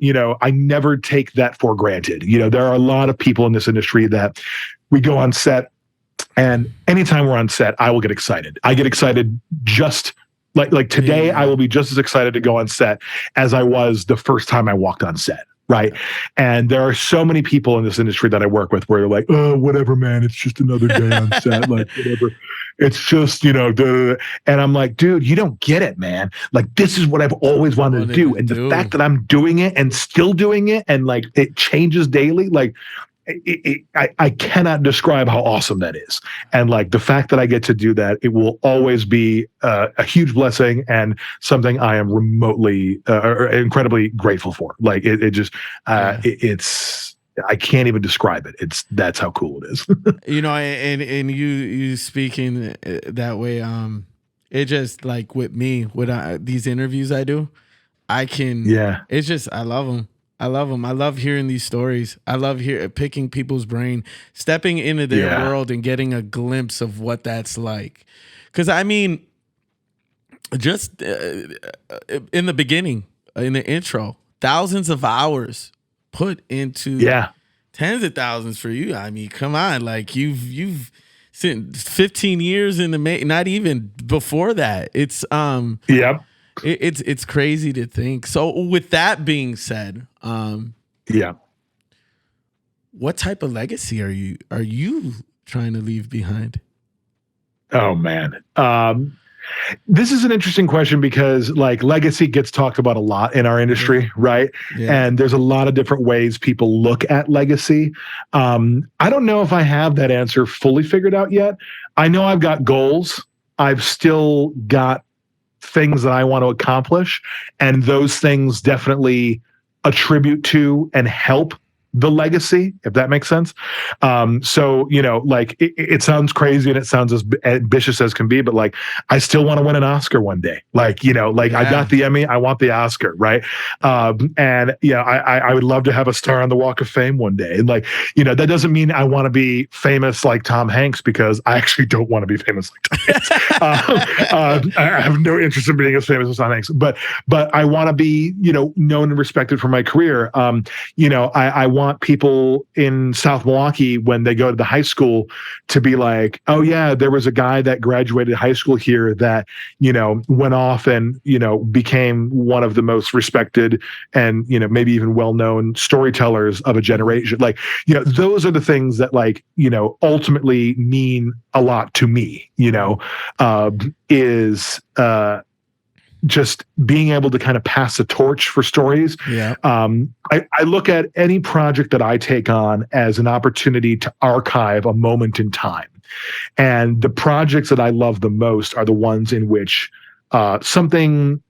take that for granted. There are a lot of people in this industry that we go on set And anytime we're on set, I will get excited. I get excited just like today. I will be just as excited to go on set as I was the first time I walked on set. Right. And there are so many people in this industry that I work with where they're like, oh, whatever, man. It's just another day on set. Like, whatever. It's just, duh, duh, duh. And I'm like, dude, you don't get it, man. Like, this is what I've always wanted to do. And the fact that I'm doing it and still doing it and like it changes daily, like I cannot describe how awesome that is. And like the fact that I get to do that, it will always be a huge blessing and something I am remotely or incredibly grateful for. Like it's I can't even describe it. That's how cool it is. And you speaking that way, it just like with me with these interviews I do, it's just I love them. I love hearing these stories. I love picking people's brain, stepping into their world and getting a glimpse of what that's like. Because I mean, just in the beginning, in the intro, thousands of hours put into tens of thousands for you. I mean, come on, like you've spent 15 years in the not even before that. It's It's crazy to think. So with that being said, what type of legacy are you trying to leave behind? Oh man. This is an interesting question because like legacy gets talked about a lot in our industry, right? Yeah. And there's a lot of different ways people look at legacy. I don't know if I have that answer fully figured out yet. I know I've got goals. I've still got things that I want to accomplish, and those things definitely attribute to and help the legacy, if that makes sense. So, like it sounds crazy and it sounds as ambitious as can be, but like, I still want to win an Oscar one day. Like, I got the Emmy, I want the Oscar. Right. And I would love to have a star on the Walk of Fame one day. And like, that doesn't mean I want to be famous like Tom Hanks, because I actually don't want to be famous like Tom Hanks. I have no interest in being as famous as Tom Hanks, but I want to be, known and respected for my career. I want people in South Milwaukee when they go to the high school to be like, oh yeah, there was a guy that graduated high school here that, went off and, became one of the most respected and, maybe even well-known storytellers of a generation. Like, those are the things that like, ultimately mean a lot to me, just being able to kind of pass the torch for stories. Yeah. I look at any project that I take on as an opportunity to archive a moment in time. And the projects that I love the most are the ones in which something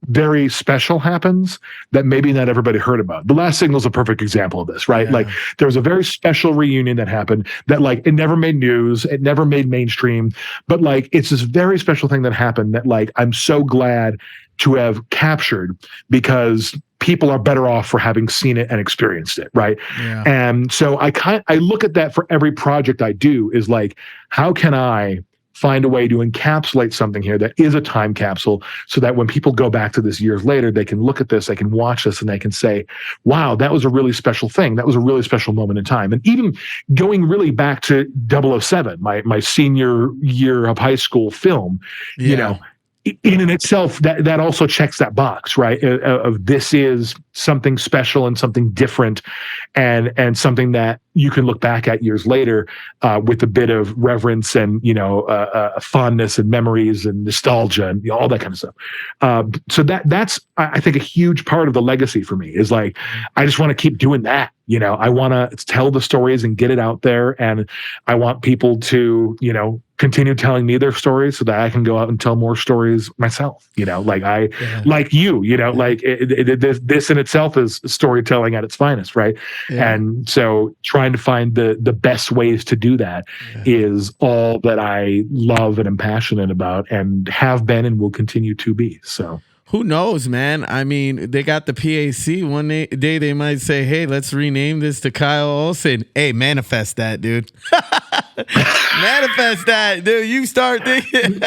very special happens that maybe not everybody heard about. The Last Signal is a perfect example of this, right? Yeah. Like there was a very special reunion that happened that like it never made news, it never made mainstream, but like it's this very special thing that happened that like I'm so glad to have captured because people are better off for having seen it and experienced it, right? Yeah. And so I look at that for every project I do is like, how can I find a way to encapsulate something here that is a time capsule so that when people go back to this years later, they can look at this, they can watch this, and they can say, wow, that was a really special thing. That was a really special moment in time. And even going really back to 007, my senior year of high school film, in and itself, that also checks that box, right? Of this is something special and something different, and something that you can look back at years later with a bit of reverence and fondness and memories and nostalgia and all that kind of stuff. So that's I think a huge part of the legacy for me is like I just want to keep doing that. I want to tell the stories and get it out there, and I want people to continue telling me their stories so that I can go out and tell more stories myself. Like you, like this in itself is storytelling at its finest, right? Yeah. And so trying to find the best ways to do that is all that I love and am passionate about and have been and will continue to be. So who knows, man? I mean, they got the PAC. One day they might say, hey, let's rename this to Kyle Olson. Hey, manifest that, dude. Manifest that, dude. You start thinking.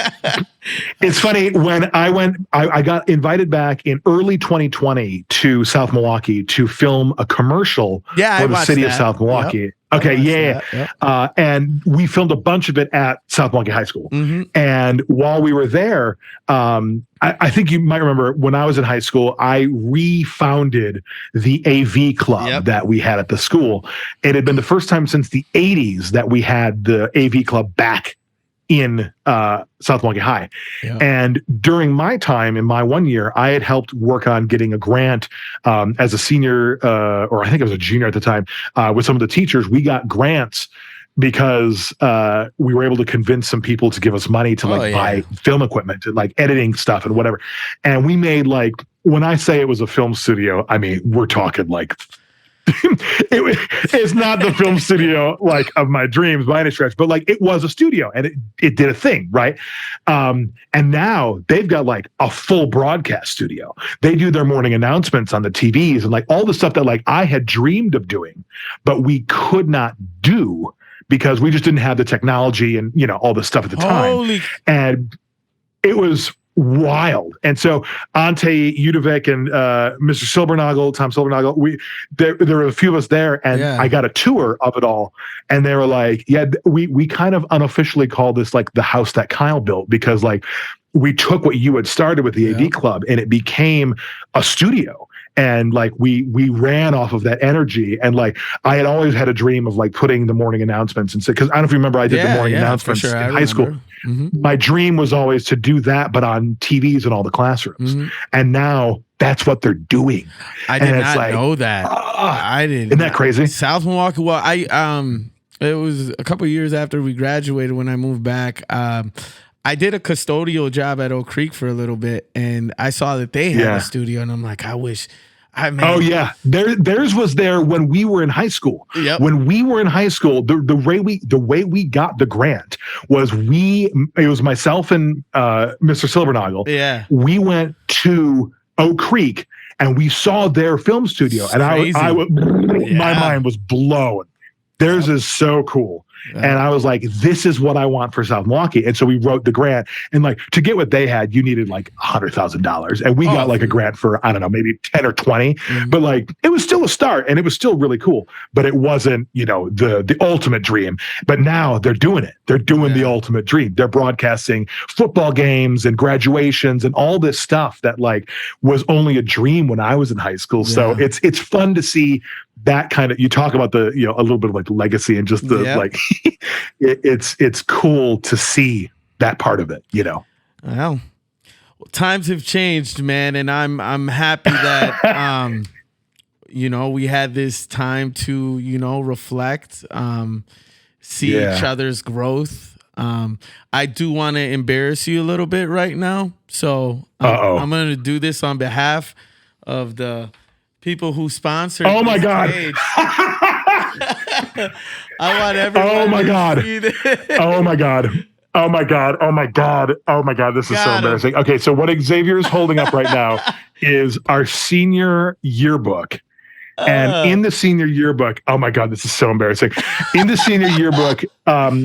It's funny when I got invited back in early 2020 to South Milwaukee to film a commercial for the city of South Milwaukee. Yep. Okay, yeah. Yep. And we filmed a bunch of it at South Milwaukee High School. Mm-hmm. And while we were there, I think you might remember when I was in high school, I refounded the AV club that we had at the school. It had been the first time since the 80s that we had the AV club back in South Milwaukee High. Yeah. And during my time, in my 1 year, I had helped work on getting a grant as a senior, or I think I was a junior at the time, with some of the teachers. We got grants because we were able to convince some people to give us money to buy film equipment and like editing stuff and whatever. And we made when I say it was a film studio, I mean, we're talking like it's not the film studio of my dreams by any stretch, but it was a studio and it did a thing, right? And now they've got a full broadcast studio. They do their morning announcements on the TVs and all the stuff that I had dreamed of doing, but we could not do because we just didn't have the technology and all the stuff at the time. And it was wild. And so Ante Udovic and Mr. Tom Silbernagel, there were a few of us there, and I got a tour of it all. And they were like, we kind of unofficially call this the house that Kyle built, because we took what you had started with the AV Club and it became a studio. And we ran off of that energy. And I had always had a dream of putting the morning announcements, and because I don't know if you remember, I did the morning announcements in high school. Mm-hmm. My dream was always to do that, but on TVs in all the classrooms. Mm-hmm. And now that's what they're doing. I did not know that. I didn't. Isn't that crazy? South Milwaukee. Well, it was a couple of years after we graduated when I moved back. I did a custodial job at Oak Creek for a little bit, and I saw that they had a studio, and I'm like, I wish. Oh yeah, theirs was there when we were in high school. Yep. When we were in high school, the way we got the grant was it was myself and Mr. Silbernagel. Yeah, we went to Oak Creek and we saw their film studio, and my mind was blown. Theirs is so cool. And I was like, this is what I want for South Milwaukee. And so we wrote the grant, and to get what they had, you needed $100,000. And we got a grant for, I don't know, maybe 10 or 20, but it was still a start and it was still really cool, but it wasn't, the ultimate dream. But now they're doing it. They're doing the ultimate dream. They're broadcasting football games and graduations and all this stuff that was only a dream when I was in high school. Yeah. So it's fun to see that kind of, you talk about the, a little bit of legacy and just the it's cool to see that part of it, Well, times have changed, man, and I'm happy that we had this time to reflect, see each other's growth. I do want to embarrass you a little bit right now, so I'm going to do this on behalf of the people who sponsored. Oh my God. I want everyone. Oh my God. See this. Oh my God. Oh my God. Oh my God. Oh my God. This is so embarrassing. Okay, so what Xavier is holding up right now is our senior yearbook. And in the senior yearbook, oh my God, this is so embarrassing. In the senior yearbook,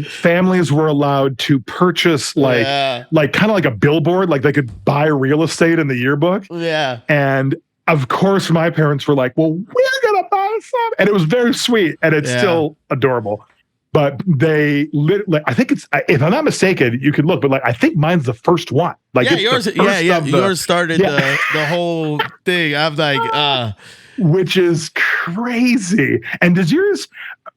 families were allowed to purchase kind of like a billboard, they could buy real estate in the yearbook. Yeah. And of course, my parents were like, well, we're going to buy some. And it was very sweet. And it's still adorable. But they literally, I think it's, if I'm not mistaken, you can look, but I think mine's the first one. Yours started the whole thing. I'm like, which is crazy. And does yours,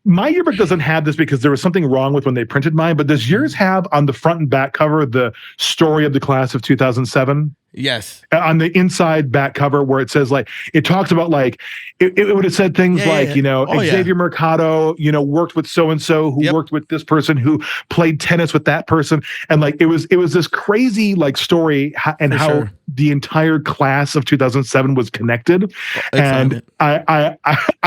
my yearbook doesn't have this because there was something wrong with when they printed mine, but does yours have on the front and back cover the story of the class of 2007? Yes. On the inside back cover where it says it talks about it would have said things Xavier Mercado, worked with so-and-so who worked with this person who played tennis with that person. And it was this crazy story and how sure. the entire class of 2007 was connected. And I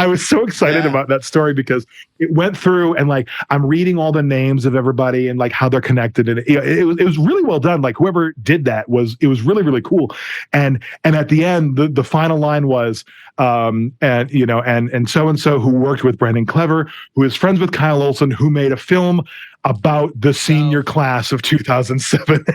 was so excited about that story because it went through and I'm reading all the names of everybody and how they're connected. And it was really well done. Whoever did that it was really, really really cool. And at the end, the final line was, and so who worked with Brandon Clever, who is friends with Kyle Olson, who made a film about the senior class of 2007.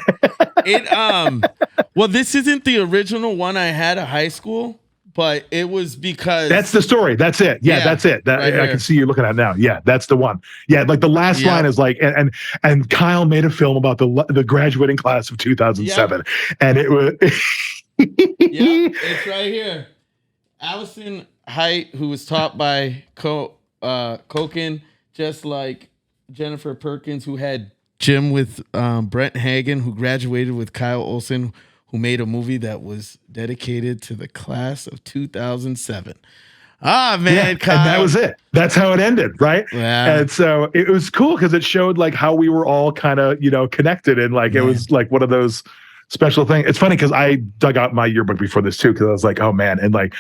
Well, this isn't the original one I had at high school, but it was because that's the story. That's it. Yeah, that's it. Right I can see you looking at it now. Yeah, that's the one. Yeah, like the last line is like, and Kyle made a film about the graduating class of 2007, and it was. It's right here. Allison Height, who was taught by Koken, just like Jennifer Perkins, who had gym with Brent Hagen, who graduated with Kyle Olson, who made a movie that was dedicated to the class of 2007. Ah, man, Kyle. And that was it. That's how it ended, right? Yeah. And so it was cool because it showed like how we were all kind of, connected, and like it was like one of those special things. It's funny because I dug out my yearbook before this too, because I was like, oh man, and like,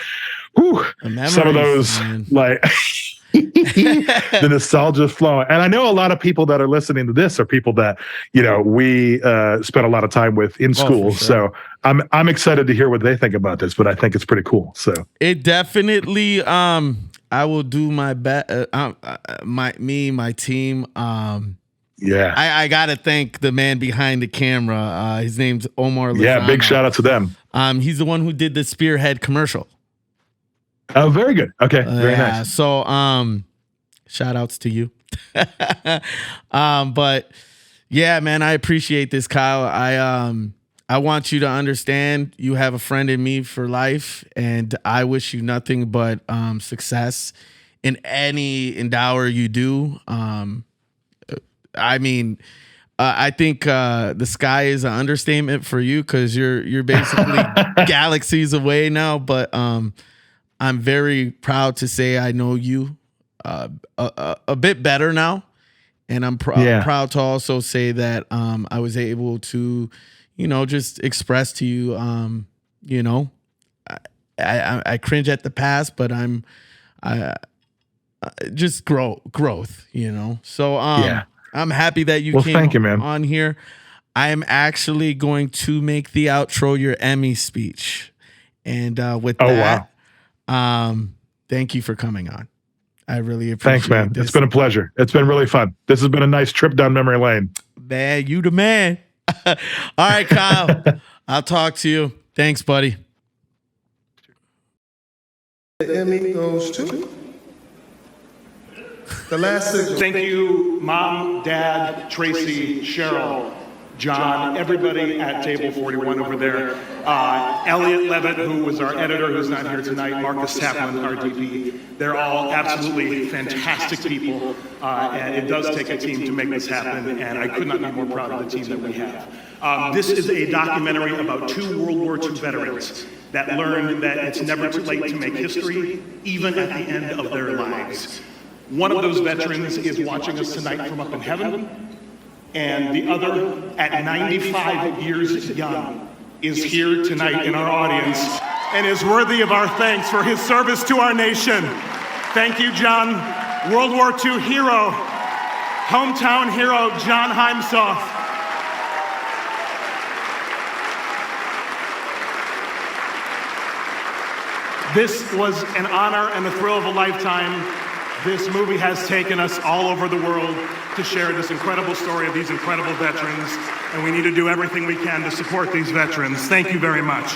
whew, some of those like. The nostalgia flowing. And I know a lot of people that are listening to this are people that, we spent a lot of time with in school. Sure. So I'm excited to hear what they think about this, but I think it's pretty cool. So it definitely, I will do my best. My team. I got to thank the man behind the camera. His name's Omar Lozano. Yeah, big shout out to them. He's the one who did the Spearhead commercial. Oh, very good. Okay, very nice. So, shout outs to you. But yeah, man, I appreciate this, Kyle. I want you to understand you have a friend in me for life, and I wish you nothing but success in any endeavor you do. I think the sky is an understatement for you because you're basically galaxies away now, but I'm very proud to say I know you a bit better now, and I'm proud to also say that I was able to, just express to you, I cringe at the past, but I just growth, So I'm happy that you came on here. I am actually going to make the outro your Emmy speech, and with that. Wow. Thank you for coming on. I really appreciate it. Thanks, man. It's been a pleasure. It's been really fun. This has been a nice trip down memory lane. Man, you the man. All right, Kyle. I'll talk to you. Thanks, buddy. The Emmy goes to the last signal. Thank you, Mom, Dad, Tracy, Cheryl, John, everybody at table 41 over there. Elliot Levitt, who was our editor, who's not here tonight. Marcus Taplin, our DP. They're all absolutely fantastic people, and it does take a team to make this happen, and I could not be more proud of the team that we have. This is a documentary about 2 World War II veterans that learned that it's never too late to make history, even at the end of their lives. One of those veterans is watching us tonight from up in heaven, and the other, at 95 years young, is here tonight in our audience and is worthy of our thanks for his service to our nation. Thank you, John. World War II hero, hometown hero, John Heimsoff. This was an honor and a thrill of a lifetime. This movie has taken us all over the world to share this incredible story of these incredible veterans, and we need to do everything we can to support these veterans. Thank you very much.